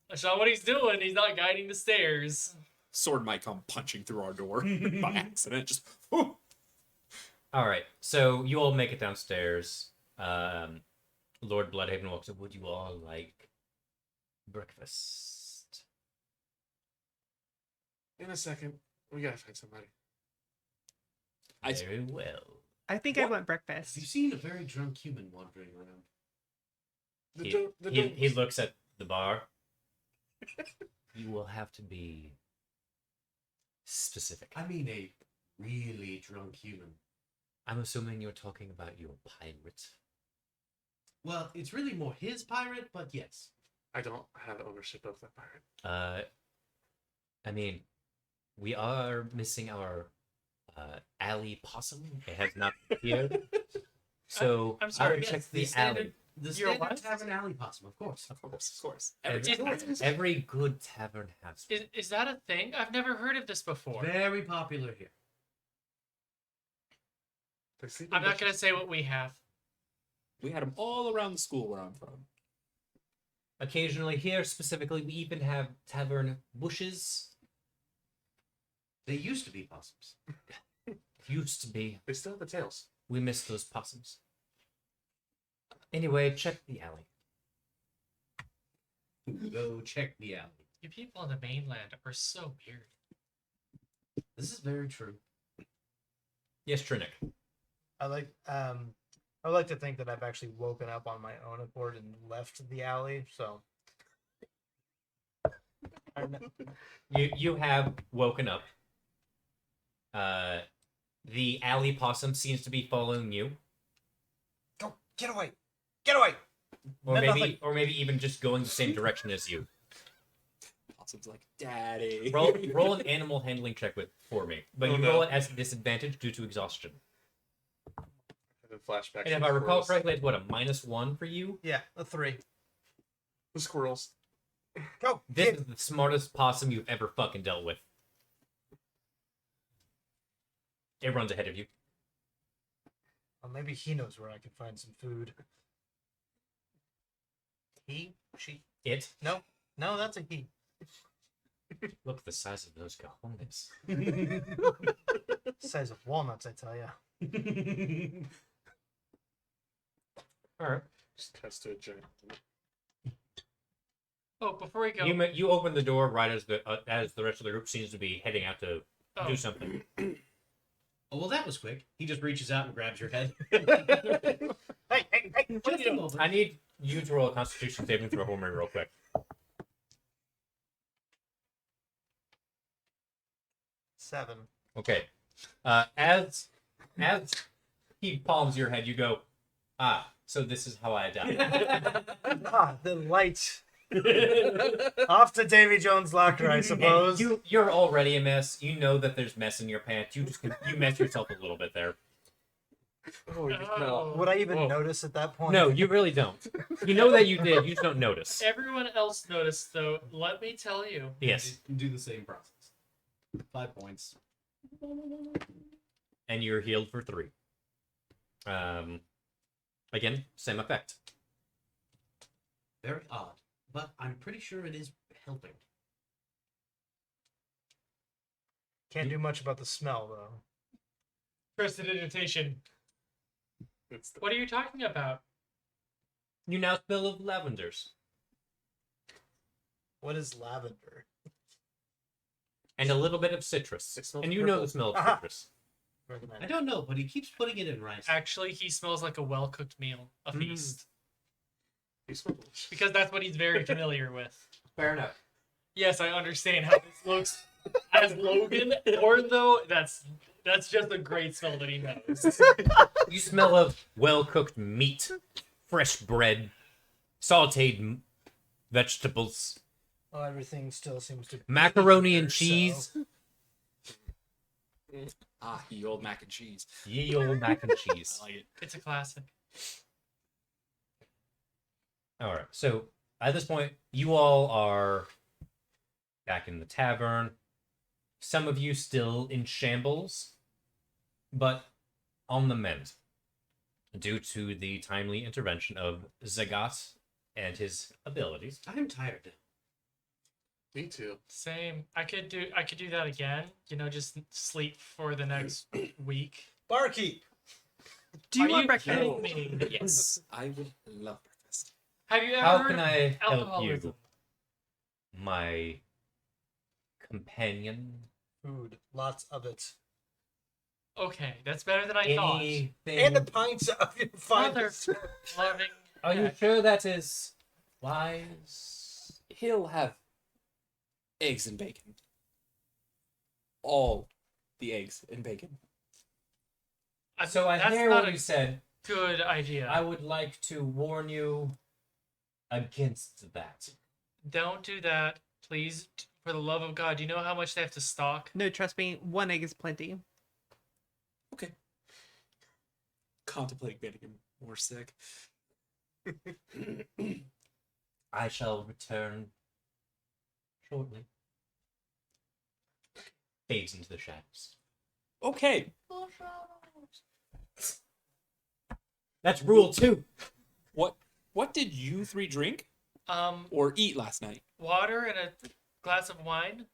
That's not what he's doing. He's not guiding the stairs. Sword might come punching through our door by accident. Just whew. All right, so you all make it downstairs. Lord Bloodhaven walks up. Would you all like breakfast? In a second, we gotta find somebody. I- Very well. I think I want Have breakfast. you seen a very drunk human wandering around? He looks at the bar. You will have to be specific. I mean a really drunk human. I'm assuming you're talking about your pirate. Well, it's really more his pirate, but yes. I don't have ownership of that pirate. I mean, we are missing our alley possum. It has not appeared. So I'm sorry, I will yes, check the the standard- alley. The You're standard what? tavern alley possum, of course. Of course. Every good tavern has one. Is that a thing? I've never heard of this before. Very popular here. They sleep I'm in not gonna bushes. say what we have. We had them all around the school where I'm from. Occasionally here, specifically, we even have tavern bushes. They used to be possums. Used to be. They still have the tails. We miss those possums. Anyway, check the alley. Go check the alley. You people on the mainland are so weird. This is very true. Yes, Trinick. I would like to think that I've actually woken up on my own accord and left the alley. So You have woken up. The alley possum seems to be following you, go get away, get away. or No, maybe even just going the same direction as you. Possum's like, Daddy. Roll an animal handling check for me, but Oh, you no. roll it as a disadvantage due to exhaustion. And then flashbacks. And if I recall correctly, it's what, a -1 for you? Yeah, a 3. The squirrels. Go. This is the smartest possum you've ever fucking dealt with. It runs ahead of you. Well, maybe he knows where I can find some food. He, she, It. no. No, that's a he. Look at the size of those cojones. Size of walnuts, I tell ya. All right. Just test to a giant. Oh, before we go, You open the door right as the rest of the group seems to be heading out to oh, do something. Oh, well, that was quick. He just reaches out and grabs your head. Hey, what are Just you a doing? moment. I need you to roll a Constitution saving throw for me real quick. 7. Okay. As he palms your head, you go, so this is how I adapt. Ah, the light. Off to Davy Jones' locker, I suppose. You're already a mess. You know that there's mess in your pants. You mess yourself a little bit there. Oh, you Oh. smell. Would I even Whoa. notice at that point? No, you really don't. You know that you did. You just don't notice. everyone else noticed, though. Let me tell you. Yes. Do the same process. 5 points. And you're healed for 3. Again, same effect. Very odd, but I'm pretty sure it is helping. Can't do much about the smell, though. Prestidigitation. It's the, What are you talking about? You now smell of lavenders. What is lavender? And a little bit of citrus. It smells And you know the purple. smell of Aha. citrus. Recommend I it. don't know, but he keeps putting it in rice. Actually, he smells like a well-cooked meal, a feast, you smell delicious. because that's what he's very familiar with. Fair enough. Yes, I understand how this looks as Logan, or though that's just a great smell that he knows. You smell of well-cooked meat, fresh bread, sautéed vegetables, Oh, everything still seems to. macaroni and So- cheese. Ye old mac and cheese. Ye old mac and cheese. I like it. It's a classic. All right. So at this point, you all are back in the tavern. Some of you still in shambles, but on the mend due to the timely intervention of Zagat and his abilities. I'm tired now. Me too. Same. I could do that again. You know, just sleep for the next week. Barkeep. Do you Are want you breakfast? kidding me? Yes, I would love breakfast. Have you ever How heard can of I help alcoholism? you, my companion? Food. Lots of it. Okay, that's better than I thought. Anything? And a pint of your finest. Loving. Are you sure that is wise? He'll have eggs and bacon. All the eggs and bacon. So I That's hear not what a you said. good idea. I would like to warn you against that. Don't do that, please. For the love of God, do you know how much they have to stock? No, trust me, 1 egg is plenty. Okay. Contemplating getting him more sick. I shall return shortly. Fades into the shadows. Okay. That's rule 2. What did you 3 drink Water or eat last night? and a glass of wine,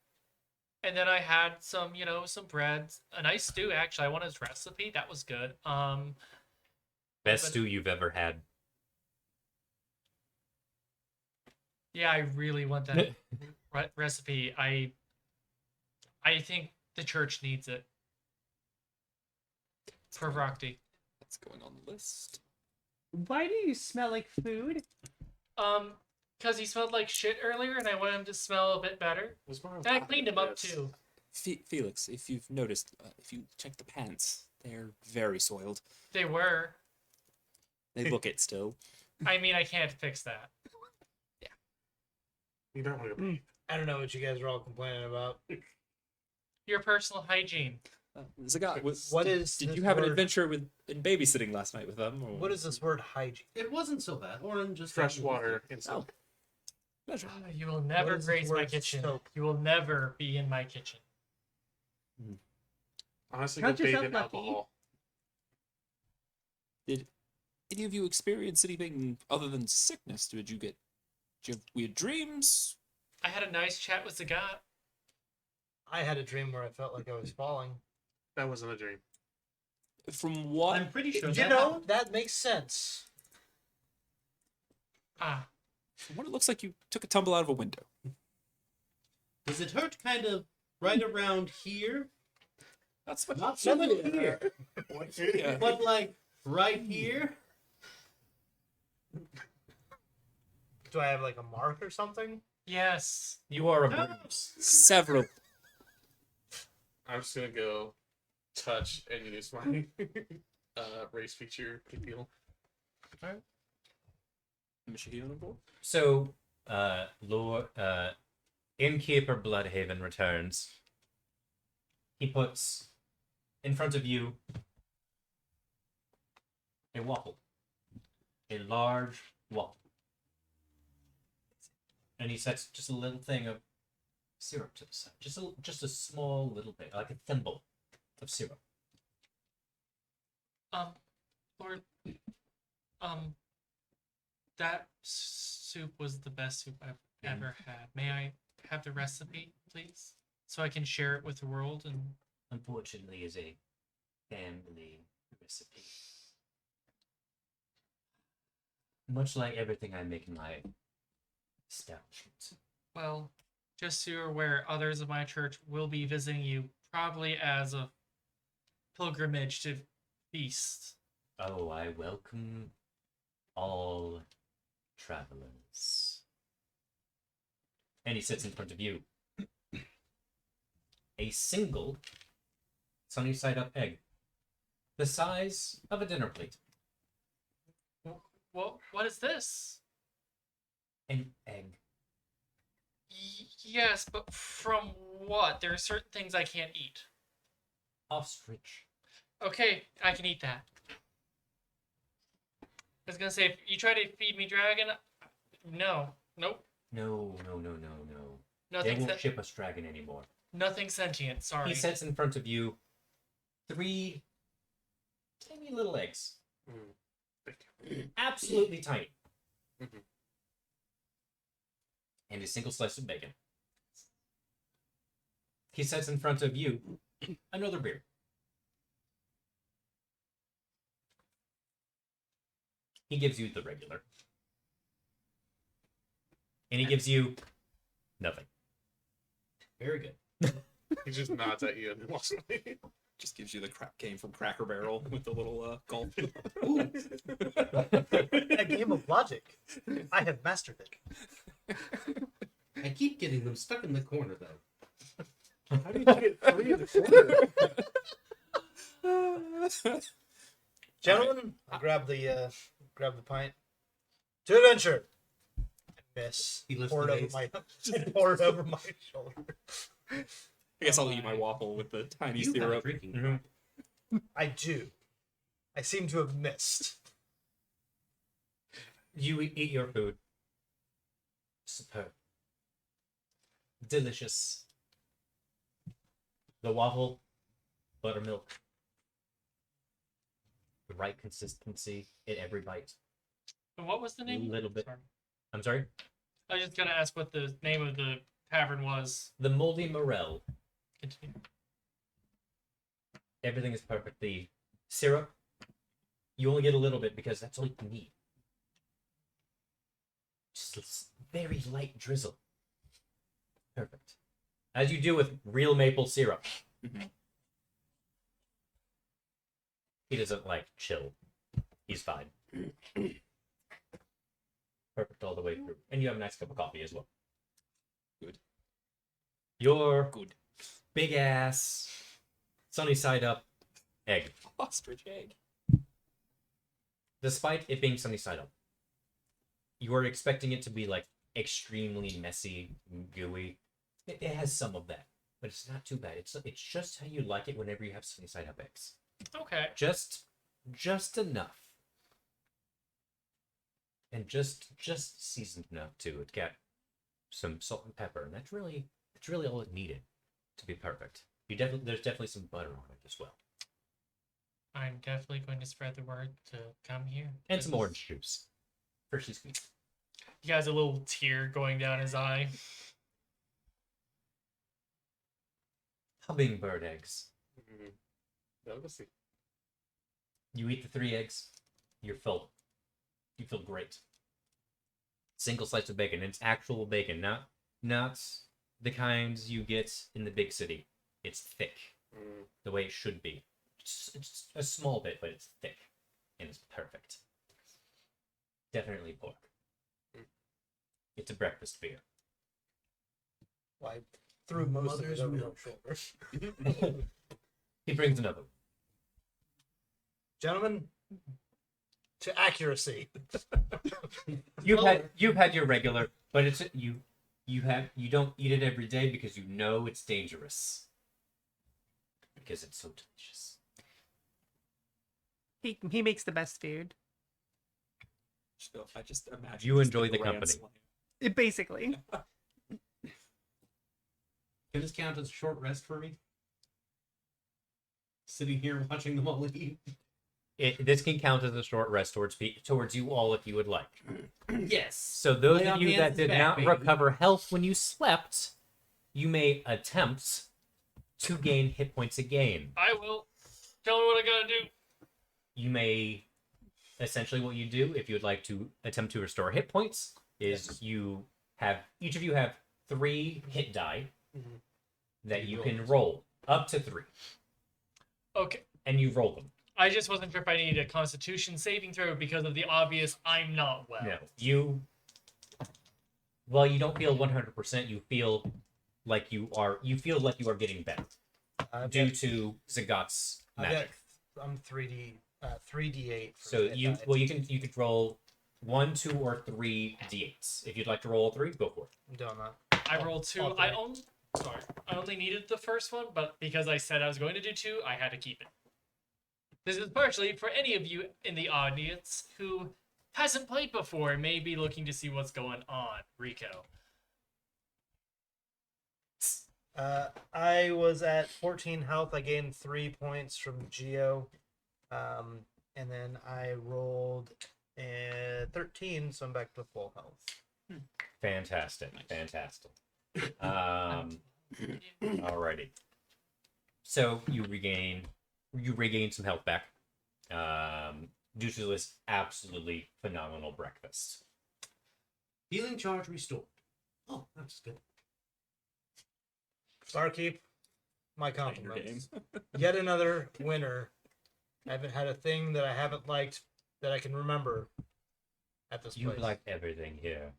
and then I had some, some bread, a nice stew. Actually, I wanted his recipe. That was good. Best But- stew you've ever had. Yeah, I really want that recipe. I think the church needs it for Rockty. That's going on the list. Why do you smell like food? Because he smelled like shit earlier, and I want him to smell a bit better. It was more of And I cleaned him up yes. too. Felix, if you've noticed, if you check the pants, they're very soiled. They were. They look it still. I mean, I can't fix that. You don't want to go. I don't know what you guys are all complaining about. Your personal hygiene. Zagat, What is did this you have an word- adventure in babysitting last night with them? Or? What is this word hygiene? It wasn't so bad. Oren just Fresh water and Oh, soap. pleasure. You will never is this grace my word kitchen. soap? You will never be in my kitchen. Honestly, Count go bathe yourself in lucky. alcohol. Did any of you experience anything other than sickness? Did you have weird dreams? I had a nice chat with Zagat. I had a dream where I felt like I was falling. That wasn't a dream. From what? I'm pretty sure You that know, happened. that makes sense. Ah, From what it looks like, you took a tumble out of a window. Does it hurt kind of right around here? That's what. Not so much here, Yeah. but like right here. Do I have like a mark or something? yes. You are a No. bruise. Several. I'm just gonna go touch and use my race feature deal. Michigan on board. So, Lord, Innkeeper Bloodhaven returns. He puts in front of you a waffle. A large waffle. And he sets just a little thing of syrup to the side. Just a small little bit, like a thimble of syrup. Lord, that soup was the best soup I've ever had. May I have the recipe, please? So I can share it with the world and... Unfortunately, is a family recipe. Much like everything I make in my establishment. Well, just so you're aware, others of my church will be visiting you, probably as a pilgrimage to feast. Oh, I welcome all travelers. And he sits in front of you. A single sunny side up egg. The size of a dinner plate. What is this? An egg. Yes, but from what? There are certain things I can't eat. Ostrich. Okay, I can eat that. I was gonna say, if you try to feed me dragon, no. Nope. No. They Nothing, won't ship us dragon anymore. nothing sentient, sorry. He sets in front of you 3 tiny little eggs. Absolutely tiny. Mhm. And a single slice of bacon. He sets in front of you another beer. He gives you the regular. And he gives you nothing. Very good. He just nods at you and walks away. Just gives you the crap game from Cracker Barrel with the little golf. A game of logic. I have mastered it. I keep getting them stuck in the corner though. How did you get 3 in the corner? Gentlemen, I grab the pint. To adventure. Miss. He lifts Pour it the over vase. my pour it over my shoulder. I guess I'll eat my waffle with the tiny You have a syrup. drinking Mhm. cup. I do. I seem to have missed. You eat your food. Superb. Delicious. The waffle, buttermilk. The right consistency in every bite. And what was the name? Little bit. Sorry. I'm sorry? I was just gonna ask what the name of the tavern was. The moldy morel. Continue. Everything is perfect. The syrup, you only get a little bit because that's all you need. Just very light drizzle. Perfect. As you do with real maple syrup. Mhm. He doesn't like chill. He's fine. Perfect all the way through. And you have a nice cup of coffee as well. Good. Your Good. big ass sunny side up egg. Ostrich egg. Despite it being sunny side up, you are expecting it to be like extremely messy, gooey. It has some of that, but it's not too bad. It's just how you like it whenever you have sunny side up eggs. Okay. Just enough, and just seasoned enough too. It got some salt and pepper, and that's really all it needed to be perfect. There's definitely some butter on it as well, I'm definitely going to spread the word to come here. and some orange juice. Freshly squeezed. He has a little tear going down his eye. hummingbird eggs. Delicacy. You eat the 3 eggs, you're full. You feel great. Single slice of bacon. It's actual bacon, not the kinds you get in the big city. It's thick, the way it should be. It's a small bit, but it's thick, and it's perfect. Definitely pork. It's a breakfast beer. Well, I threw most Mother's of it over milk. your shoulder. He brings another. Gentlemen, to accuracy. You've had your regular, but it's you don't eat it every day because you know it's dangerous. Because it's so delicious. He makes the best food. So I just imagine You just enjoy the grand company. It basically. Can this count as a short rest for me? Sitting here watching them all eat. This can count as a short rest towards you all if you would like. Yes. So those Lay of on you that Nancy's did back, not baby. recover health when you slept, you may attempt to gain hit points again. I will. Tell me what I gotta do. You may essentially what you do if you would like to attempt to restore hit points is each of you have 3 hit die that you can roll up to 3, Okay. and you roll them. I just wasn't sure if I needed a Constitution saving throw because of the obvious I'm not well. No, you don't feel 100%. You feel like you are. You feel like you are getting better due to Zagat's magic. I'm 3d8. For So hit you die. you could roll 1, 2, or 3 d8s. If you'd like to roll 3, go for it. I'm doing that. I rolled 2. All I three. only needed the first one, but because I said I was going to do 2, I had to keep it. This is partially for any of you in the audience who hasn't played before and may be looking to see what's going on. Rico. I was at 14 health. I gained 3 points from Geo. And then I rolled 13, so I'm back to full health. Fantastic, fantastic. Alrighty. So you regain some health back, due to this absolutely phenomenal breakfast. Healing charge restored. Oh, that's good. Barkeep, my Your game. compliments. Yet another winner. I haven't had a thing that I haven't liked that I can remember at this You place. like everything here,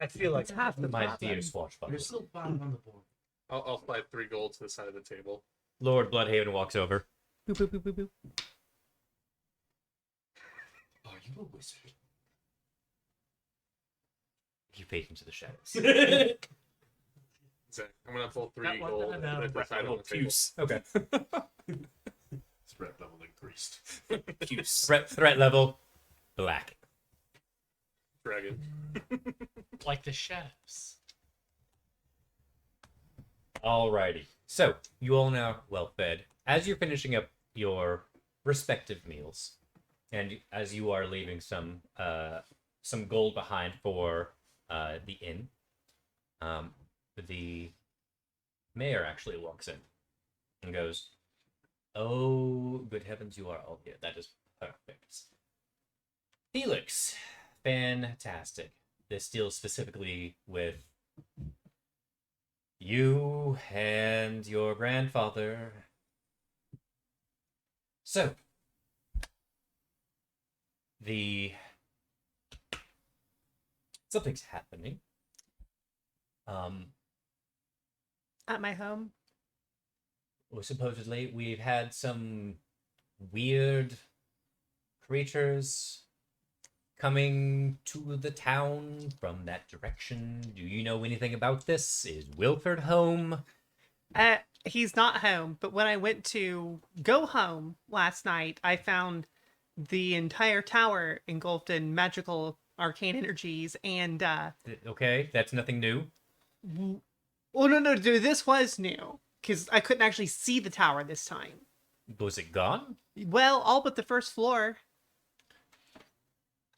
I feel like It's half the my problem. dear swashbuckler. There's still 5 on the board. I'll slide 3 gold to the side of the table. Lord Bloodhaven walks over. Boop, boop, boop, boop, boop. Are you a wizard? You fade into the shadows. Zach, I'm gonna pull 3 That one, gold no, and no, put it to the side on the table. Puce. Okay. Threat level increased. Puce. Threat level black. Dragon. Like the chefs. Alrighty. So you all now well fed. As you're finishing up your respective meals, and as you are leaving some gold behind for the inn, the mayor actually walks in and goes, "Oh, good heavens, you are all here. That is perfect. Felix, fantastic. This deals specifically with you and your grandfather. So, something's happening. At my home. Well, supposedly we've had some weird creatures coming to the town from that direction. Do you know anything about this? Is Wilford home? He's not home, but when I went to go home last night, I found the entire tower engulfed in magical arcane energies, and Okay, that's nothing new. oh no, dude, this was new because I couldn't actually see the tower this time. Was it gone? Well, all but the first floor.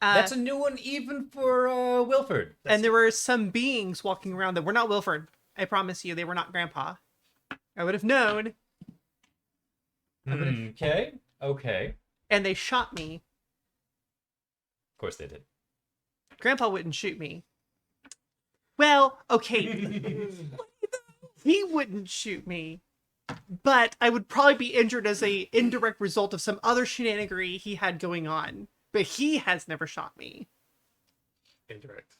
That's a new one even for Wilford. And there were some beings walking around that were not Wilford. I promise you, they were not Grandpa. I would have known. Okay. Okay. And they shot me. Of course they did. Grandpa wouldn't shoot me. Well, okay. He wouldn't shoot me. But I would probably be injured as a indirect result of some other shenanigery he had going on. But he has never shot me. Indirect.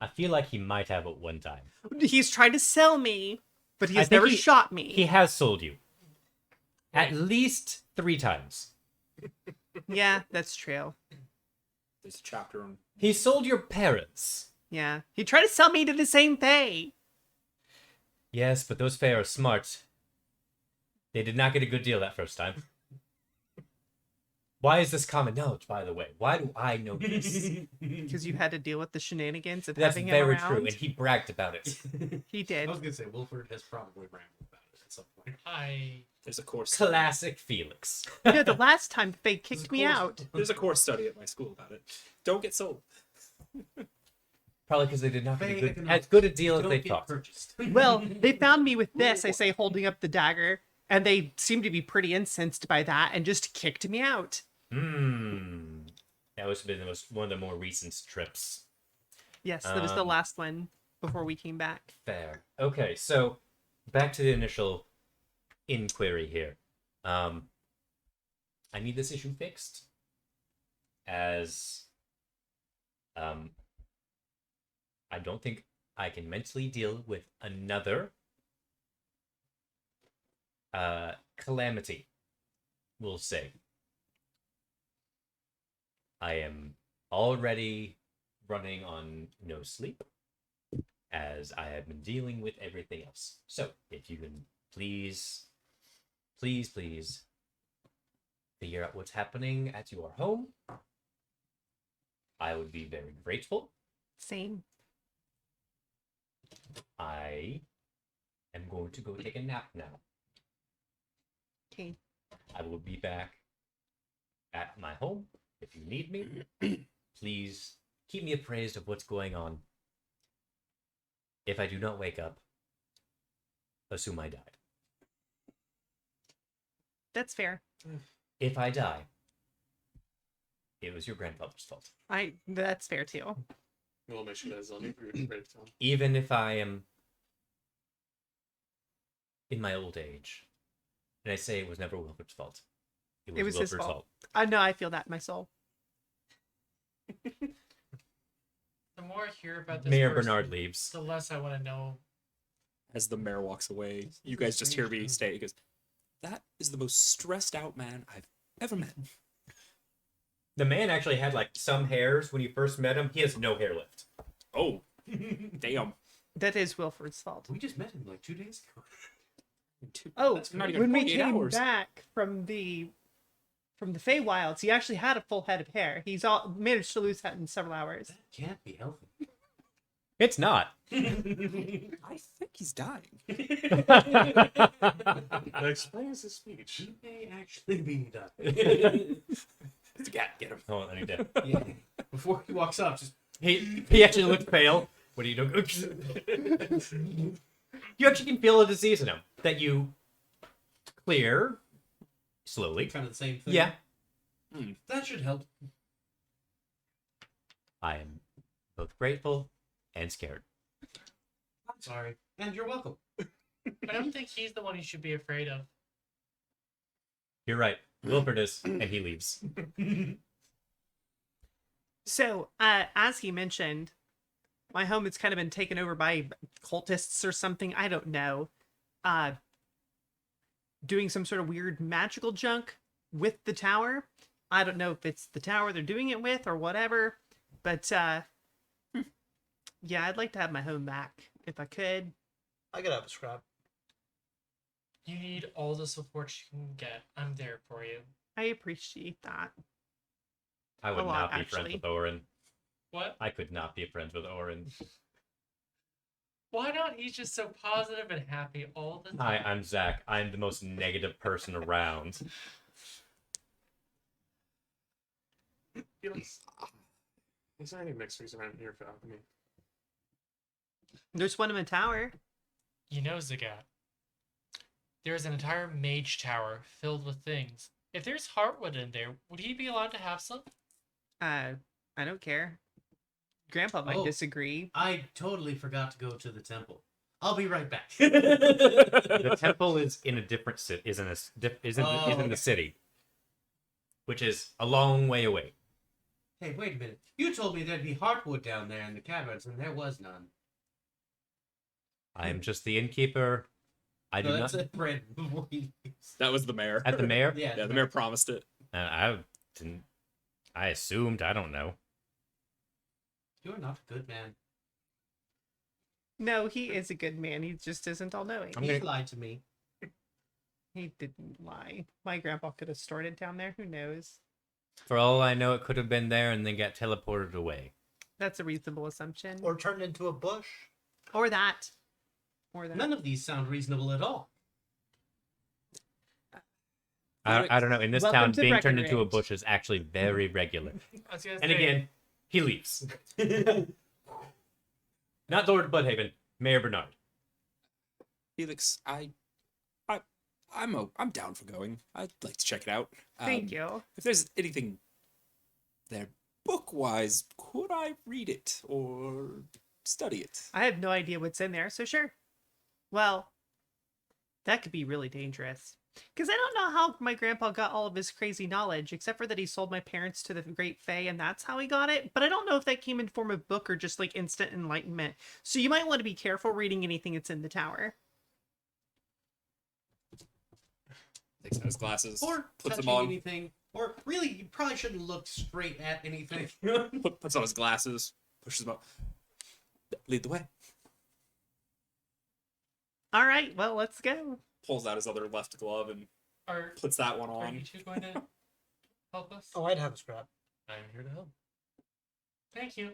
I feel like he might have at one time. He's tried to sell me, but he I has think never he- shot me. He has sold you. At least 3 times. Yeah, that's true. There's a chapter on. He sold your parents. Yeah. He tried to sell me to the same Fae. Yes, but those Fae are smart. They did not get a good deal that first time. Why is this common knowledge, by the way? Why do I know this? Because you had to deal with the shenanigans of That's having him very around. true, and he bragged about it. He did. I was gonna say Wilford has probably rambled about it at some point. There's a course. Classic Felix. Yeah, the last time they kicked me out. There's a course study at my school about it. Don't get sold. Probably because they did not Fae get economics as good a deal as don't they get thought. purchased. Well, they found me with this, I say, holding up the dagger, and they seemed to be pretty incensed by that and just kicked me out. That was been one of the more recent trips. Yes, that was the Um, last one before we came back. Fair. Okay, so back to the initial inquiry here. I need this issue fixed. As I don't think I can mentally deal with another calamity, we'll say. I am already running on no sleep, as I have been dealing with everything else. So, if you can please figure out what's happening at your home, I would be very grateful. Same. I am going to go take a nap now. Okay. I will be back at my home if you need me. Please keep me appraised of what's going on. If I do not wake up, assume I died. That's fair. If I die, it was your grandfather's fault. That's fair too. We'll make sure that's on your gravestone. Even if I am in my old age, and I say it was never Wilford's fault. It was his Wilford's fault. I know, I feel that in my soul. The more I hear about this Mayor person, Bernard leaves. the less I want to know. As the mayor walks away, you guys just hear me say, he goes, "That is the most stressed out man I've ever met." The man actually had like some hairs when you first met him. He has no hair left. Oh, damn. That is Wilford's fault. We just met him like 2 days ago. Oh, That's not even when we 48 came hours. back from the Feywilds, he actually had a full head of hair. He's all managed to lose that in several hours. That can't be healthy. It's not. I think he's dying. That explains his speech. He may actually be done. Get him. Hold on, I need to. Yeah. Before he walks up, just He actually looked pale. What are you doing? You actually can feel a disease in him that you clear slowly. kind of the same thing. Yeah. That should help. I am both grateful and scared. I'm sorry. And you're welcome. I don't think he's the one you should be afraid of. You're right. Wilford is, and he leaves. So, as he mentioned, my home has kind of been taken over by cultists or something. I don't know. Doing some sort of weird magical junk with the tower. I don't know if it's the tower they're doing it with or whatever. But, yeah, I'd like to have my home back if I could. I could have a scrap. You need all the support you can get. I'm there for you. I appreciate that. I would A lot, not be friends actually. with Orin. What? I could not be friends with Orin. Why not? He's just so positive and happy all the time. Hi, I'm Zach. I'm the most negative person around. Felix, is there any mixers around here for alchemy? There's one in the tower. You know Zagat. There's an entire mage tower filled with things. If there's heartwood in there, would he be allowed to have some? I don't care. Grandpa might Oh. disagree. I totally forgot to go to the temple. I'll be right back. The temple is in a different city. Is in okay. the city, which is a long way away. Hey, wait a minute. You told me there'd be heartwood down there in the caverns, and there was none. I am just the innkeeper. I do No, not. that's a brand new That was the mayor. At the mayor. Yeah, Yeah, the mayor promised it. I didn't. I assumed. I don't know. You're not a good man. No, he is a good man. He just isn't all knowing. I'm He gonna- lied to me. He didn't lie. My grandpa could have stored it down there. Who knows? For all I know, it could have been there and then got teleported away. That's a reasonable assumption. Or turned into a bush. Or that. Or that. None of these sound reasonable at all. I don't know. In this Welcome town, to being turned into a Breckenridge. bush is actually very regular. I was gonna And say, again, he leaves. Not Lord Bloodhaven, Mayor Bernard. Felix, I'm down for going. I'd like to check it out. Thank you. If there's anything there book-wise, could I read it or study it? I have no idea what's in there, so sure. Well, that could be really dangerous. Because I don't know how my grandpa got all of his crazy knowledge, except for that he sold my parents to the Great Fae, and that's how he got it. But I don't know if that came in form of book or just like instant enlightenment. So you might want to be careful reading anything that's in the tower. Takes out his glasses, Or puts them touching on, anything. Or really, you probably shouldn't look straight at anything. puts on his glasses, pushes them up. Lead the way. All right, well, let's go. Pulls out his other left glove and are, puts that one are on. you two going to help us? Oh, I'd have a scrap. I'm here to help. Thank you.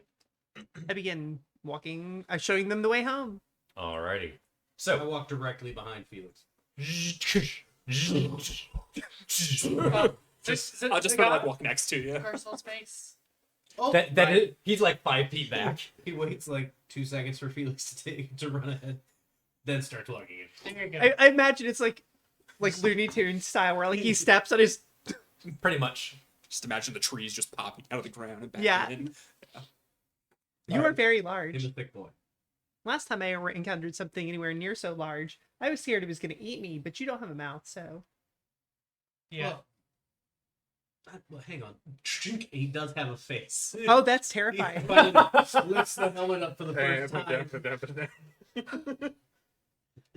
I begin walking, showing them the way home. Alrighty. I So, walk directly behind Felix. I'll just sort of like walk next to you. Personal space. Oh, he's like 5 feet back. He waits like 2 seconds for Felix to run ahead, then starts walking in. There you go. I imagine it's like Looney Tunes style, where like he steps on his. Pretty much. Just imagine the trees just popping out of the ground and back Yeah. in. You are very Him large. a thick boy. Last time I ever encountered something anywhere near so large, I was scared it was going to eat me, but you don't have a mouth, so. Yeah. Well, hang on. He does have a face. Oh, that's He terrifying. lifts the helmet up for the first time.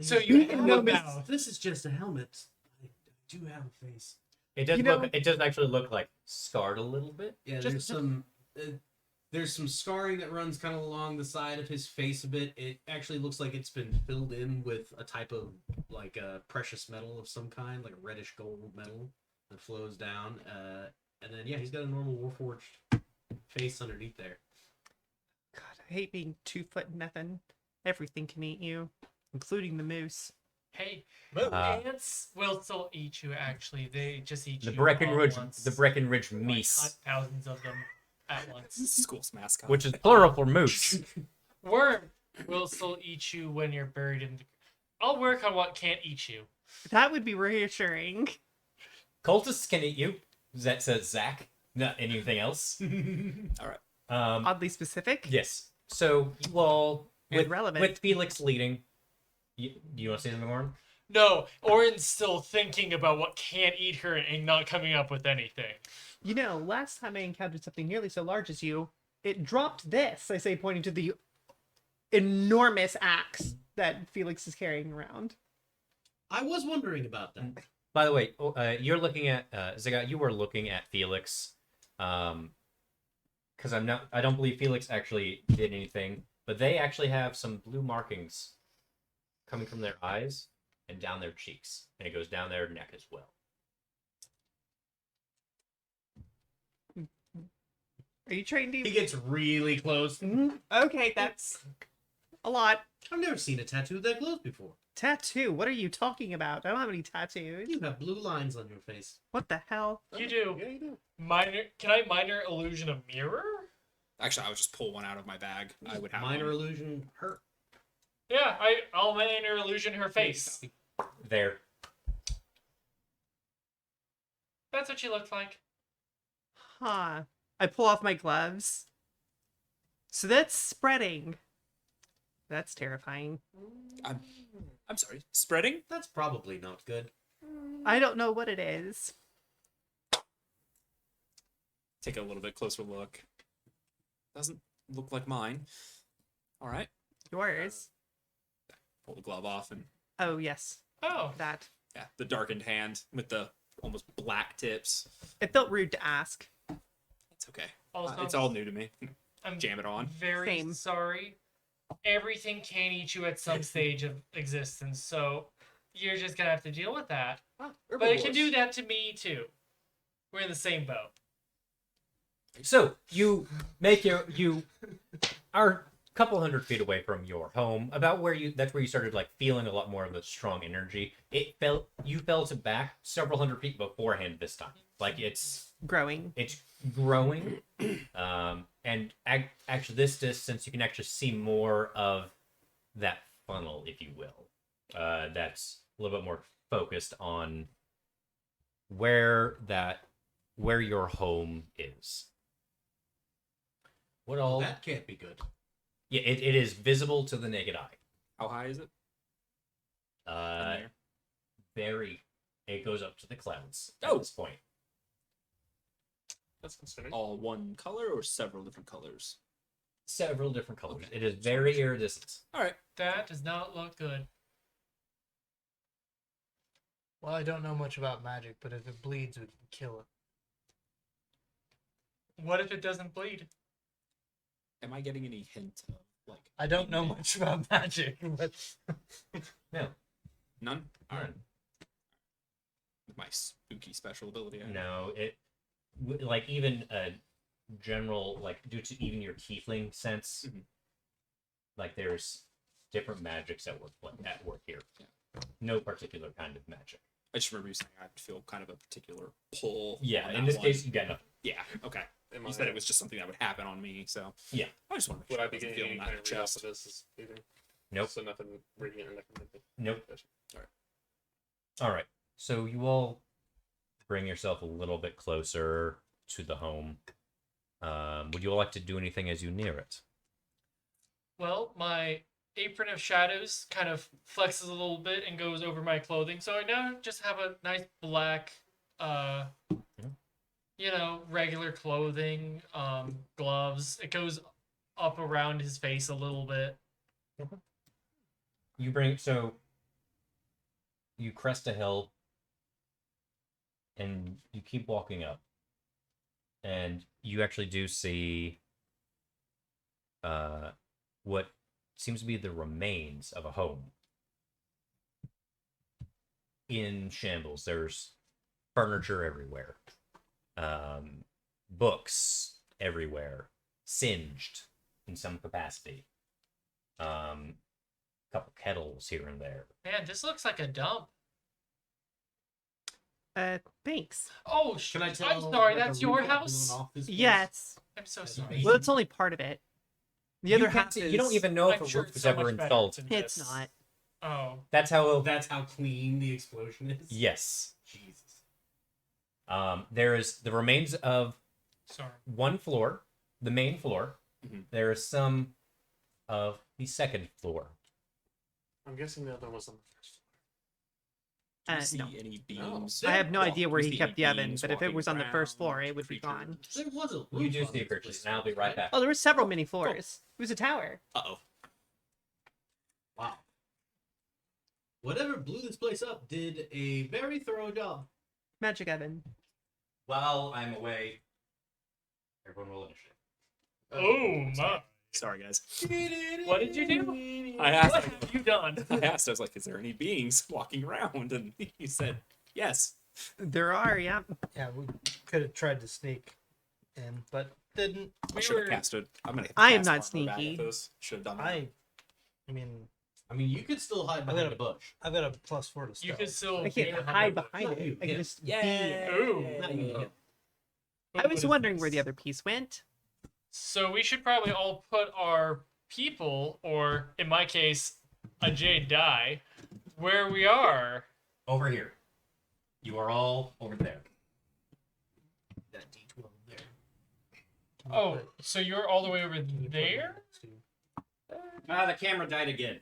So you have No, a Miss- mouth. This is just a helmet. I do have a face. It does You know- It does actually look like scarred a little bit. Yeah, Just- there's some scarring that runs kind of along the side of his face a bit. It actually looks like it's been filled in with a type of like a precious metal of some kind, like a reddish gold metal that flows down. And then yeah, he's got a normal warforged face underneath there. God, I hate being 2 foot nothing. Everything can eat you, including the moose. Hey, Uh, ants will still eat you. Actually, they just eat The you. Breckenridge, all at once. the Breckenridge Like, meese, thousands of them at once. School's mascot. which is plural for moose. Worm will still eat you when you're buried in the. I'll work on what can't eat you. That would be reassuring. Cultists can eat you. That says Zach. Not anything else. All right. Oddly specific. Yes. So you all, And relevant. with Felix leading, do you want to say something more? No, Orin's still thinking about what can't eat her and not coming up with anything. You know, last time I encountered something nearly so large as you, it dropped this, I say, pointing to the enormous axe that Felix is carrying around. I was wondering about that. By the way, you're looking at Zagat. You were looking at Felix, because I don't believe Felix actually did anything, but they actually have some blue markings coming from their eyes and down their cheeks, and it goes down their neck as well. Are you trying He to? gets really close. Okay, that's a lot. I've never seen a tattoo that close before. Tattoo? What are you talking about? I don't have any tattoos. You have blue lines on your face. What the hell? You do. Yeah, you do. Minor. Can I minor illusion a mirror? Actually, I would just pull one out of my bag. I would have Minor one. illusion hurt. Yeah, I'll minor illusion her face. There. That's what she looked like. Huh. I pull off my gloves. So that's spreading. That's terrifying. I'm sorry. Spreading? That's probably not good. I don't know what it is. Take a little bit closer look. Doesn't look like mine. All right. Yours. Pull the glove off and Oh, yes. Oh, That. yeah, the darkened hand with the almost black tips. It felt rude to ask. It's okay. also, It's all new to me. I'm Jam it on. very Same. sorry. Everything can eat you at some stage of existence, so you're just gonna have to deal with that. But it can do that to me too. We're in the same boat. So you are a couple hundred feet away from your home, about where that's where you started like feeling a lot more of the strong energy. You felt it back several hundred feet beforehand this time. Like it's Growing. growing, and actually this distance you can actually see more of that funnel, if you will. That's a little bit more focused on where your home is. What all? That can't be good. Yeah, it is visible to the naked eye. How high is it? From Uh, there? very. It goes up to the clouds Oh. at this point. That's concerning. All one color or several different colors? Several different colors. Okay. It is very iridescent. All right. That does not look good. Well, I don't know much about magic, but if it bleeds, we can kill it. What if it doesn't bleed? Am I getting any hint of like? I don't know much about magic, but No, None. All right. none. My spooky special ability. I No, like even a general, like due to even your tiefling sense, Mhm. like there's different magics at work here. Yeah. No particular kind of magic. I just remember you saying I feel kind of a particular pull. Yeah, on in that this one. case, you got nothing. Yeah. Okay. Am You said it was just something that would happen on me, so Yeah. I just want to. Would I be getting feeling any that kind of read off chest? of this as either? Nope. So nothing radiant or nothing. Nope. Gotcha. All right. So you all bring yourself a little bit closer to the home. Would you all like to do anything as you near it? Well, my apron of shadows kind of flexes a little bit and goes over my clothing, so I now just have a nice black, regular clothing, gloves. It goes up around his face a little bit. You crest a hill and you keep walking up, and you actually do see what seems to be the remains of a home in shambles. There's furniture everywhere, books everywhere, singed in some capacity, couple kettles here and there. Man, this looks like a dump. Thanks. Oh, Can I tell? I'm sorry, like, a that's your recap house? blown off this place? Yes. I'm so That's sorry. amazing. Well, it's only part of it. The other You can't half see- is... you don't even know if I'm a sure roof it's was so ever much better installed. than It's this. not. Oh. That's how. That's how clean the explosion is. Yes. Jesus. There is the remains of Sorry. one floor, the main floor. Mhm. There is some of the second floor. I'm guessing the other was on the first Do you see No. any beams? I have no Well, idea do where you he see kept any the oven, beams but if it walking was on the first floor, around, it would be gone. creatures? There was a You roof do on see a this creature, place, and I'll be right? right back. Oh, there were several mini floors. It was a tower. Uh-oh. Wow. Whatever blew this place up did a very thorough job. Magic oven. While I'm away, everyone will initiate. Oh my. Sorry, guys. What did you do? I asked. What have you done? I asked. I was like, "Is there any beings walking around?" And he said, "Yes." There are, yeah. yeah, we could have tried to sneak in, but didn't. I We should have were- casted. I'm gonna. I am cast not armor back sneaky. at this. Should have done that. I mean, I mean, you could still hide behind gonna- a bush. I've got a +4 to stealth. You could still. I can't be hide behind behind Not it. you, I can him. just be Yay! it. Ooh. Not you. I was wondering where the other piece went. So we should probably all put our people, or in my case, a jade die, where we are. Over here. You are all over there. Oh, so you're all the way over there? The camera died again.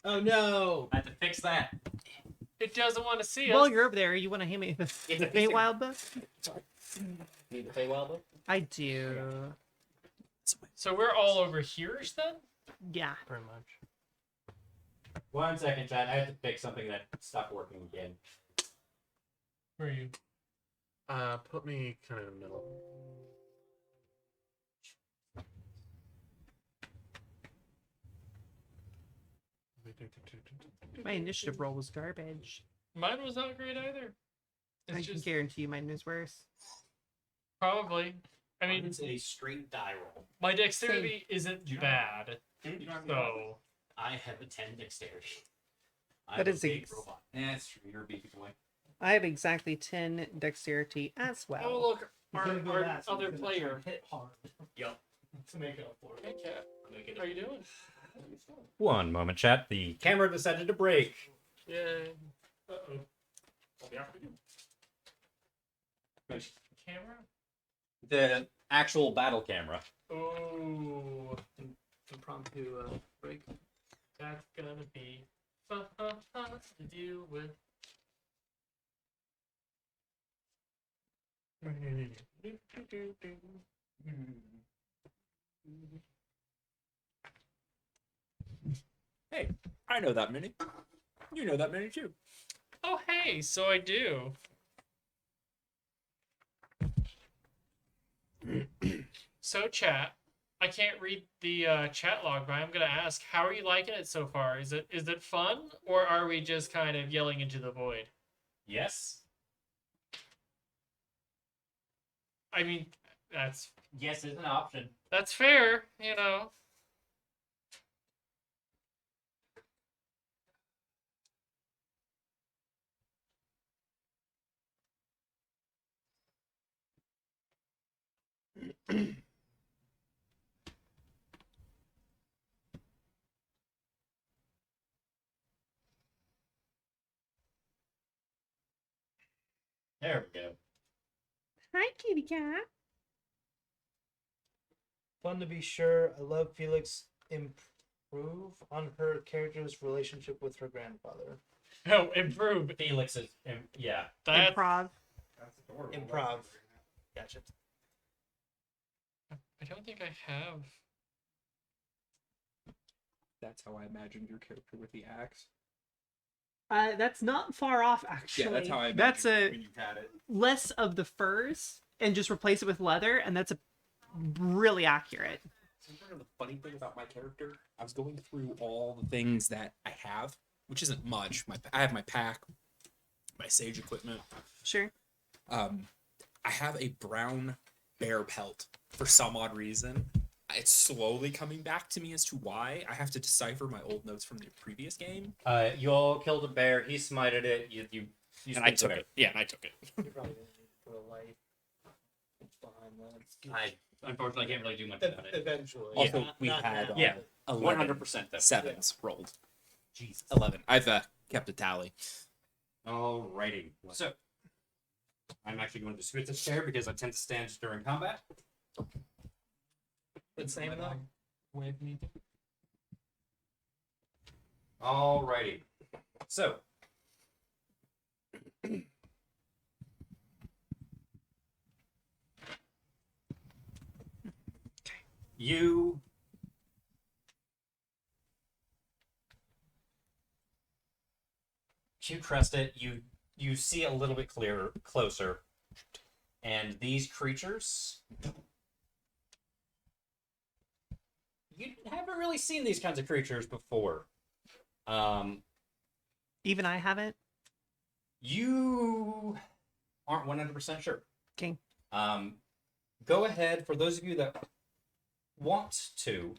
Oh no! I had to fix that. It doesn't want to see us. While you're over there, you want to hand me the It's a Feywild book? Need the Feywild book? I do. So we're all over here-ish then? Yeah. Pretty much. 1 second, chat. I have to fix something that stopped working again. Where are you? Put me kind of in the middle. My initiative roll was garbage. Mine was not great either. I It's can just guarantee you mine was worse. probably. I mean, It's a straight die roll. my dexterity isn't bad. You don't have So I have a 10 dexterity. That I'm is a big ex- robot. Yeah, that's true. You're a beefy boy. I have exactly 10 dexterity as well. oh look, our other player. Hit hard. Yup. To make up for Hey cat, how you doing? 1 moment, chat. The camera decided to break. Yay. Uh-oh. I'll be after you. Camera? The actual battle camera. Oh, Impromptu break. that's gonna be fun to deal with. Hey, I know that many. You know that many too. Oh hey, so I do. So chat, I can't read the chat log, but I'm gonna ask, how are you liking it so far? Is it fun, or are we just kind of yelling into the void? Yes. I mean, that's Yes is an option. fair, you know. There we go. Hi, kitty cat. Fun to be sure. I love Felix improve on her character's relationship with her grandfather. Oh, improve. Felix is, yeah. That Improv. That's adorable. Improv. Gotcha. I don't think I have. That's how I imagined your character with the axe. That's not far off, actually. Yeah, that's how I imagined That's it when you had it. less of the furs and just replace it with leather, and that's really accurate. So the funny thing about my character, I was going through all the things that I have, which isn't much. I have my pack, my sage equipment. Sure. I have a brown bear pelt for some odd reason. It's slowly coming back to me as to why. I have to decipher my old notes from the previous game. You all killed a bear. He smited it. You And I took it. Yeah, and I took it. You're probably gonna need to put a light behind that. I unfortunately can't really do much about it. Eventually. Also, Not- we not had now, yeah. but- 11 though. sevens rolled. Jesus. 11. I've kept a tally. Alrighty. So, I'm actually going to switch this chair because I tend to stand during combat. But same though. Wave me. Alrighty. So, you crest it. You see a little bit closer, and these creatures. You haven't really seen these kinds of creatures before. Even I haven't. You aren't 100% sure. Okay. Go ahead, for those of you that want to,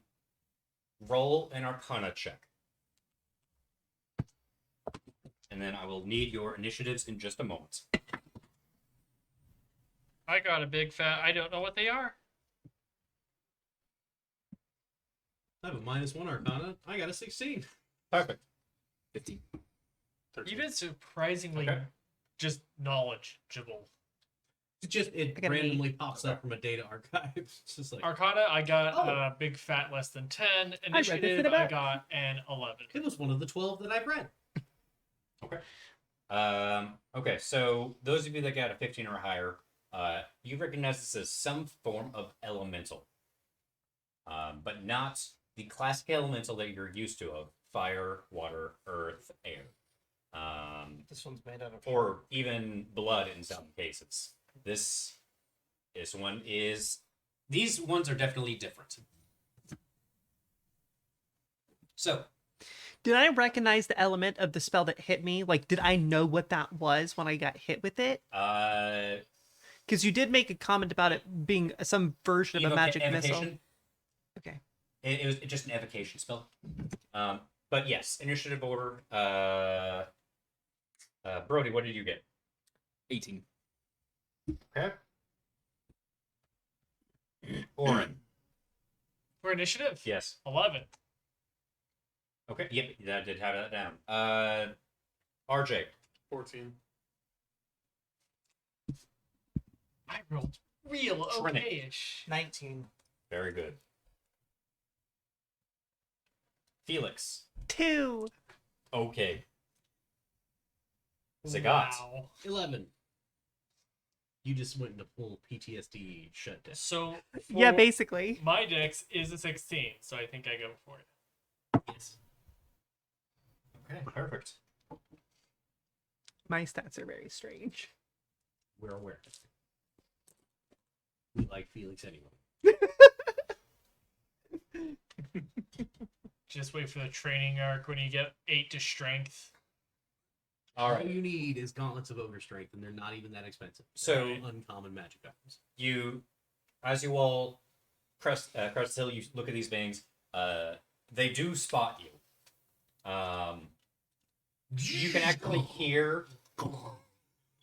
roll an Arcana check. And then I will need your initiatives in just a moment. I got a big fat. I don't know what they are. I have a -1 Arcana. I got a 16. Perfect. 15. 13. You've been surprisingly Okay. just knowledgeable. It I got an randomly pops up from a data archive. It's just like Arcana, I got Oh. a big fat less than 10. read this in Initiative, I about- got an 11. it was one of the 12 that I've read. Okay, so those of you that got a 15 or higher, you recognize this as some form of elemental. But not the classic elemental that you're used to of fire, water, earth, air. This one's made out of. Or even blood in some cases. This one is. These ones are definitely different. So, Did I recognize the element of the spell that hit me? Like, did I know what that was when I got hit with it? Because you did make a comment about it being some version of a magic missile. evocation. Okay. It was just an evocation spell. But yes, initiative order. Brody, what did you get? 18. Okay. Oren. For initiative? Yes. 11. Okay. Yep, that did have that down. RJ. 14. I rolled real Trinic. okay-ish. 19. Very good. Felix. 2. Okay. Zagat. Wow. 11. You just went into full PTSD shutdown. So, Yeah, for basically. my dex is a 16, so I think I go for it. Yes. Okay, perfect. My stats are very strange. We're aware. We like Felix anyway. Just wait for the training arc when you get 8 to strength. All All right. you need is gauntlets of ogre strength, and they're not even that expensive. So- They're uncommon magic items. As you all crest the hill, you look at these beings. They do spot you. You can actually hear.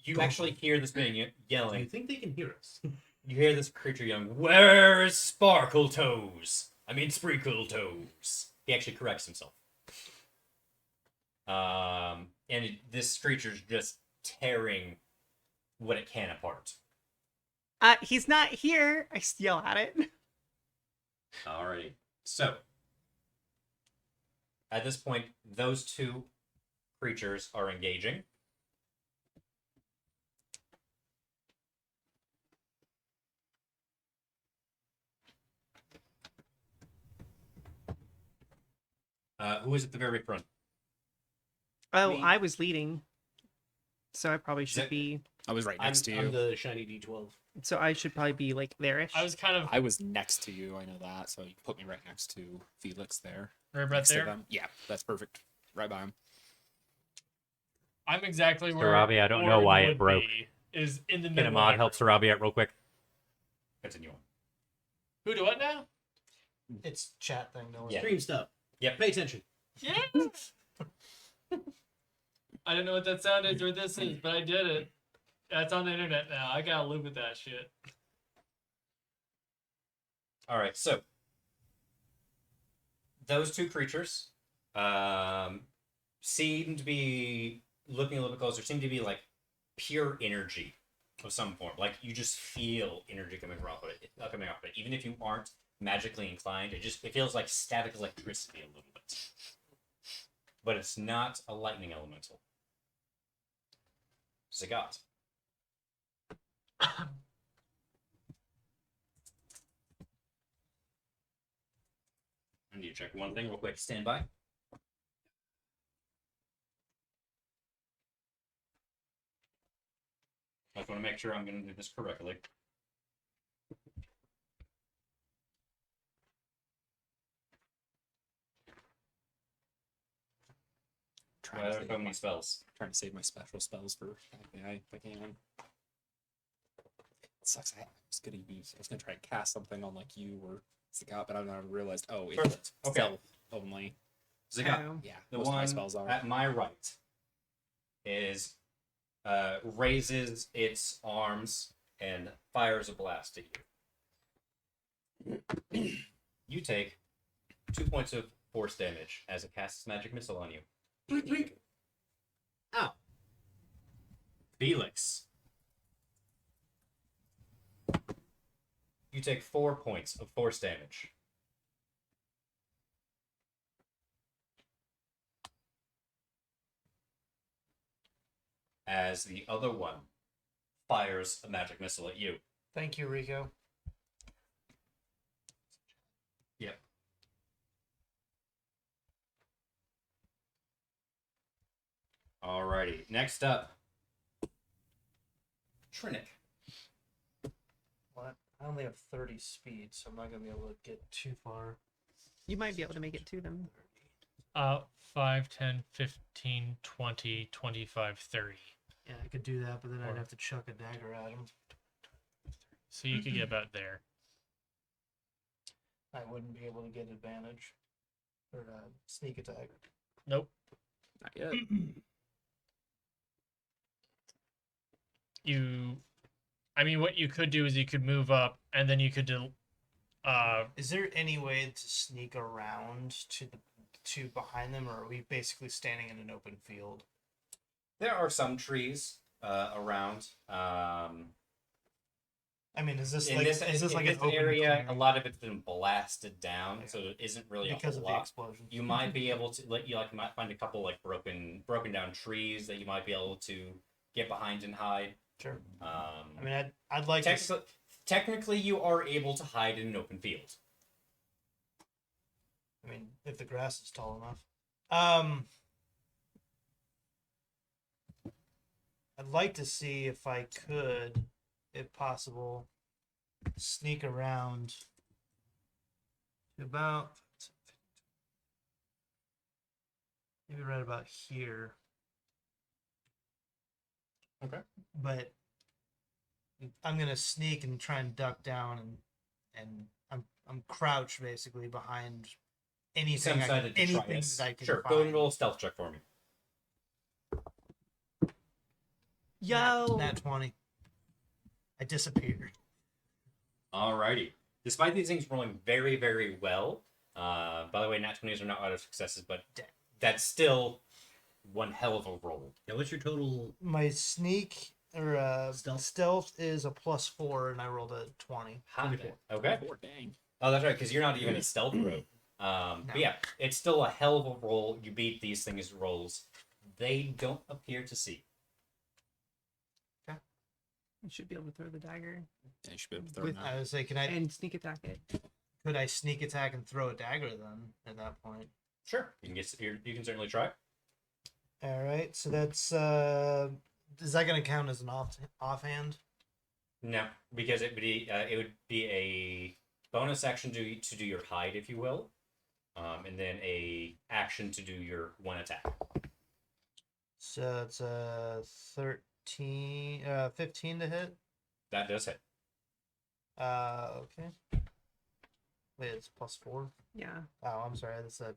You actually hear this being Do you yelling. think they can hear us? You hear this creature yelling, "Where is Sparkle Toes? I mean Sprinkle Toes." He actually corrects himself. This creature's just tearing what it can apart. He's not here. I yell at it. Alrighty. So, at this point, those two creatures are engaging. Who is at the very front? Oh, Me. I was leading. So I probably should Zip. be. I was right next to you. I'm the shiny D12. So I should probably be like there-ish. I was kind of I was next to you. I know that. So you put me right next to Felix there. right Next to there. them. Yeah, that's perfect. Right by him. I'm exactly where Sarabi, I don't know Orin why it would broke. be, is in the Can middle. a mod of help everyone. Sarabi out real quick? Continue on. Who do what now? It's chat thing. No one's Yeah. Stream stuff. Yep. Pay attention. Yeah. I don't know what that sound is or this is, but I did it. That's on the internet now. I gotta live with that shit. All right, so those two creatures seem to be looking a little bit closer. Seem to be like pure energy of some form. Like you just feel energy coming off of it. Even if you aren't magically inclined, it feels like static electricity a little bit. But it's not a lightning elemental. Zagat. I need to check one thing real quick. Stand by. I just want to make sure I'm going to do this correctly. Trying Why to are save so my- many spells? trying to save my special spells for AI if I can. It sucks. I was gonna try to cast something on like you or Zagat, but I never realized. Oh, it's Perfect. Okay. stealth only. Zagat. Oh. Yeah, The most of my one spells are. at my right is raises its arms and fires a blast at you. You take 2 points of force damage as it casts magic missile on you. Tweak, tweak. Ow. Felix. you take 4 points of force damage. As the other one fires a magic missile at you. Thank you, Rico. Yep. Alrighty. Next up, Trinic. What? I only have 30 speed, so I'm not gonna be able to get too far. You might be able to make it to them. 5, 10, 15, 20, 25, 30. Yeah, I could do that, but then I'd have to chuck a dagger at him. So you could get about there. I wouldn't be able to get advantage or sneak attack. Nope. Not yet. I mean, what you could do is you could move up, and then you could do. Is there any way to sneak around to behind them, or are we basically standing in an open field? There are some trees around. I mean, is this In like this, is this in like this an open area? clearing? A lot of it's been blasted down, so there isn't really Because a of whole the lot. explosion? You might be able to might find a couple like broken down trees that you might be able to get behind and hide. Sure. I I mean, I'd like to. technically, you are able to hide in an open field. I mean, if the grass is tall enough. I'd like to see if I could, if possible, sneak around to about maybe right about here. Okay. But I'm gonna sneak and try and duck down and I'm crouched basically behind anything Some side of anything Detritus. that I can Sure, find. go and roll a stealth check for me. Yo! Nat 20. I disappeared. Alrighty. Despite these things rolling very, very well, by the way, nat 20s are not auto successes, but that's still one hell of a roll. Yeah, what's your total? My sneak or stealth is a +4, and I rolled a 20. Hot damn. Okay. Dang. Oh, that's right, because you're not even a stealth rogue. But yeah, it's still a hell of a roll. You beat these things' rolls. They don't appear to see. You should be able to throw the dagger Yeah, you should be able to throw With- it out. I was like, and sneak attack it. could I sneak attack and throw a dagger then at that point? Sure. You can certainly try. All right, so that's is that going to count as an offhand? No, because it would be a bonus action to do your hide, if you will, and then a action to do your one attack. So it's a 15 to hit. That does hit. Okay. Wait, it's +4. Yeah. Oh, I'm sorry. That's a.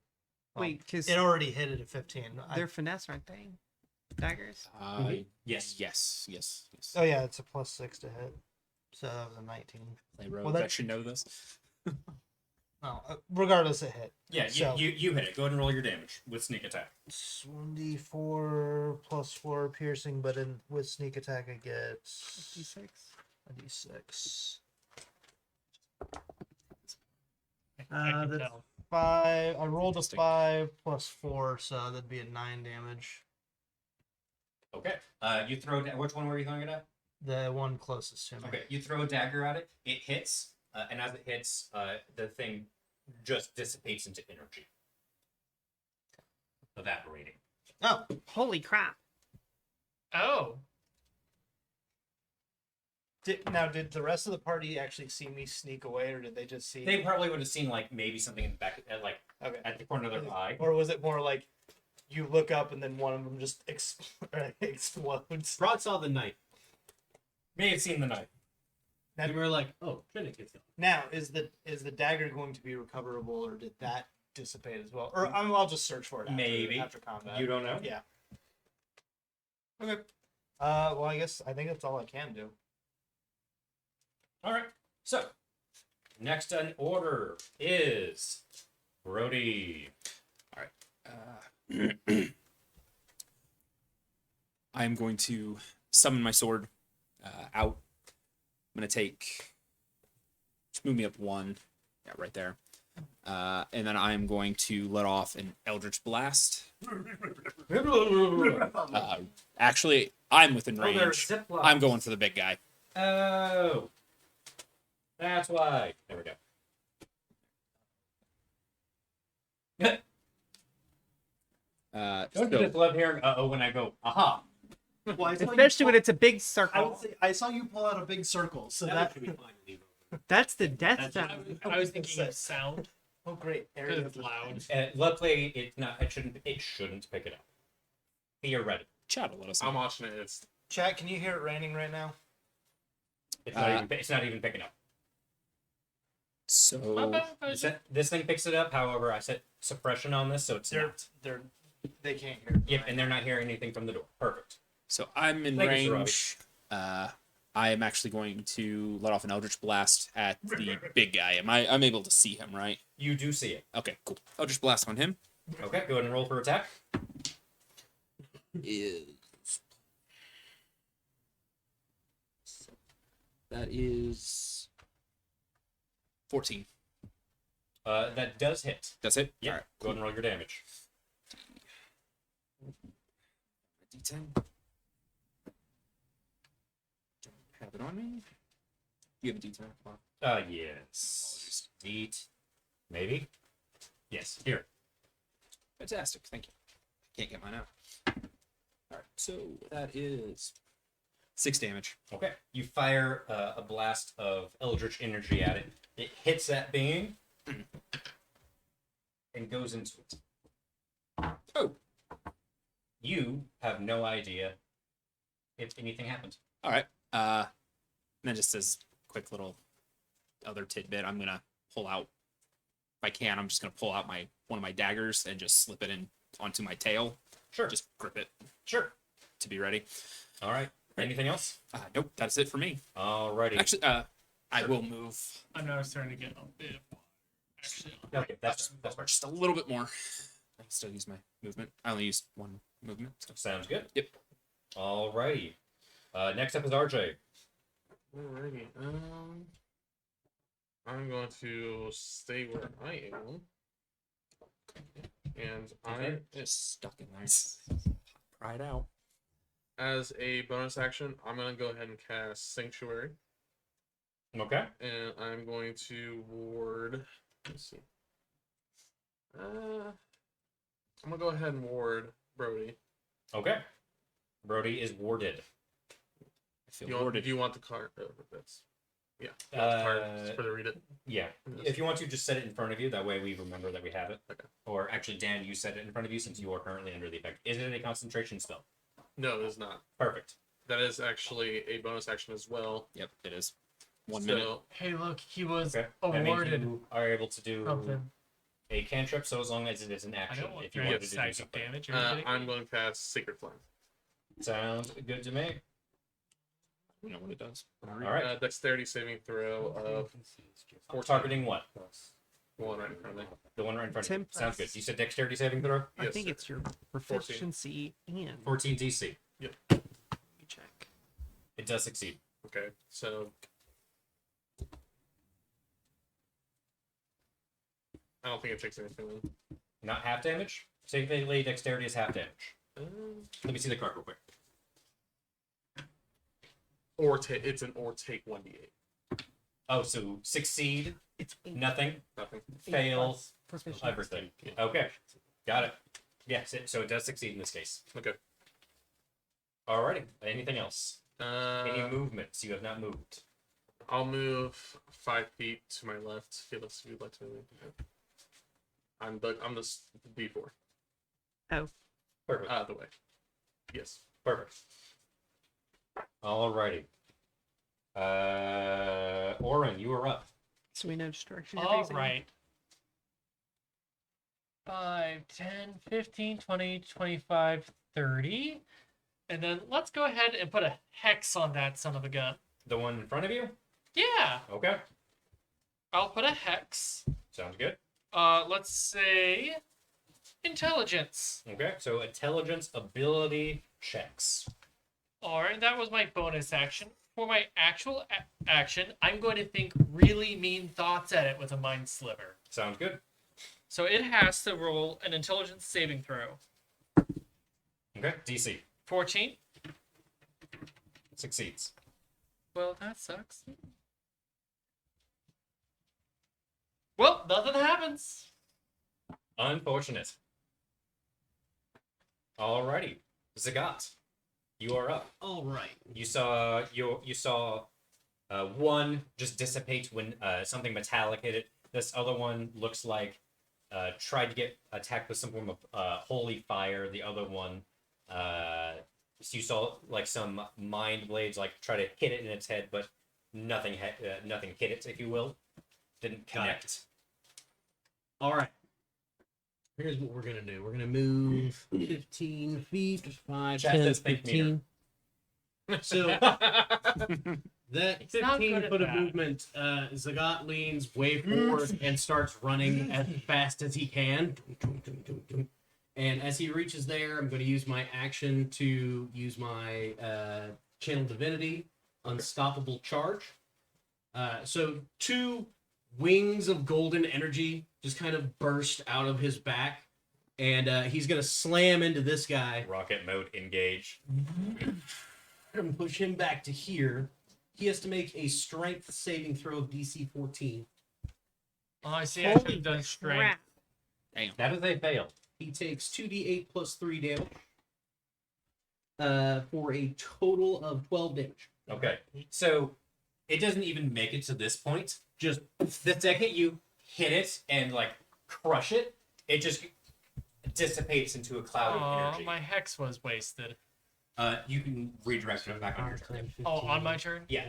Wait, because it already hit it at 15. they're finesse, aren't they? Daggers. Yes. Yes. Oh yeah, it's a +6 to hit. So that was a 19. Play rogue. Well, that- I should know this. Oh, regardless, it hit. Yeah, So- you hit it. Go ahead and roll your damage with sneak attack. It's 1d4 +4 piercing, but with sneak attack I get D6. a d6. I can That's tell. 5. I rolled a Interesting. 5 +4, so that'd be a 9 damage. Okay. You throw. Which one were you throwing it at? The one closest to me. Okay. You throw a dagger at it. It hits, and as it hits, the thing just dissipates into energy, evaporating. Oh, Holy crap. Oh, did the rest of the party actually see me sneak away, or did they just see? They probably would have seen like maybe something in the back, Okay. at the corner of their eye. Or was it more like you look up and then one of them just explodes? Broad saw the knife, May have seen the knife. and we were like, "Oh, Trinnic gets gone." Now, is the dagger going to be recoverable, or did that dissipate as well? Or I'll just search for it after, Maybe. after combat. You don't know. Yeah. Okay. Well, I think that's all I can do. All right. So, next in order is Brody. I'm going to summon my sword out. I'm going to take move me up 1. Yeah, right there. And then I'm going to let off an Eldritch Blast. Actually, I'm within Oh, there's range. zip lines. I'm going for the big guy. Oh, that's why. There we go. Don't you So- just love hearing "uh-oh" when I go "aha"? Well, I saw you Especially when pull- it's a big I circle. would say I saw you pull out a big circle, so that should be fine. Leave it. That's the death That's- sound. I was thinking of sound oh great, there because you it's go. loud. Luckily, it's not. It shouldn't pick it up. Theoretically, Chat will let us know. I'm watching it. It's Chat, can you hear it raining right now? it's not even. It's not even picking up. So This thing picks it up. However, I set suppression on this, so it's not. They can't hear. Yep, and they're not hearing anything from the door. Perfect. So I'm in Thank you, Sir range. I am actually going to let off an Eldritch Blast at the big guy. I'm able to see him, right? You do see it. Okay, cool. Eldritch Blast on him. Okay, go ahead and roll for attack. That is 14. That does hit. That's it? Yeah. All right. Go ahead and roll your damage. D10. Don't have it on me. You have a D10. Come on. Yes. Eat. Maybe. Yes. Here. Fantastic. Thank you. Can't get mine out. All right. So that is 6 damage. Okay. You fire a blast of eldritch energy at it. It hits that being and goes into it. Oh. You have no idea if anything happened. All right. And then just as quick little other tidbit, I'm gonna pull out. If I can, I'm just gonna pull out one of my daggers and just slip it in onto my tail. Sure. Just grip it Sure. to be ready. All right. Anything else? Nope, that's it for me. Alrighty. Actually, I will move I'm now starting to get a bit of water. Actually, Okay, that's right. just a little bit more. I can still use my movement. I only used 1 movement. So. Sounds good. Yep. Alrighty. Next up is RJ. alrighty. I'm going to stay where I am, and I, Just stuck in there. Pry it out. as a bonus action, I'm gonna go ahead and cast Sanctuary, Okay. and I'm going to ward. Let's see. I'm gonna go ahead and ward Brody. Okay. Brody is warded. I feel Do you want, warded. do you want the card? That's yeah. You want the card just for the read it. Yeah. If you want to, just set it in front of you. That way we remember that we have it. Okay. Or actually, Dan, you set it in front of you since you are currently under the effect. Is it a concentration spell? No, it is not. Perfect. That is actually a bonus action as well. Yep, it is. 1 So, minute. hey, look, he was Okay. That means awarded you are able to do something. a cantrip, so as long as it is an I action. don't want If you Yeah, wanted to do psychic something. damage. Are you kidding I'm me? going to cast Sacred Flame. Sounds good to me. You know what it does. All right. Dexterity saving throw of We're targeting what? one right in front of me. The one right in front of you. 10 Sounds good. plus. You said dexterity saving throw? I Yes, think sir. it's your proficiency and 14 DC. let me check. It does succeed. Okay, so I don't think it takes anything. Not half damage? Technically, dexterity is half damage. Then. Let me see the card real quick. It's an or take 1d8. Oh, so succeed, It's nothing, Nothing. fail, proficiency. everything. Okay, got it. Yes, so it does succeed in this case. Okay. Alrighty. Anything else? Any Uh, movements you have not moved? I'll move 5 feet to my left. Felix, if you'd like to move. I'm the D4. Perfect. Out of the way. Yes. Perfect. Alrighty. Oren, you are up. So we know which direction you're All facing. right. 5, 10, 15, 20, 25, 30. And then let's go ahead and put a hex on that son of a gun. The one in front of you? Yeah, Okay. I'll put a hex. Sounds good. Let's say intelligence. Okay, so intelligence ability checks. Alright, that was my bonus action. For my actual action, I'm going to think really mean thoughts at it with a mind sliver. Sounds good. So it has to roll an intelligence saving throw. Okay. DC 14. succeeds. Well, that sucks. Well, nothing happens. Unfortunate. Alrighty, Zagat, you are up. All right. You saw one just dissipate when something metallic hit it. This other one looks like tried to get attacked with some form of holy fire. The other one, you saw like some mind blades like try to hit it in its head, but nothing hit it, if you will. Didn't connect. All right. Here's what we're gonna do. We're gonna move 15 feet, 5, Chat 10, says think 15. So that It's not 15 good at foot of that. movement, Zagat leans way forward and starts running as fast as he can. And as he reaches there, I'm going to use my action to use my Channel Divinity, Unstoppable Charge. So 2 wings of golden energy just kind of burst out of his back. And he's going to slam into this guy Rocket mode engage. and push him back to here. He has to make a strength saving throw of DC 14. Oh, I see. I should Holy have done strength. crap. Damn. That is a fail. He takes 2d8 plus 3 damage for a total of 12 damage. Okay, so it doesn't even make it to this point. Just the second you hit it and like crush it, it just dissipates into a cloud of Oh, energy. my hex was wasted. You can redirect it back on your turn. Oh, on my turn? Yeah,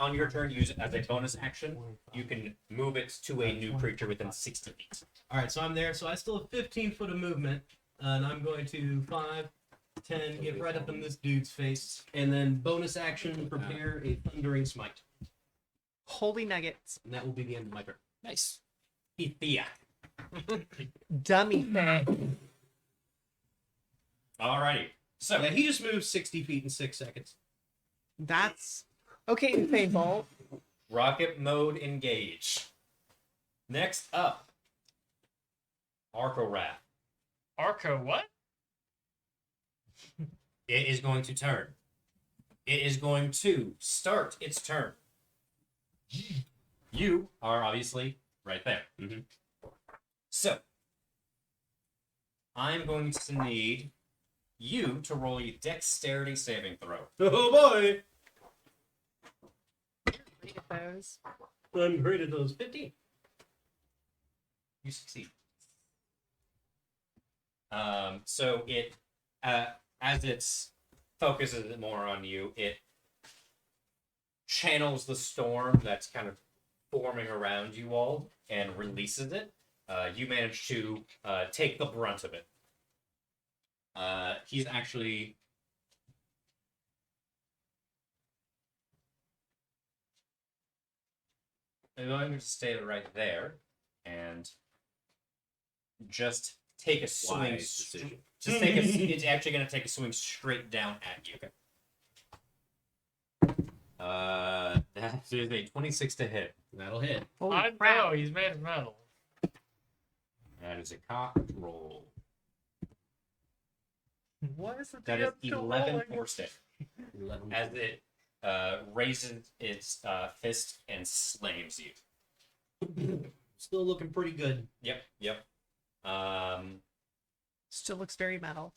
on your turn, use it as a bonus action. You can move it to a new creature within 60 feet. All right, so I'm there. So I still have 15 foot of movement, and I'm going to 5, 10, get right up in this dude's face, and then bonus action, prepare a thundering smite, Holy nuggets. and that will be the end of my turn. Nice. Ithia. Dummy fat. Alrighty. So Yeah, he just moved 60 feet in 6 seconds. That's okay. Insane Bolt. rocket mode engage. Next up, Arcorath. Arco, what? It is going to turn. It is going to start its turn. You are obviously right there. Mhm. So, I'm going to need you to roll a dexterity saving throw. Oh boy! Those. I'm great at those. 15. You succeed. So it, as it focuses it more on you, it channels the storm that's kind of forming around you all and releases it. You manage to take the brunt of it. He's actually. I'm going to stay right there and just take a swing. Wise decision. Just take a. It's actually going to take a swing straight down at you. That is a 26 to hit. That'll hit. Holy I crap. know, he's made of metal. That is a cock roll. What is the That is damn 11 rolling? force hit. 11. As it raises its fist and slams you. Still looking pretty good. Yep. Still looks very metal.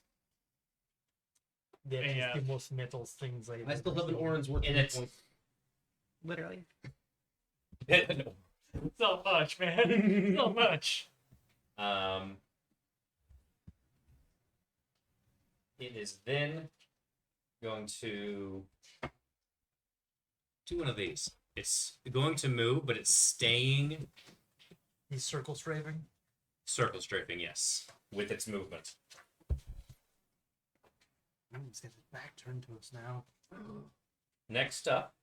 Yeah, Yeah. it's the most metal things I've I still ever have an seen. orange working And it's- point. Literally. So much, man. So much. It is then going to do one of these. It's going to move, but it's staying He's circle strafing. circle strafing, yes, with its movement. Oh, he's got his back turned to us now. Next up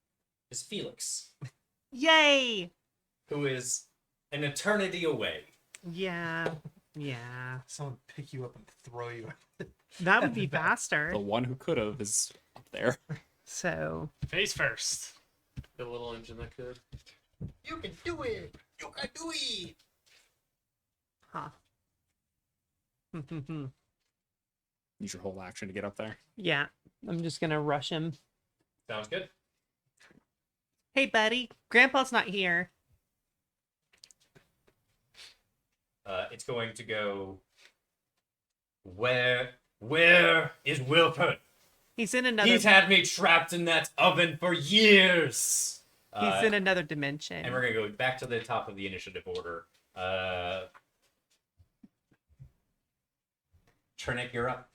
is Felix, Yay! who is an eternity away. Yeah. Yeah. Someone pick you up and throw you. That would be faster. The one who could have is up there. So Face first. The little engine that could. You can do it. You can do it. huh. Use your whole action to get up there. Yeah, I'm just gonna rush him. Sounds good. Hey, buddy, Grandpa's not here. It's going to go. Where is Wilford? He's in another. He's had me trapped in that oven for years. He's in another dimension. And we're gonna go back to the top of the initiative order. Trinick, you're up.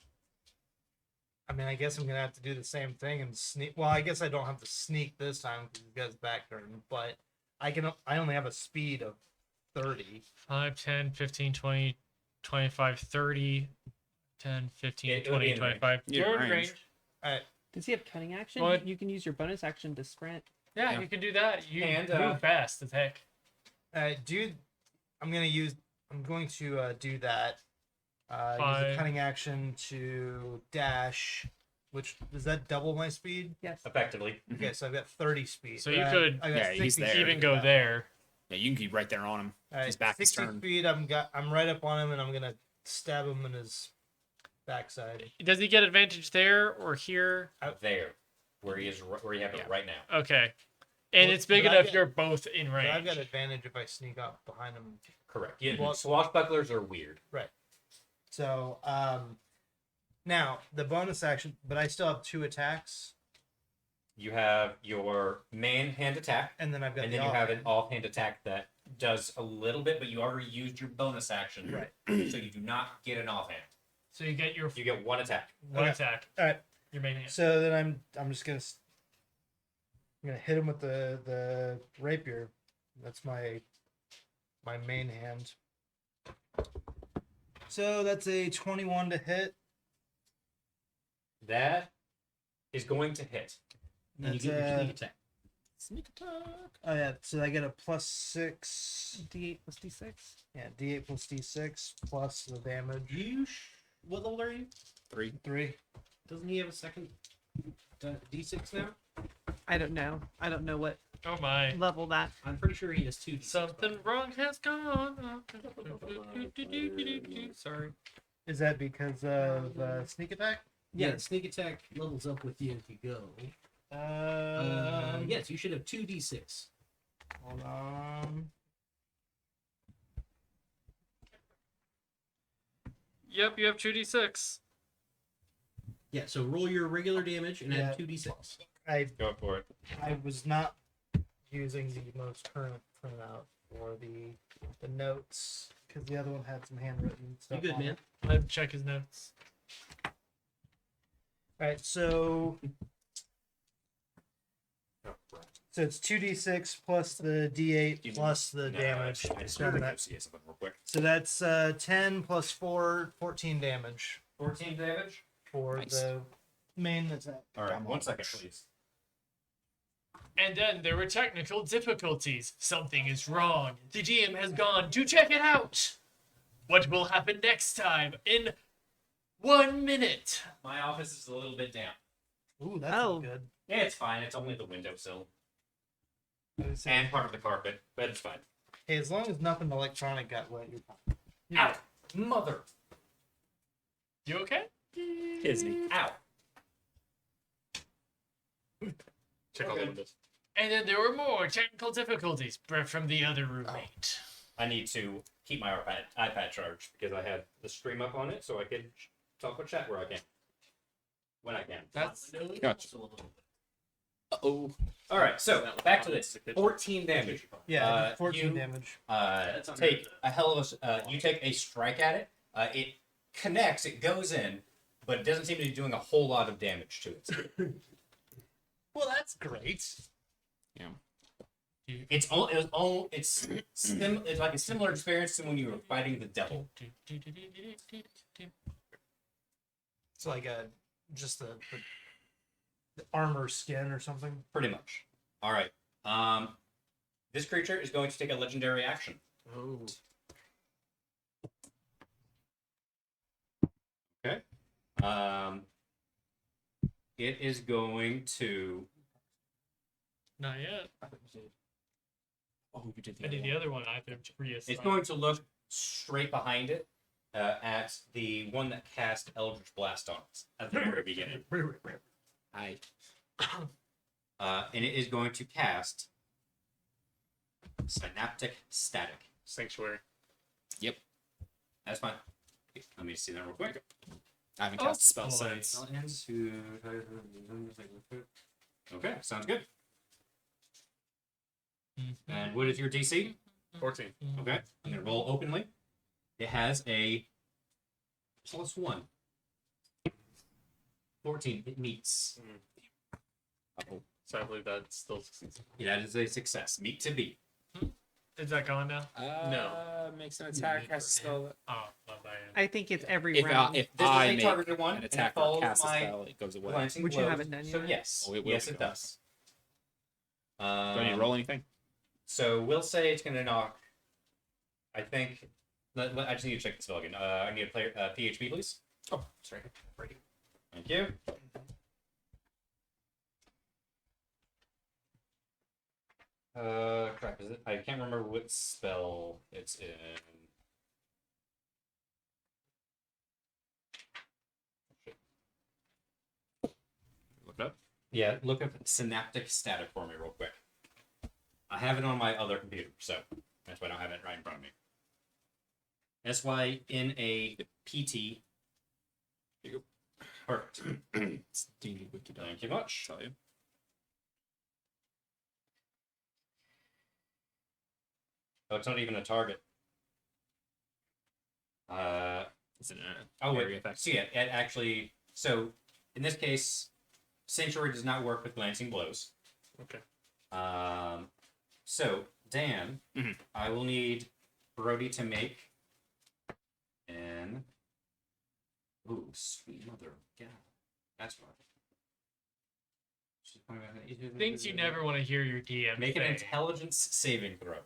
I mean, I guess I'm gonna have to do the same thing and sneak. Well, I guess I don't have to sneak this time because you guys back turn, but I can. I only have a speed of 30. 5, 10, 15, 20, 25, 30, 10, 15, It would be 20, in 25. You're You're in in range. range. All right. Does he have cunning action? What? You can use your bonus action to sprint. Yeah, Yeah. you can do that. You And, move fast as heck. Dude, I'm going to do that. Use a Five. cunning action to dash, which does that double my speed? Yes. Effectively. Okay, so I've got 30 speed. So you could- I got Yeah, he's 60 there. Even speed go now. there. Yeah, you can keep right there on him. All right, He's back his 60 turn. speed. I'm right up on him, and I'm gonna stab him in his backside. Does he get advantage there or here? There, where he is, where you have it Yeah. right now. Okay. And Well, it's big but I've enough got- you're both in But I've range. got advantage if I sneak up behind him. Correct. Yeah, Well- swashbucklers are weird. So now the bonus action, but I still have 2 attacks, You have your main hand attack, and then I've got and the then you have offhand. an offhand attack that does a little bit, but you already used your bonus action, Right. So you do not get an offhand. So you get your You get one attack. one Okay. attack. All right. Your main hand. So then I'm just gonna hit him with the rapier. That's my main hand. So that's a 21 to hit. That is going to hit. And you That's, get your uh, sneak attack. Sneak attack. Oh yeah, so I get a +6. D8 plus D6. Yeah, D8 plus D6 plus the damage. What level are you? 3. 3. Doesn't he have a second D6 now? I don't know. I don't know what Oh my. level that. I'm pretty sure he has 2 D6. Something wrong has gone. Sorry. Is that because of sneak attack? Yeah, sneak attack levels up with you as you go. Yes, you should have 2 D6. Hold on. Yep, you have 2d6. Yeah, so roll your regular damage and Yeah. add 2 D6. Go for it. I was not using the most current printout for the notes because the other one had some handwritten You stuff. good, on man? it. Let him check his notes. All right, so it's 2d6 plus the d8 plus the damage. I just So want to that- see something real quick. So that's 10 plus 4, 14 damage 14 damage. for Nice. the main attack. All right, 1 second, please. And then there were technical difficulties. Something is wrong. The GM has gone to check it out. What will happen next time in 1 minute? My office is a little bit damp. Ooh, that's Oh. good. Yeah, it's fine. It's only the windowsill I would say, and part of the carpet, but it's fine. hey, as long as nothing electronic got wet, you're fine. Ow! Mother! You okay? Disney. Ow! Check all the windows. And then there were more technical difficulties from the other roommate. I need to keep my iPad charged because I have the stream up on it so I can talk with chat where I can. When I can. That's Gotcha. Uh-oh. Alright, so back to this. 14 damage. Yeah, 14 you- damage. Take a hell of a. You take a strike at it. It connects. It goes in, but it doesn't seem to be doing a whole lot of damage to it. Well, that's great. It's like a similar experience to when you were fighting the devil. It's like just the armor skin or something. Pretty much. All right. This creature is going to take a legendary action. Oh. Okay. it is going to. Not yet. Oh, you did I did the other one. I have to reassign. It's going to look straight behind it at the one that cast Eldritch Blast on it at the very beginning. I And it is going to cast Synaptic Static. Sanctuary. Yep. That's fine. Let me see that real quick. I haven't cast a spell boy. since. Okay, sounds good. Mhm. And what is your DC? 14. Okay, I'm gonna roll openly. It has a +1. 14. It meets. So I believe that still succeeds. Yeah, that is a success. Meet to beat. Is that gone now? No. Makes an attack. Cast a spell. Oh, not bad. I think it's every If round. if This I is a make targeted one, an and it attack or follows cast a my spell, it goes away. glancing Which you blows. haven't done So yet. yes, Oh, it will yes, be it gone. does. Do I need to roll anything? So we'll say it's gonna knock. I think. I just need to check the spell again. I need a player PHP, please. Oh, sorry. Thank you. Crap, is it? I can't remember what spell it's in. Look it up. Yeah, look up Synaptic Static for me real quick. I have it on my other computer, so that's why I don't have it right in front of me. That's why in a PT. Here you Perfect. It's D&D Wiki. Thank you much. Tell you. Oh, it's not even a target. It's an Oh, area wait. effect. So yeah, it actually. So in this case, Sanctuary does not work with glancing blows. Okay. So Dan, Mhm. I will need Brody to make an. Ooh, sweet mother of God. That's right. Things you never want to hear your DM Make an say. intelligence saving throw.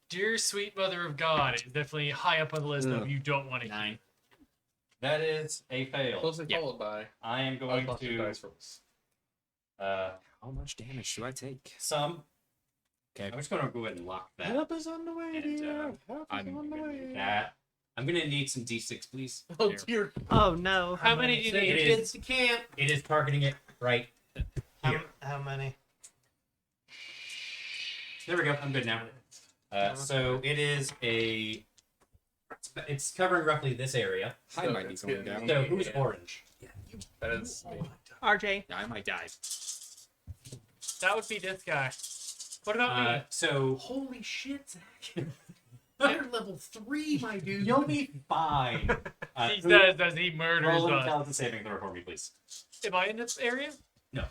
Dear sweet mother of God is definitely high up on the list of Ugh. you don't want to hear. 9. That is a fail. Closely Yeah. followed by. I am I going lost your to dice rolls. How much damage do I take? some. Okay. I'm just going to go ahead and lock that. Help is on the way, And, dear. Help is I'm on the I'm gonna do way. that. I'm gonna need some d6, please. Oh dear. Oh no. How many do you It need? is to camp. It is targeting it right here. How many? There we go. I'm good now. So it is a. It's covering roughly this area. I So might be it's going getting- down. So who's orange? That is me. RJ. Yeah, I might die. That would be this guy. What about me? So Holy shit, Zach. You're level 3, my dude. you'll be fine. He who- says as he murders Roll an us. intelligence saving throw for me, please. Am I in this area? No.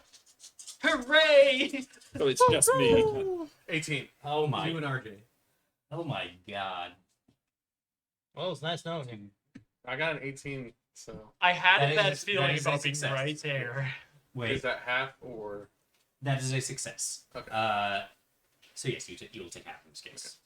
Hooray! So it's just me. 18. Oh my. You and RJ. Oh my God. Well, it's nice knowing you. I got an 18, so I had That a is bad a- feeling that is a about being success. right there. Wait, is that half or that is a success. Okay. So yes, you will take half in this case.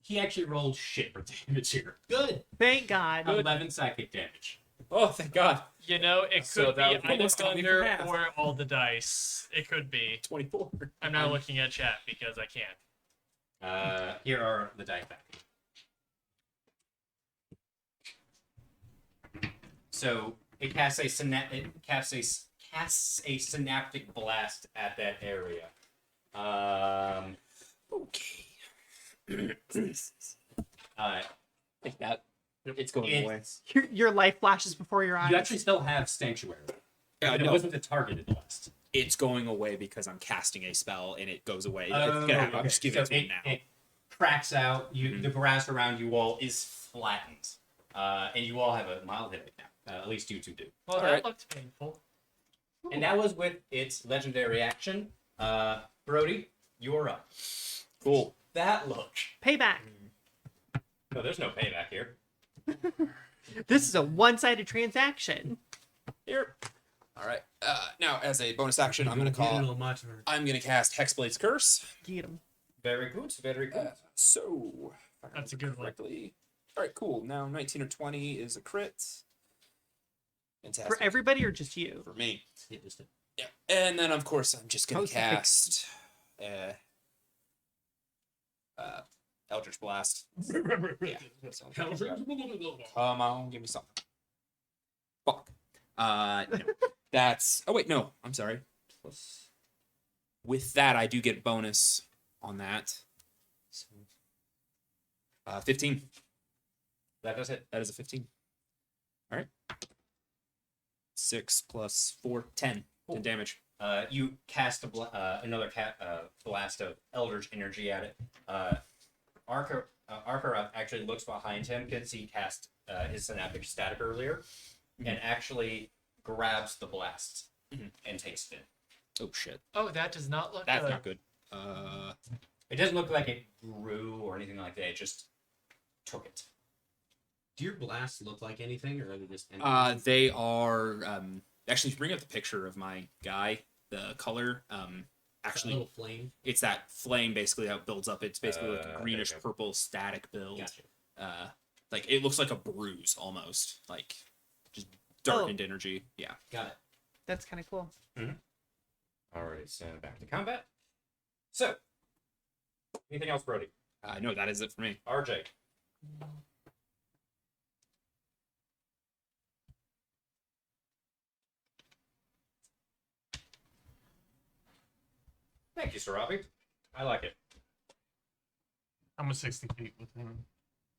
He actually rolled shit for damage here. Good. Thank God. 11 psychic damage. Oh, thank God. You know, it So could that be would Iron almost got me for Thunder half. or all the dice. It could be. 24. I'm not looking at chat because I can't. Here are the die back. So it casts a synaptic blast at that area. Okay. Take that. It's going It- away. Your life flashes before your eyes. You actually still have Sanctuary. Yeah, It no, wasn't a targeted blast. it's going away because I'm casting a spell and it goes away. Oh, it's gonna happen. I'm okay. just giving So it to him now. It cracks out. Mhm. The grass around you all is flattened, and you all have a mild headache now. At least you two do. Well, that Alright. looked painful. And that was with its legendary action. Brody, you're up. Cool. That look. Payback. No, there's no payback here. This is a one-sided transaction. Here. All right. Now, as a bonus action, I'm gonna call. I'm gonna cast Hexblade's Curse. Get him. Very good. Very good. So. if I That's a remember good one. correctly. All right. Cool. Now, 19 or 20 is a crit. Fantastic. For everybody or just you? For me. Yeah, just a- Yeah. And then, of course, I'm just going Oh, to so cast Eldritch Blast. Yeah. Come on, give me something. Fuck. No. That's... Oh, wait, no. I'm sorry. Plus... With that, I do get bonus on that. So, 15. That does hit. That is a 15. All right. 6 plus 4, 10. 10 damage. You cast another blast of Eldritch energy at it. Arthur actually looks behind him because he cast his synaptic static earlier, and actually grabs the blast and takes it in. Oh, shit. Oh, that does not look That's good. not good. It doesn't look like it grew or anything like that. It just took it. Do your blasts look like anything, or are they just? They are... actually, bring up the picture of my guy. The color... That actually, little flame. it's that flame, basically, how it builds up. It's basically like a Okay. greenish-purple static build. Gotcha. Like, it looks like a bruise, almost. Like, just darkened energy. Yeah. Got it. That's kind of cool. Alright, so back to combat. So, anything else, Brody? No, that is it for me. RJ. Thank you, Sarabi. I like it. I'm a 60 feet with him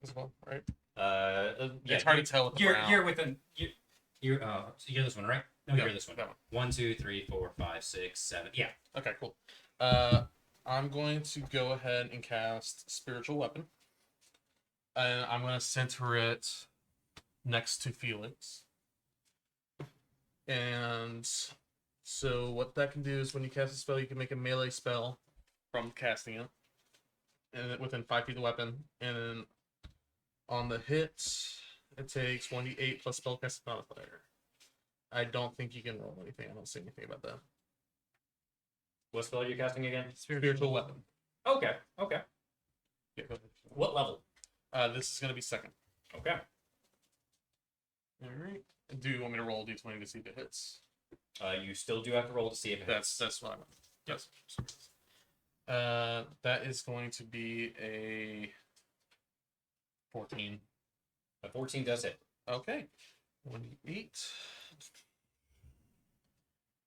as well, right? Yeah, It's hard to tell with the brown. You're within. You're. So you're this one, right? No, Yeah, you're this one. that one. 1, 2, 3, 4, 5, 6, 7. Yeah. Okay, cool. I'm going to go ahead and cast Spiritual Weapon. And I'm going to center it next to Felix. And so what that can do is when you cast a spell, you can make a melee spell from casting it. And within 5 feet of the weapon. And then on the hit, it takes 1d8 plus spellcasting modifier. I don't think you can roll anything. I don't see anything about that. What spell are you casting again? Spiritual Weapon. Okay. Okay. Yeah, go ahead. What level? This is going to be second. Okay. Alright. Do you want me to roll d20 to see if it hits? You still do have to roll to see if it hits. That's what I want. Yes. That is going to be a 14. A 14 does hit. Okay. 1d8.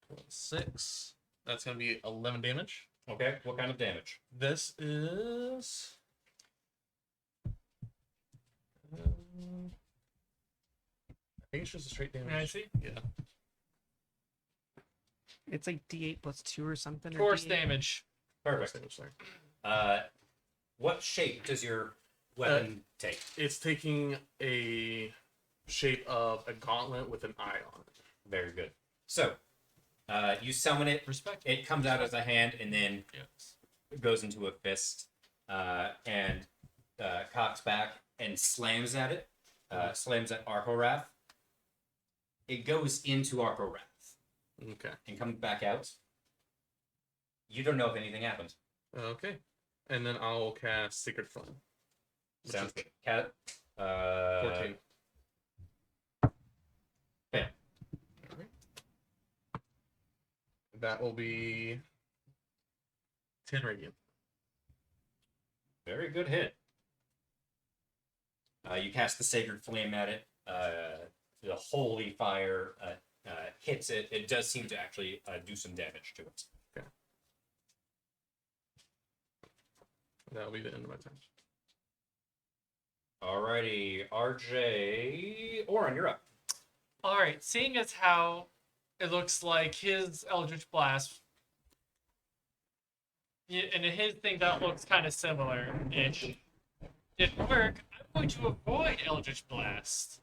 Plus 6. That's going to be 11 damage. Okay. What kind of damage? This is... I think it's just a straight damage. May I see? Yeah. It's like D8 plus 2 or something. or Force D8. damage. Perfect. Sorry. What shape does your weapon take? It's taking a shape of a gauntlet with an eye on it. Very good. So, you summon it. Respect. It comes out as a hand and then Yes. it goes into a fist and cocks back and slams at it. Slams at Arkorath. It goes into Arkorath Okay. and comes back out. You don't know if anything happened. Okay. And then I'll cast Secret Flame. Which Sounds is good. Cat. 14. Fail. Alright. That will be 10 radiant. Very good hit. You cast the Sacred Flame at it. The Holy Fire hits it. It does seem to actually do some damage to it. That'll be the end of my turn. Alrighty, RJ. Oren, you're up. All right. Seeing as how it looks like his Eldritch Blast, and his thing that looks kind of similar-ish, didn't work, I'm going to avoid Eldritch Blast.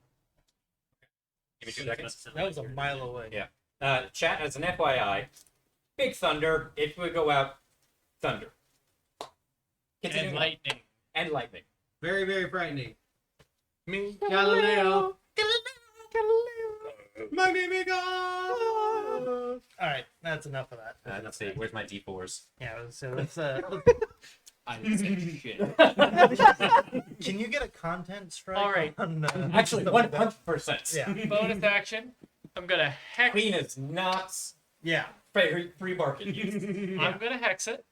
Give me 2 seconds. That was a mile away. Yeah. Chat, as an FYI, Big Thunder, it would go out, Thunder. Continue. And lightning. And lightning. Very, very frightening. Me. Galileo. Magnifico. All right, that's enough of that. Let's see, where's my D4s? Yeah, so let's. I didn't say shit. Can you get a content strike? All right. On, Actually, 100%. Yeah. Bonus action. I'm gonna hex. Queen is not Yeah. free market use. I'm gonna hex it.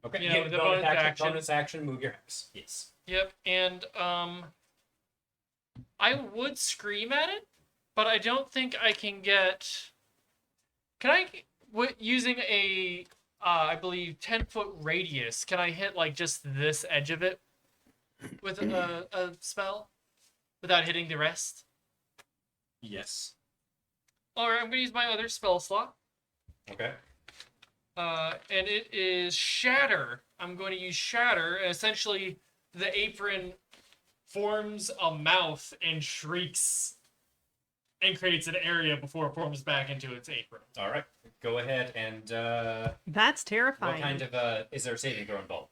Okay. You know, Yeah, the bonus bonus action, action. bonus action. Move your hex. Yes. Yep, and I would scream at it, but I don't think I can get. Can I, using a, I believe 10-foot radius? Can I hit like just this edge of it with a spell without hitting the rest? Yes. All right, I'm gonna use my other spell slot. Okay. And it is Shatter. I'm going to use Shatter. And essentially, the apron forms a mouth and shrieks and creates an area before it forms back into its apron. All right. Go ahead and That's what terrifying. kind of is there a saving throw involved?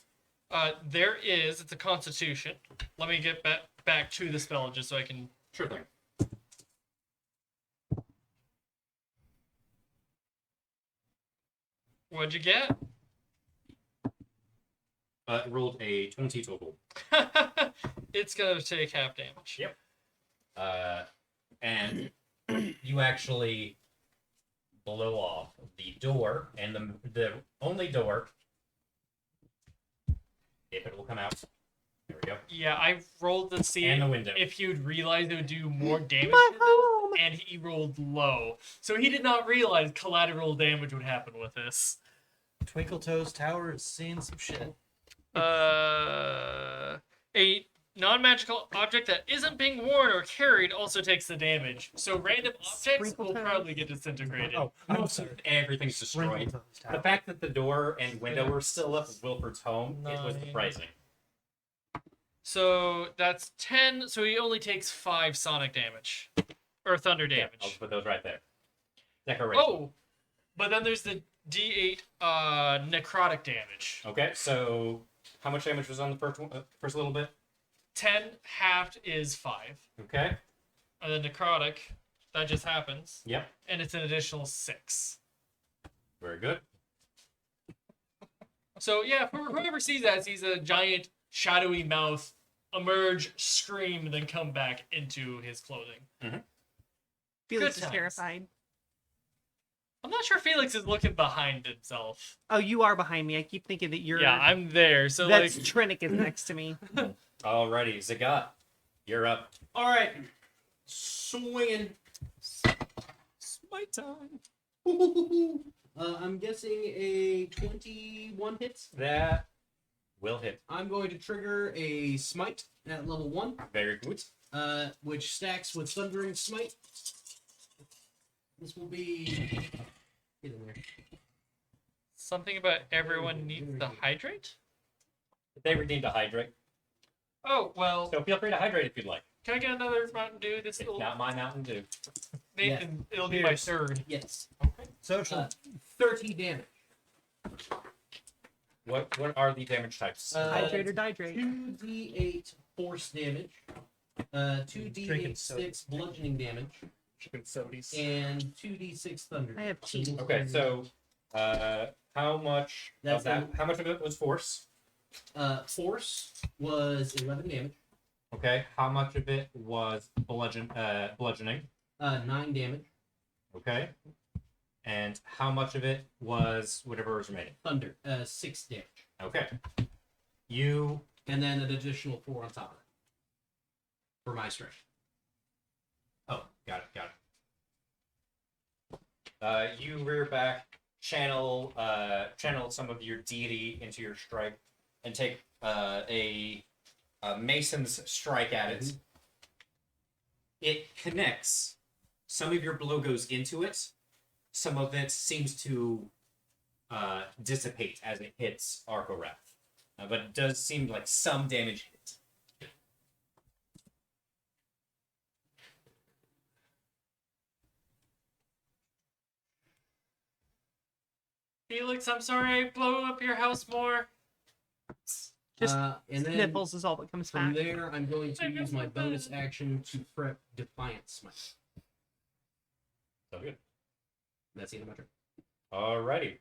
There is. It's a Constitution. Let me get back to the spell just so I can. Sure thing. What'd you get? Rolled a 20 total. It's gonna take half damage. Yep. And you actually blow off the door, and the only door, if it will come out. There we go. Yeah, I rolled to see And the window. if you'd realize it would do more damage My to this, home. and he rolled low. So he did not realize collateral damage would happen with this. Twinkle Toes Tower is seeing some shit. A non-magical object that isn't being worn or carried also takes the damage. So random objects Sprinkle will toes. probably get disintegrated. Oh, I'm Most sorry. of everything's Sprinkle destroyed. Toes The Tower. fact that the door and window were still up with Wilford's home, it was 9. surprising. So that's 10. So he only takes 5 sonic damage. Or thunder Yeah, damage. I'll put those right there. Decoration. Oh! But then there's the D8 necrotic damage. Okay, so how much damage was on the first little bit? 10 halved is 5. Okay. And then necrotic, that just happens. Yep. And it's an additional 6. Very good. So yeah, whoever sees that sees a giant shadowy mouth emerge, scream, and then come back into his clothing. Felix Good is times. terrified. I'm not sure Felix is looking behind himself. Oh, you are behind me. I keep thinking that you're. Yeah, I'm there. So That's like, Trinic is next to me. Alrighty, Zagat, you're up. All right, swinging. Smite time. I'm guessing a 21 hits. That will hit. I'm going to trigger a smite at level 1, Very good. which stacks with Thundering Smite. This will be. Get in there. something about everyone needs to hydrate. They redeemed a hydrate, Oh well, so feel free to hydrate if you'd like. can I get another Mountain Dew? This It's little not my Mountain Dew. Nathan, it'll be my Cheers. third. Yes. Social. 30 damage. What are the damage types? Hydrate or dihydrate. 2d8 force damage. Drinking 2d8 soda. 6 bludgeoning damage. Chicken sodies. And 2d6 thunder. I have tea. Okay, so how much That's of that? How much of it was force? Force was 11 damage. Okay, how much of it was bludgeoning? 9 damage. Okay, and how much of it was whatever was remaining? Thunder. 6 damage. Okay, you And then an additional 4 on top of it. For my strength. Oh, got it. You rear back, channel some of your deity into your strike, and take a mason's strike at it. It connects. Some of your blow goes into it. Some of it seems to dissipate as it hits Arkorath. But it does seem like some damage hit. Felix, I'm sorry I blew up your house more. Just and then Sniffles is all that comes from back. there, I'm going to use my bonus action to prep Defiant Smite. So good. That's the end of my turn. Alrighty.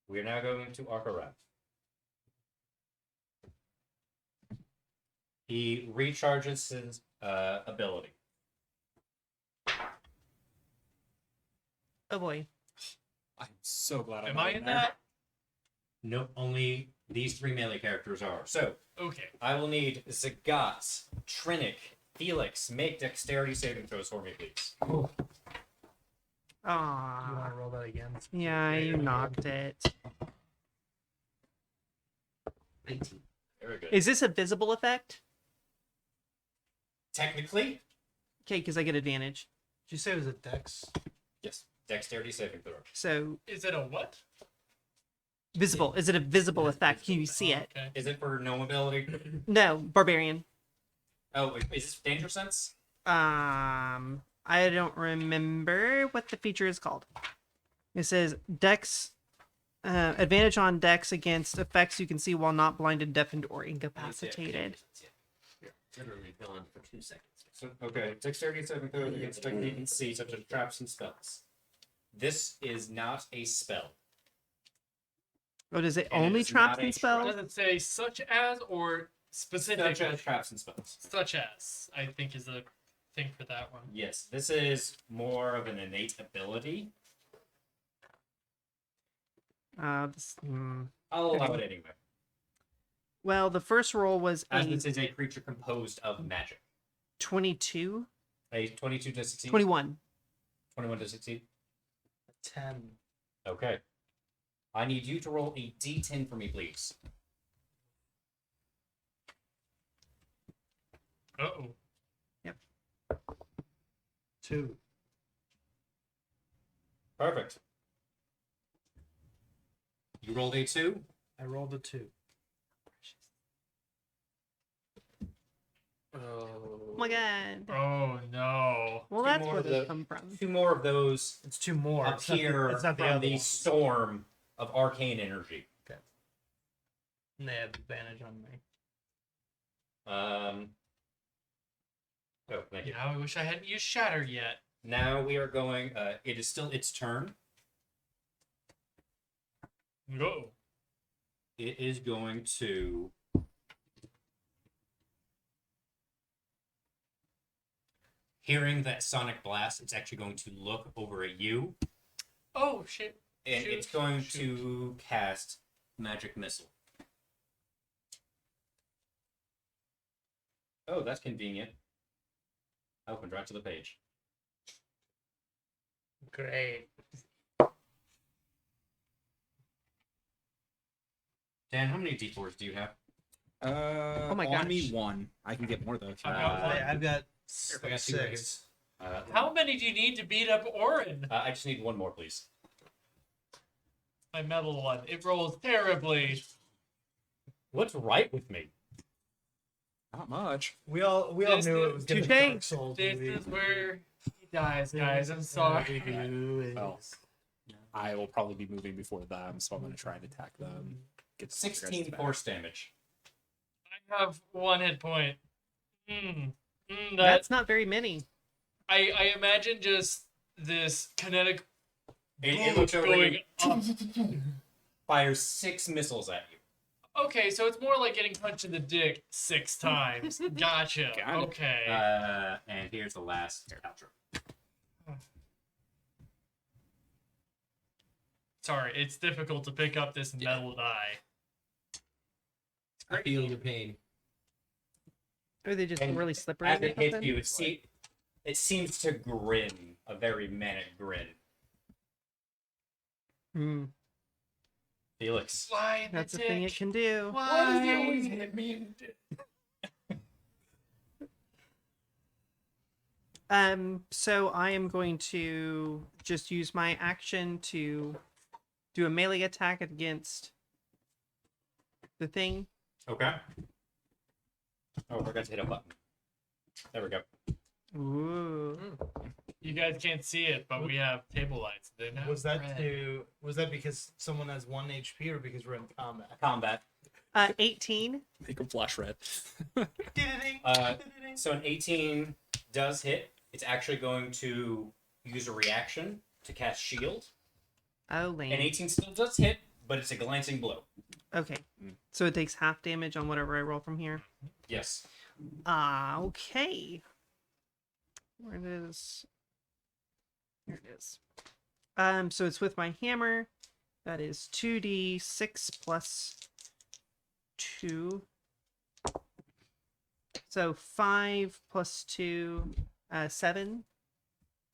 We are now going to Arkorath. He recharges his ability. Oh boy. I'm so glad I'm Am not I in in there. that? Nope, only these 3 melee characters are. So, Okay. I will need Zagat, Trinic, Felix, make dexterity saving throws for me, please. Do you want Ah. to roll that again? Yeah, you knocked it. 19. Very good. Is this a visible effect? Technically, Okay, because I get advantage. Did you say it was a dex? yes. Dexterity saving throw. So Is it a what? visible. Is it a visible It is effect? Can you visible. see it? Okay. Is it for no ability? No, barbarian. Oh, is this danger sense? I don't remember what the feature is called. It says Dex, advantage on Dex against effects you can see while not blinded, deafened, or incapacitated. Literally gone for 2 seconds. So, okay, dexterity saving throws against effects you can see, such as traps and spells. This is not a spell. Oh, does it And it only is traps not a and trap. spells? Does it say such as or specific? Such as traps and spells. Such as, I think, is the thing for that one. Yes, this is more of an innate ability. I'll allow it anyway, Well, the first roll was as a this is a creature composed of magic. 22, A 22 to succeed? 21. 21 to succeed? 10. Okay. I need you to roll a d10 for me, please. Uh-oh. 2. Perfect. You rolled a 2? I rolled a 2. Oh my god. Oh, no. Well, Two that's more where of this the- come from. 2 more of those It's 2 more. appear It's not the from other the one. storm of arcane energy. And they have advantage on me. Oh, thank you. Yeah, I wish I hadn't used Shatter yet. Now we are going, it is still its turn. Go. It is going to... Hearing that sonic blast, it's actually going to look over at you, Oh, shit. and Shoot, it's going shoot. to cast Magic Missile. Oh, that's convenient. I opened right to the page. Great. Dan, how many d4s do you have? Oh my On me gosh. 1. I can get more though. if you I've want. got one. I've got I got 2 right here. 6. How many do you need to beat up Orin? I just need 1 more, please. My metal one. It rolls terribly. What's right with me? Not much. We all This knew is- it was going to Touche. be Dark Souls. This movie. is where he dies, guys. I'm sorry. Well, I will probably be moving before them, so I'm going to try and attack them. Get some of your guys' 16 back. force damage. I have 1 hit point. That That's not very many. I imagine just this kinetic It boom looks over going you, up. fires 6 missiles at you. Okay, so it's more like getting punched in the dick 6 times. Gotcha. Got it. Okay. And here's the last outro. Sorry, it's difficult to pick up this metal die. I feel your pain. Or they just And really slippery. As or it hits something? you, it seems to grin, a very manic grin. Hmm, Felix. Why the that's a dick? thing it can do. Why? hit me? So I am going to just use my action to do a melee attack against the thing. Okay. Oh, I forgot to hit a button. There we go. Ooh. You guys can't see it, but we have table lights. They're not Was that red. was that because someone has 1 HP or because we're in combat? Combat. 18. Make them flash red. So an 18 does hit. It's actually going to use a reaction to cast shield. Oh, An lame. 18 still does hit, but it's a glancing blow. Okay. So it takes half damage on whatever I roll from here. Yes. Okay. Where it is? Here it is. So it's with my hammer. That is 2d6 plus 2. So 5 plus 2, 7.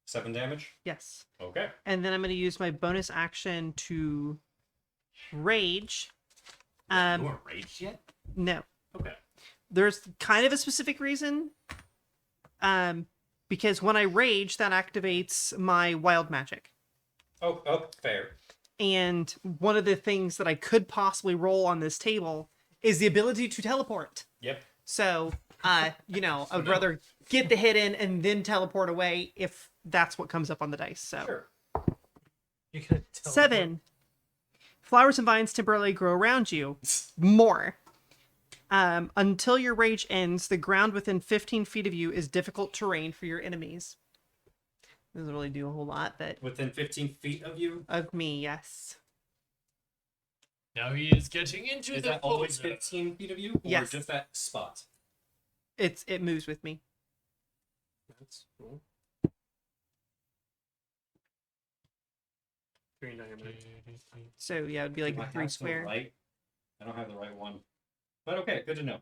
7 damage. Yes. Okay. And then I'm going to use my bonus action to rage. You weren't raged yet? No. Okay. There's kind of a specific reason. Because when I rage, that activates my wild magic. Oh, fair. And one of the things that I could possibly roll on this table is the ability to teleport. Yep. So, I would rather get the hit in and then teleport away if that's what comes up on the dice. So, Sure. You could 7. Flowers and vines temporarily grow around you. More. Until your rage ends, the ground within 15 feet of you is difficult terrain for your enemies. Doesn't really do a whole lot, but Within 15 feet of you? of me, yes. Now he is getting into Is the that always poser. 15 feet of you? Or Yes. just that spot? It moves with me. That's cool. Green dynamite. So yeah, it'd be like Do I a 3 have the square. right? I don't have the right one. But okay, good to know.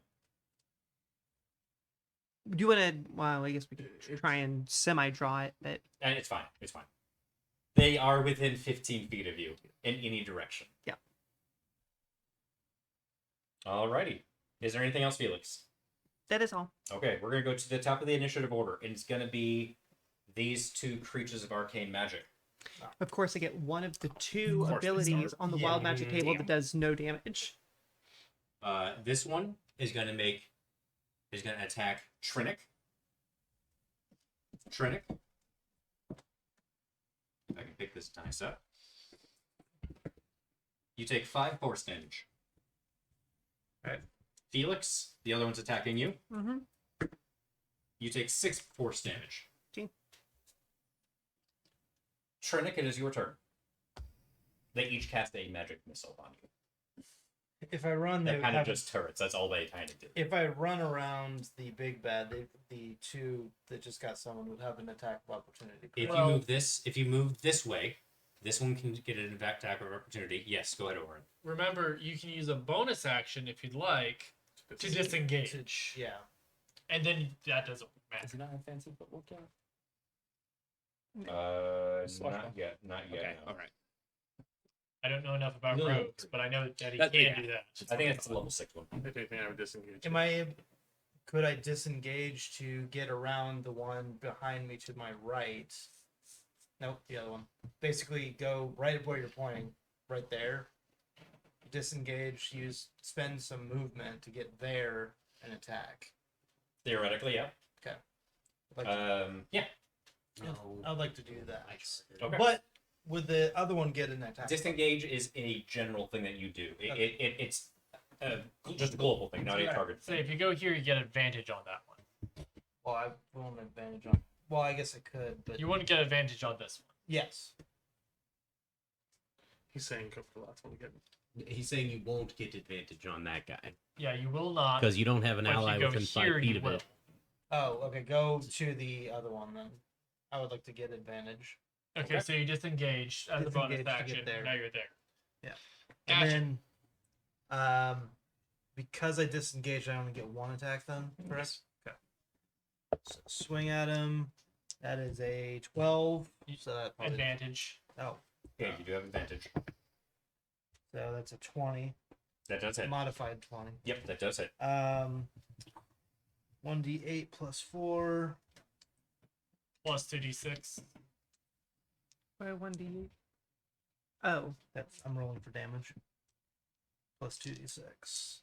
Do you want to? Well, I guess we could try and semi-draw it, but And it's fine. It's fine. They are within 15 feet of you in any direction. Yeah. Alrighty. Is there anything else, Felix? that is all. Okay, we're going to go to the top of the initiative order, and it's going to be these 2 creatures of arcane magic. Of course, I get one of the 2 Of course we abilities start. on the Yeah. wild magic table that does no damage. This one is going to attack Trinic. Trinic. If I can pick this dice up. You take 5 force damage. Alright. Felix, the other one's attacking you. Mm-hmm. You take 6 force damage. Okay. Trinic, it is your turn. They each cast a magic missile on you. If I run, They're they kind of have, just turrets. That's all they kind of do. if I run around the big bad, the 2 that just got summoned would have an attack of opportunity. If correct? you move this way, this one can get an attack of opportunity. Yes, go ahead, Oren. Remember, you can use a bonus action if you'd like to disengage, Yeah. and then that doesn't matter. Does he not have fancy football count? Not yet. Not yet. Okay, no. all right. I don't know enough about No. rogues, but I know that he That- can yeah. do that. I think it's a level 6 one. If anything, I would disengage. Could I disengage to get around the one behind me to my right? Nope, the other one. Basically, go right where you're pointing, right there. Disengage. Spend some movement to get there and attack. Theoretically, yeah. I'd like to, Yeah. I'd like to do that. Okay. But would the other one get an attack? Disengage is a general thing that you do. Okay. It's just a global thing, not a target So thing. if you go here, you get advantage on that one. Well, I won't have advantage on. Well, I guess I could, but You wouldn't get advantage on this one. yes. He's saying go for the last one again. He's saying you won't get advantage on that guy Yeah, you will not. because you don't have an But if ally you go within 5 here, feet you of will. it. Oh, okay. Go to the other one then. I would like to get advantage. Okay, so you disengage as a bonus Disengage to get action. there. Now you're there. Yeah. Gotcha. And then, because I disengaged, I only get 1 attack then, correct? Okay. So swing at him. That is a 12. So that probably, Advantage. oh, Okay, you do have advantage. so that's a 20. That does hit. Modified 20. Yep, that does hit. 1d8 plus 4. Plus 2d6. Why 1d8? Oh, I'm rolling for damage. Plus 2d6.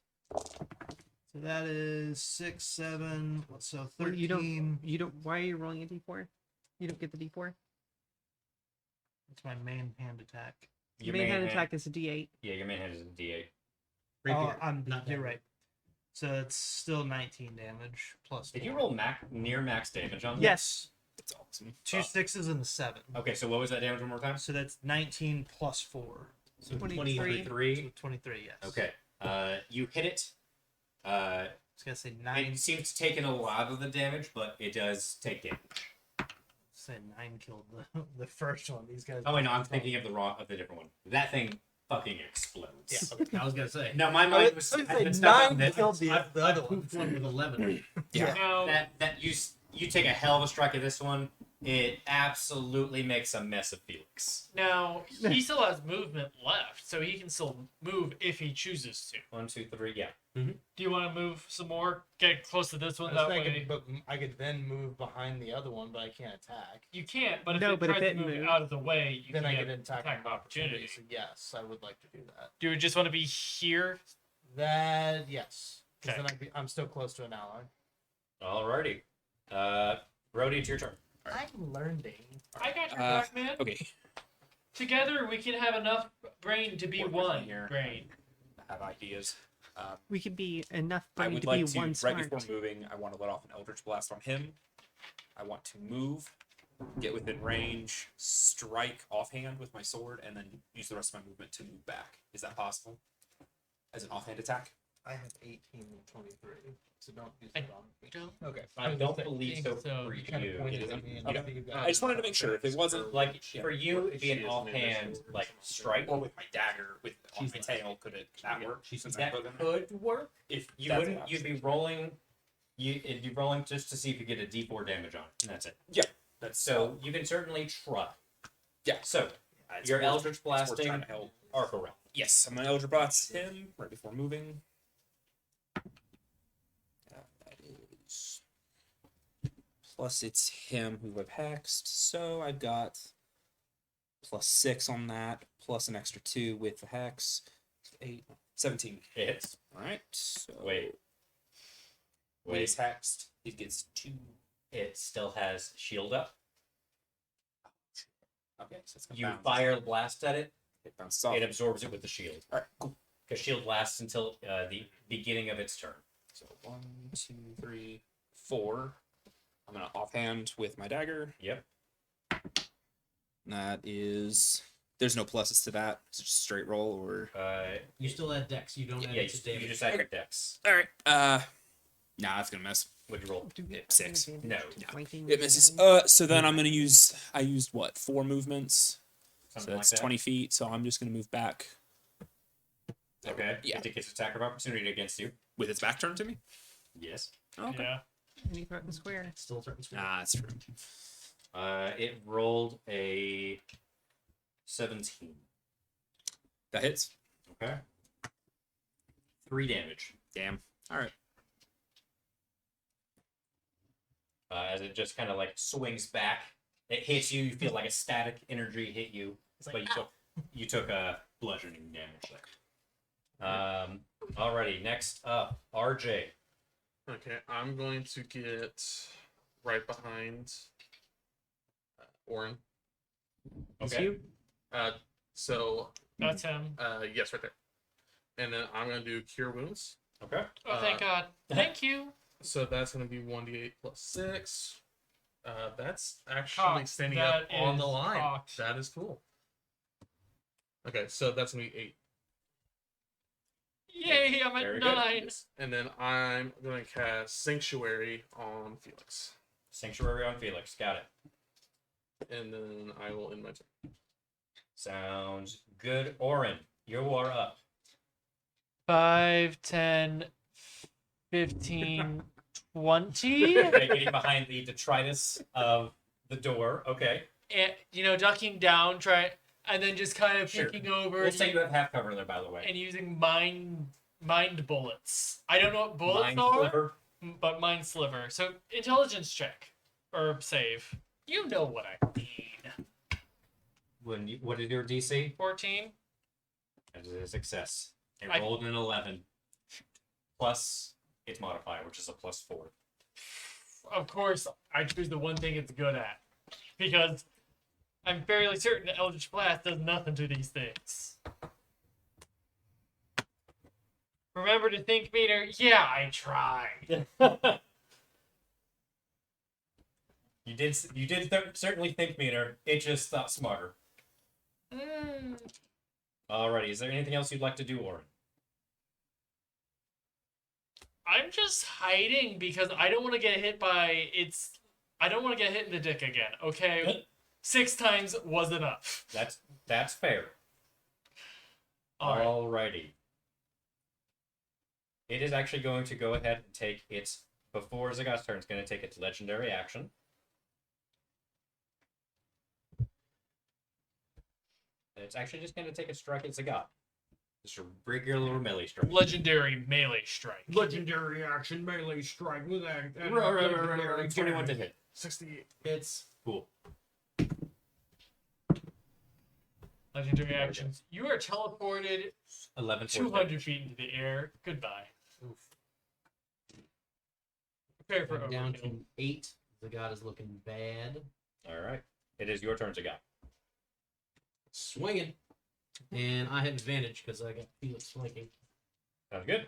So that is 6, 7. So 13. you don't. Why are you rolling a d4? You don't get the d4. It's my main hand attack. Your main hand attack is a d8. Yeah, your main hand is a D8. You're right. So it's still 19 damage plus. Did you 4. roll near max damage on that? Yes. It's awesome. 2 6s and a 7? Okay, so what was that damage one more time? So that's 19 plus 4. So 23. 23. 23, yes. Okay. You hit it. I was gonna say 9. It seems to take in a lot of the damage, but it does take damage. said 9 killed the first one. These guys. Oh wait, no, I'm thinking of the different one. That thing fucking explodes. I was gonna say. No, my mind was. I was I've gonna been say stuck on 9 this. killed the I other one. pooped one with 11. Yeah. Now, That you take a hell of a strike at this one. It absolutely makes a mess of Felix. now he still has movement left, so he can still move if he chooses to. 1, 2, 3, yeah. Do you want to move some more? Get close to this one. I was That thinking, way but I could then move behind the other one, but I can't attack. you can't. But if No, it but if tries it to move moves- out of the way, you Then can I get get an attack attack of opportunity. So yes, I would like to do that. Do you just want to be here? That yes, because Okay. then I'm still close to an ally. Alrighty. Brody, it's your turn. I'm learning. I got your back, man. Okay. Together we can have enough brain to be Work with me one here. brain. I have ideas. We could be enough I brain would to like be to, one right smart. before moving, I want to let off an Eldritch Blast on him. I want to move, get within range, strike offhand with my sword, and then use the rest of my movement to move back. Is that possible? As an offhand attack? I have 18 and 23, so don't use I it on me. don't Okay. I don't believe so so. for Kind of you. pointed it at is- me and okay. I think you I just wanted to make sure if it wasn't Like Yeah. for you, it'd be She an is an offhand initial like or strike. or with my dagger with on She's my like- tail. Could it that work? Since I That put them- could work. if You that's wouldn't. an You'd be option. rolling. It'd be rolling just to see if you get a D4 damage on it, and that's it. That's So you can certainly try. Yeah. So it's your worth- Eldritch it's worth trying Blasting to help. arc around. Yes, I'm gonna Eldritch Blast him right before moving. That is plus it's him who I've hexed, so I've got +6 on that, plus an extra 2 with the hex. 8, 17. It hits. All right. So Wait. when he's Wait. hexed, he gets 2. It still has shield up. Okay, so it's gonna You bounce. fire the blast at it. It bounces off. It absorbs it with the shield. All right, cool. Because shield lasts until the beginning of its turn. So 1, 2, 3, 4. I'm gonna offhand with my dagger. Yep. That is. There's no pluses to that. It's just a straight roll or. You still add dex. You don't add Yeah, it to you damage. just add your dex. All right. Nah, that's gonna miss. What'd you roll? Do we have 6. advantage No. to flanking It misses. weapons? So then I'm gonna use. I used what? 4 movements. Something So like that's that. 20 feet. So I'm just gonna move back. Okay. Yeah. It gets attack of opportunity against you. With its back turned to me. Yes. Okay. Yeah. Any threatened square. Still threatened square. Ah, that's true. It rolled a 17. That hits. Okay. 3 damage. Damn. All right. As it just kind of like swings back. It hits you. You feel like a static energy hit you, but you took a bludgeoning damage there. Alrighty. Next up, RJ. Okay, I'm going to get right behind Orin. Okay. So That's him. yes, right there. And then I'm gonna do Cure Wounds. Okay. Oh, thank God. Thank you. So that's gonna be 1d8 plus 6. That's actually Cocked. standing That up on the is line. cocked. That is cool. Okay, so that's gonna be 8. Yay, I'm Very at good. 9. And then I'm gonna cast Sanctuary on Felix. Sanctuary on Felix. Got it. And then I will end my turn. Sounds good. Orin, you are up. 5, 10, 15, 20. Okay, getting behind the detritus of the door. Okay. And, ducking down, and then just kind of Sure. peeking over We'll say you have half cover there, by the way. and using mind bullets. I don't know what bullets Mind are, sliver. but mind sliver. So intelligence check or save. You know what I mean. What is your DC? 14. That is a success. It I- rolled an 11. Plus its modifier, which is a +4. Of course, I choose the one thing it's good at. Because I'm fairly certain that Eldritch Blast does nothing to these things. Remember to think meter? Yeah, I tried. You did certainly think meaner. It just thought smarter. Alrighty, is there anything else you'd like to do, Orin? I'm just hiding because I don't want to get hit by its I don't want to get hit in the dick again. Okay, 6 times was enough. That's fair. All right. Alrighty. It is actually going to go ahead and take its, before Zagat's turn, it's going to take its legendary action. And it's actually just going to take a strike at Zagat. Just a regular melee strike. Legendary melee strike. Legendary action melee strike with that. 21 to hit. 68 hits. Cool. Legendary actions. You are teleported 11 force 200 damage. feet into the air. Goodbye. Prepare for I'm down overkill. to 8. The god is looking bad. Alright. It is your turn, Zagat. Swinging. And I have advantage because I got Felix flanking. Sounds good.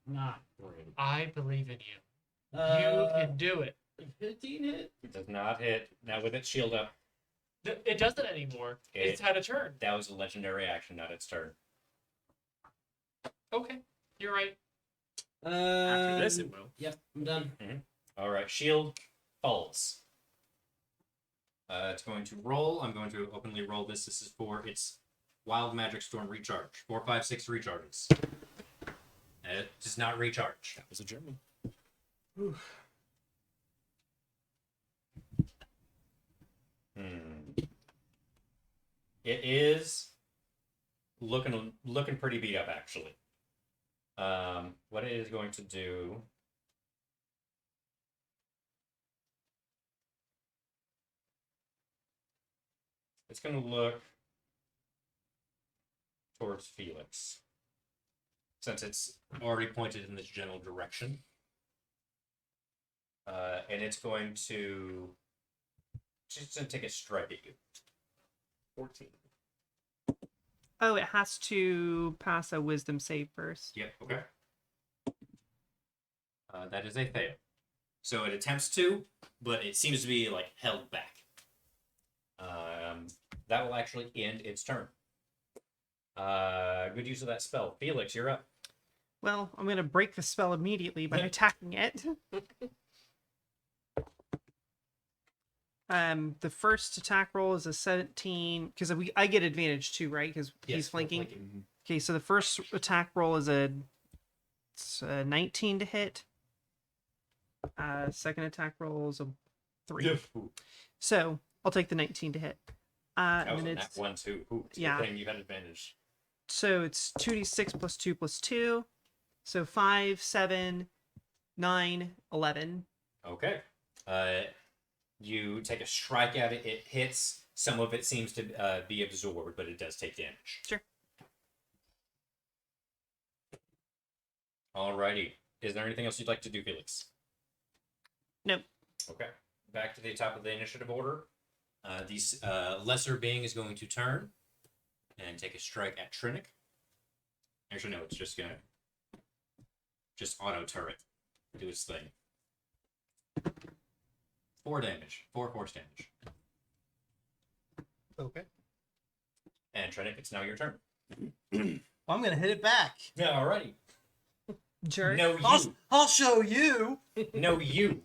Not great. I believe in you. You Uh, can do it. 15 hit? It does not hit. Now with its shield up, It doesn't anymore. It's had a turn. that was a legendary action, not its turn. Okay, you're right. After this, it will. Yep, I'm done. Alright, shield falls. It's going to roll. I'm going to openly roll this. This is for its Wild Magic Storm recharge. 4, 5, 6 recharges. And it does not recharge. That was a German. It is looking pretty beat up, actually. What it is going to do... It's going to look towards Felix, since it's already pointed in this general direction. And it's going to just gonna take a strike at you. 14. Oh, it has to pass a wisdom save first. Yep. Okay. That is a fail. So it attempts to, but it seems to be like held back. That will actually end its turn. Good use of that spell. Felix, you're up. Well, I'm going to break the spell immediately by attacking it. The first attack roll is a 17 because I get advantage too, right? Because he's flanking. Okay, so the first attack roll is a 19 to hit. Second attack roll is a 3. So I'll take the 19 to hit. That was and a then nat it's 1 too. Ooh, it's a yeah. good thing you had advantage. So it's 2d6 plus 2 plus 2. So 5, 7, 9, 11. Okay. You take a strike at it. It hits. Some of it seems to be absorbed, but it does take damage. Sure. Alrighty. Is there anything else you'd like to do, Felix? Nope. Okay. Back to the top of the initiative order. This lesser being is going to turn and take a strike at Trinic. Actually, no, it's just gonna auto turret, do its thing. 4 damage, 4 force damage. Okay. And Trinic, it's now your turn. Well, I'm gonna hit it back. Yeah, alrighty. Jerk. No, you. I'll show you. No, you.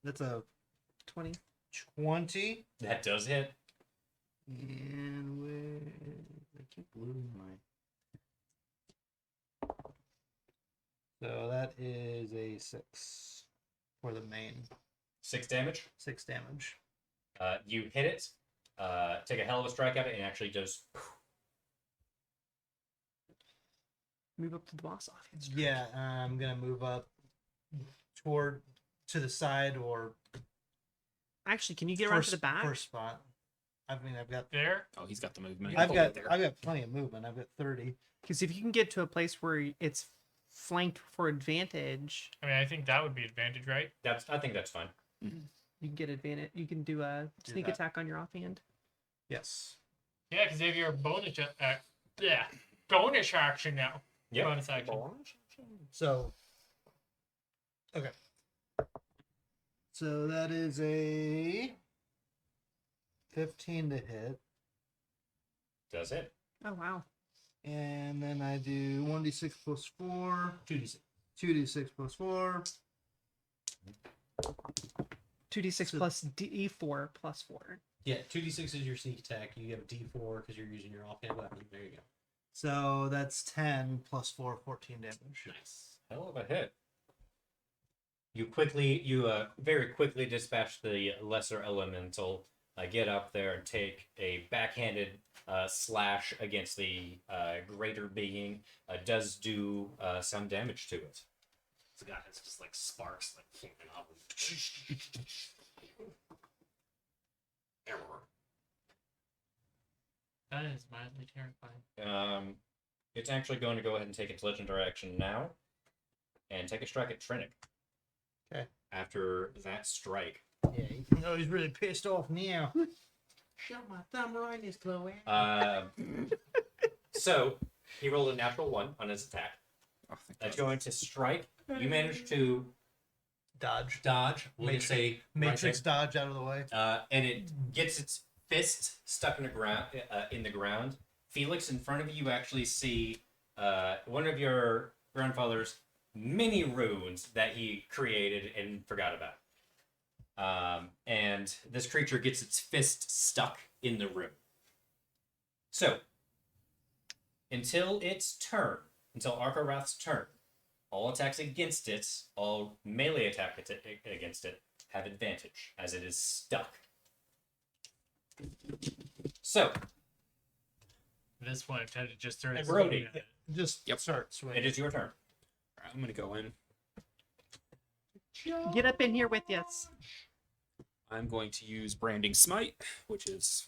That's a 20. 20. That does hit. And I keep losing my. So that is a 6 for the main. 6 damage. 6 damage. You hit it. Take a hell of a strike at it, and it actually does. move up to the boss office. Yeah, I'm gonna move up to the side or Actually, can you get around to the back? first spot. I mean, I've got Oh, he's got the movement. I've got plenty of movement. I've got 30. Because if you can get to a place where it's flanked for advantage, I mean, I think that would be advantage, right? I think that's fine. you can get advantage. You can do a sneak that. attack on your offhand. Yes. Yeah, because they have your bonus action now. Yep. Bonus action. So okay. So that is a 15 to hit. Does hit. Oh wow! And then I do 1d6 plus 4. 2d6. 2d6 plus 4. 2d6 plus d4 plus 4. Yeah, 2d6 is your sneak attack. You have d4 because you're using your offhand weapon. There you go. So that's 10 plus 4, 14 damage. Nice. Hell of a hit. You very quickly dispatch the lesser elemental, get up there and take a backhanded slash against the greater being. Does do some damage to it. So God, it's just like sparks, like flipping off. Error. That is mildly terrifying. It's actually going to go ahead and take its legendary action now, and take a strike at Trinic. Okay. After that strike. Yeah, you know he's really pissed off now. Shove my thumb right in his Chloe. So he rolled a natural 1 on his attack. Oh, That's going to strike. You managed to Dodge. We'll just say Matrix dodge out of the way. and it gets its fist stuck in the ground. Felix, in front of you actually see one of your grandfather's many runes that he created and forgot about. And this creature gets its fist stuck in the rune. So, until Arkarath's turn, all attacks against it, all melee attack against it, have advantage, as it is stuck. So, At this point, I'm tempted to just throw And Brody. something at it. Just Yep. start swinging. it is your turn. I'm gonna go in. Get up in here with us. I'm going to use Branding Smite, which is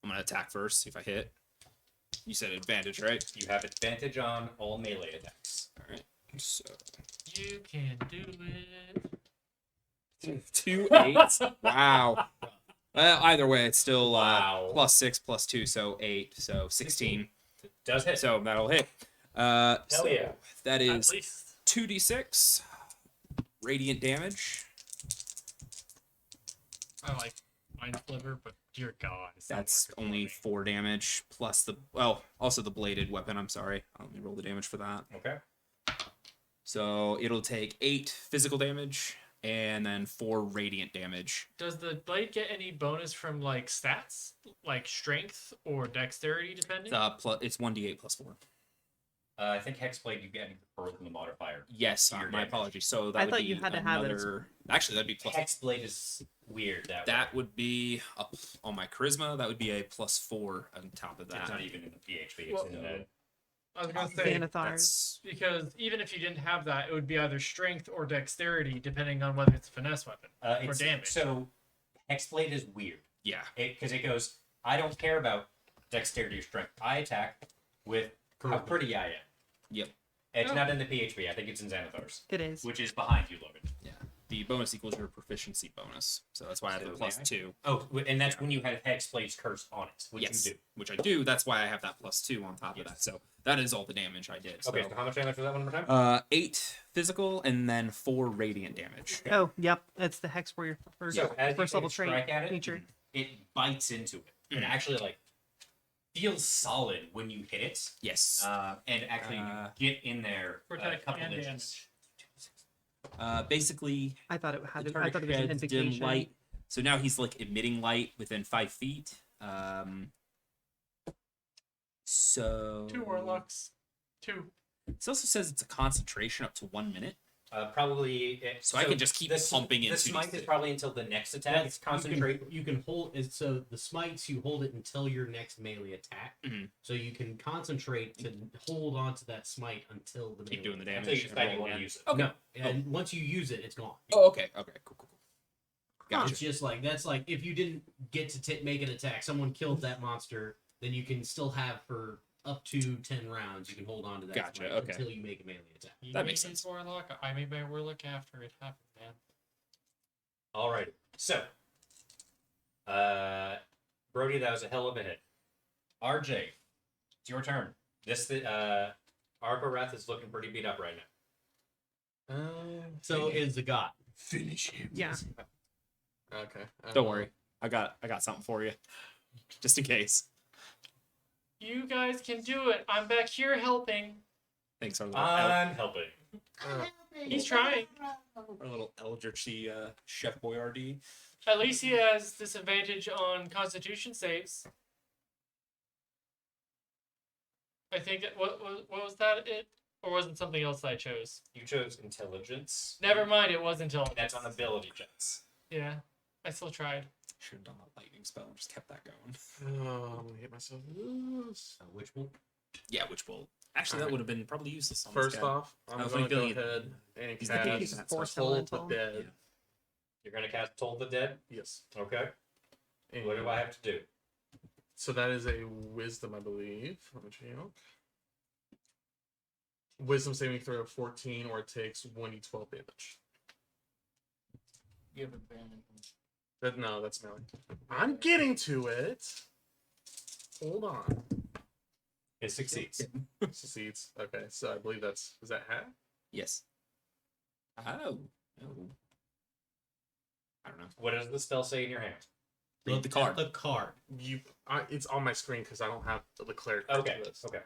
I'm gonna attack first, see if I hit. You said advantage, right? You have advantage on all melee attacks. All right. So You can do it. 2 8s. Wow. Well, either way, it's still Wow. plus 6 plus 2, so 8, so 16. Does hit. So that'll hit. Hell yeah. That At is least 2d6 radiant damage. I like Mind Flipper, but dear God, it's not That's working for only me. 4 damage plus also the bladed weapon. I'm sorry. Let me roll the damage for that. Okay. So it'll take 8 physical damage and then 4 radiant damage. Does the blade get any bonus from like stats, like strength or dexterity, depending? It's 1d8 plus 4. I think Hexblade, you get more than the modifier. Yes, Your my damage. apologies. So that I would thought be you had to have it as another. Actually, that'd be plus. Hexblade is weird that way. That would be up on my charisma. That would be a plus 4 on top of that. It's not even in the PHP. It's Well, in I was gonna say Xanathars. That's- because even if you didn't have that, it would be either strength or dexterity, depending on whether it's a finesse weapon or it's, damage. So Hexblade is weird yeah. because it goes. I don't care about dexterity or strength. I attack with how pretty I am. Yep. It's Oh. not in the PHP. I think it's in Xanathars, It is. which is behind you, Logan. Yeah. The bonus equals your proficiency bonus. So that's why I added So plus may I? 2. Oh, and that's when you have Hexblade's curse on it, which Yes. you do. Which I do. That's why I have that plus 2 on top of Yes. that. So that is all the damage I did. Okay, So, so how much damage was that one more time? 8 physical and then 4 radiant damage. Oh, yep. It's the Hex Warrior first, So as you first take level a trait strike at it, feature. it bites into it and actually like feels solid when you hit it. Yes. And actually get in there a Protect couple and inches. Basically, I thought it had. the I thought target it was an sheds invocation. dim light. So now he's like emitting light within 5 feet. So 2 warlocks. 2. This also says it's a concentration up to 1 minute. Probably. So I can just keep pumping The into smite these is probably until the next attack. It's concentrate. You can hold it. So the smites, you hold it until your next melee attack. Mhm. So you can concentrate to hold on to that smite until the Keep melee doing the attack. Until you damage. decide you roll want to again. use it. Okay. No, and once you use it, it's gone. Oh, okay. Okay. Cool. Gotcha. It's just like that's like if you didn't get to make an attack, someone killed that monster, then you can still have for up to 10 rounds. You can hold on to that Gotcha, smite okay. until you make a melee attack. That makes Maintenance sense. Warlock. I made my warlock after it happened, man. Alright. So, Brody, that was a hell of a hit. RJ, it's your turn. Arkorath is looking pretty beat up right now. So is the god. Finish him. Yeah. Okay. Don't worry. I got something for you, just in case. You guys can do it. I'm back here helping. Thanks, Arlo. I'm helping. He's trying. Our little eldritchy Chef Boyardee. At least he has disadvantage on Constitution saves. I think that what was that it, or was it something else I chose? You chose intelligence. Never mind, it was intelligence. That's on ability checks. Yeah, I still tried. Should have done that lightning spell and just kept that going. Oh, I'm gonna hit myself. Which one? Yeah, Witch Bolt. Actually, that would have been probably useless on First this guy. off, I'm I was gonna like go feeling it. ahead and He's the king. cast Force Toll the Elemental. Dead. Yeah. You're gonna cast Toll the Dead. Yes. Okay. And What do I have to do? So that is a Wisdom, I believe. Let me check. Wisdom saving throw of 14, or it takes 1d12 damage. You have advantage. No, that's melee. I'm getting to it. Hold on. It succeeds. Succeeds. Okay, so I believe is that half? Yes. Oh. Oh. I don't know. What does the spell say in your hand? Read the card. The card. It's on my screen because I don't have the cleric. Okay. to this. Okay.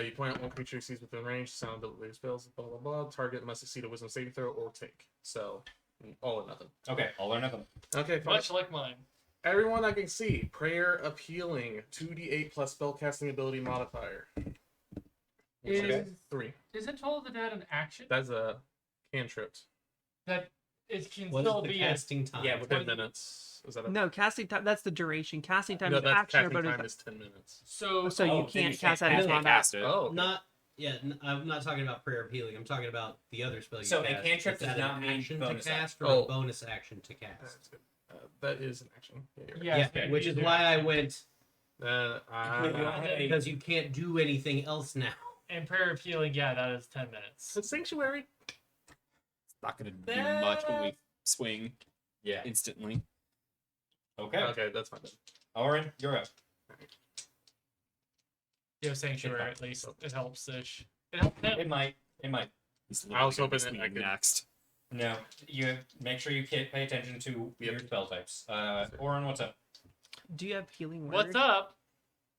You point out one creature exceeds within range, sound ability spells, blah blah blah. Target must succeed a wisdom saving throw or take. So, all or nothing. Okay. All or nothing. Okay, fine. Much like mine. Everyone I can see, prayer of healing, 2d8 plus spellcasting ability modifier. Which Is 3. isn't Toll the Dead an action? That's a cantrip. That it can What still is the be casting time? Yeah, 10 minutes. Is that a No, casting time. That's the duration. Casting time no? is That's action or casting bonus. time is 10 minutes. so So Oh, you then can't you cast that can't as Can't combat. cast it. Oh, okay. Not. Yeah, I'm not talking about prayer of healing. I'm talking about the other spell you So a cast. cantrip Is does that not an mean action bonus to cast action. or Oh. a bonus action to cast. That's good. That is an action. Yeah, you're right. yeah, Yeah, which is why I went Hey. because you can't do anything else now. and Prayer of Healing, yeah, that is 10 minutes. It's Sanctuary. It's not going to do much when we swing Yeah. instantly. Okay. Okay, that's fine then. Oren, you're up. You have Sanctuary at least. It helps ish. It helps It him. might. It might. He's I was literally hoping gonna be that I swinging could- next. No. You make sure you pay attention to Yep. your spell types. Oren, what's up? Do you have healing word? What's up?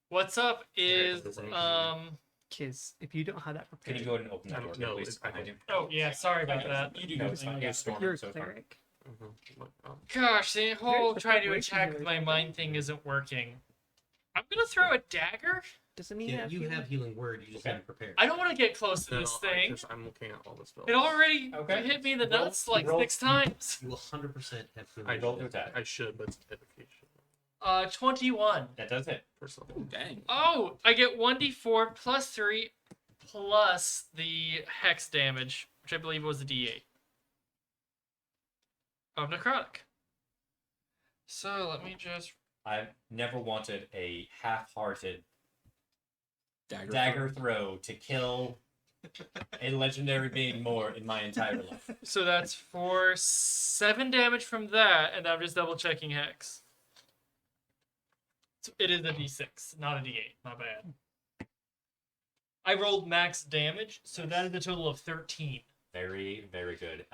What's up is Because if you don't have that Can prepared, you go ahead and open that door, No, please? I don't. oh yeah, sorry about that. You do know it's fine. You're storming, you're a so it's fine. cleric. Gosh, the whole the trying to preparation attack here. with my mind thing isn't working. I'm gonna throw a dagger. Doesn't mean Yeah, have you healing. have healing word. You just Okay. haven't prepared. I don't want to get close to No, this thing. I'm looking at all the spells. It already Okay. hit me in the Roll- nuts like roll- 6 times. You will 100% have healing I word. roll to attack. I should, but it's dedication. 21. That does hit. First of all. Oh, dang. Oh, I get 1d4 plus 3 plus the hex damage, which I believe was a d8 of necrotic. So let me just. I've never wanted a half-hearted Dagger. dagger throw to kill a legendary being more in my entire life. So that's for 7 damage from that, and I'm just double checking hex. So it is a d6, not a d8. Not bad. I rolled max damage, so that is a total of 13. Very, very good.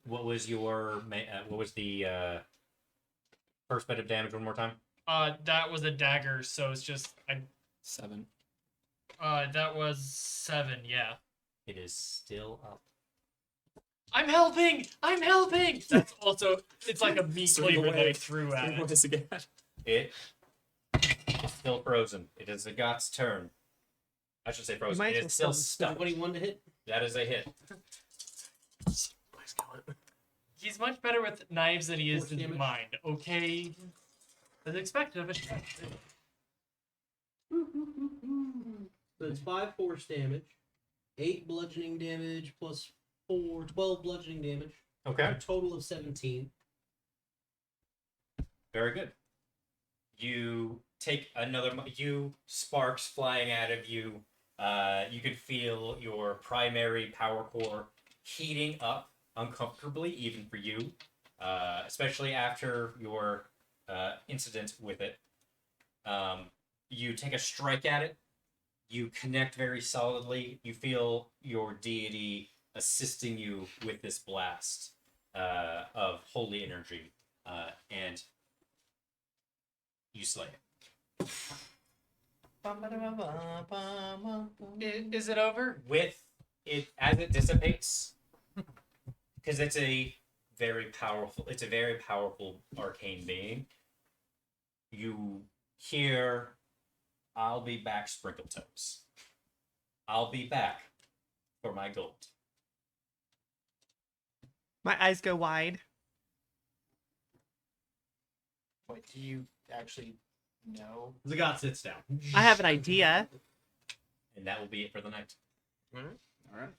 What was your what was the first bit of damage? One more time. That was a dagger, so it's just 7. that was 7. Yeah. It is still up. I'm helping. I'm helping. That's also it's like a meat Swing cleaver that I away. threw at What Oh, it. is again? It is still frozen. It is the Got's turn. I should say You frozen. might It as is still well stuck. 21 to hit. That is a hit. Please kill it. He's much better with knives than he is Force in damage. mind. Okay. As expected of it. So it's 5 force damage, 8 bludgeoning damage plus 4, 12 bludgeoning damage. Okay. A total of 17. Very good. You take another. You sparks flying out of you. You can feel your primary power core heating up uncomfortably, even for you, especially after your incident with it. You take a strike at it. You connect very solidly. You feel your deity assisting you with this blast of holy energy, and you slay it. Is it over? With as it dissipates, because it's a very powerful arcane being. You hear, "I'll be back, Sprinkle Toes. I'll be back for my gold." My eyes go wide. Wait, do you actually know? Zagat sits down. I have an idea. And that will be it for the night. All right.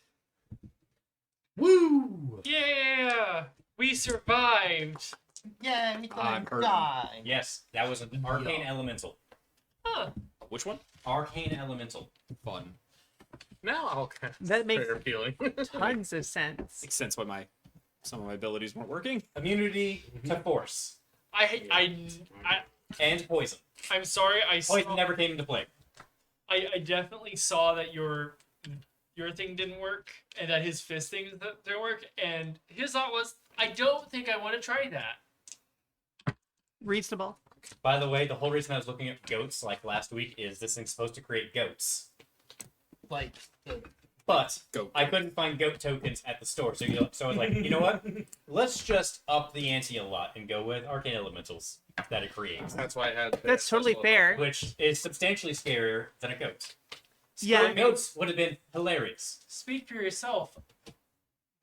Woo! Yeah, we survived. Yeah, we I'm hurting. die. Yes, that was an arcane elemental. Huh. Which one? Arcane elemental. Fun. Now I'll cast That makes prayer healing. tons of sense. Makes sense why some of my abilities weren't working. Immunity to force and poison. I'm sorry. Poison never came into play. I definitely saw that your thing didn't work and that his fist thing didn't work, and his thought was, I don't think I want to try that. Reasonable. By the way, the whole reason I was looking at goats like last week is this thing's supposed to create goats. Like the But Goat. I couldn't find goat tokens at the store, so I was like, you know what? Let's just up the ante a lot and go with arcane elementals that it creates, That's why I had. That's totally fair. which is substantially scarier than a goat. Yeah. Goats would have been hilarious. Speak for yourself.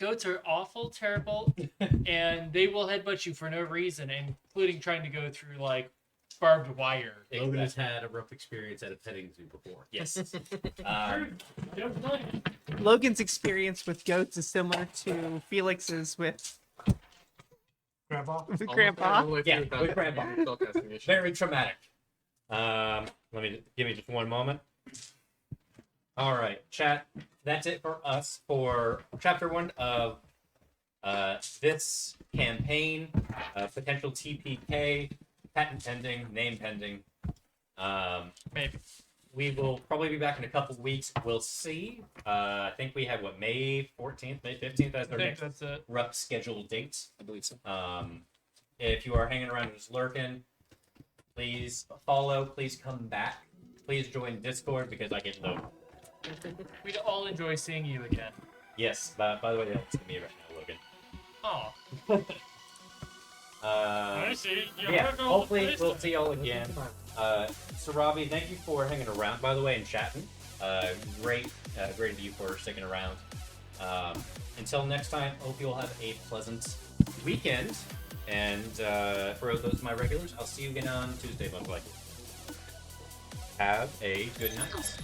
Goats are awful, terrible, and they will headbutt you for no reason, including trying to go through like barbed wire. Logan has had a rough experience at a petting zoo before. Yes. Don't play. Logan's experience with goats is similar to Felix's with grandpa. Grandpa. Yeah, with Grandpa. Very traumatic. Give me just one moment. All right, chat. That's it for us for chapter 1 of this campaign. Potential TPK, patent pending, name pending. Maybe. We will probably be back in a couple weeks. We'll see. I think we have May 14th, May 15th as I our think next that's it. rough scheduled date. I believe so. If you are hanging around and just lurking, please follow. Please come back. Please join Discord because I get low. We'd all enjoy seeing you again. Yes, by the way, that's me right now, Logan. Oh, I see. You Yeah, have all the hopefully place we'll to- see y'all again. Sarabi, thank you for hanging around, by the way, and chatting. Great of you for sticking around. Until next time, hope you'll have a pleasant weekend. And for those of my regulars, I'll see you again on Tuesday, most likely. Have a good night.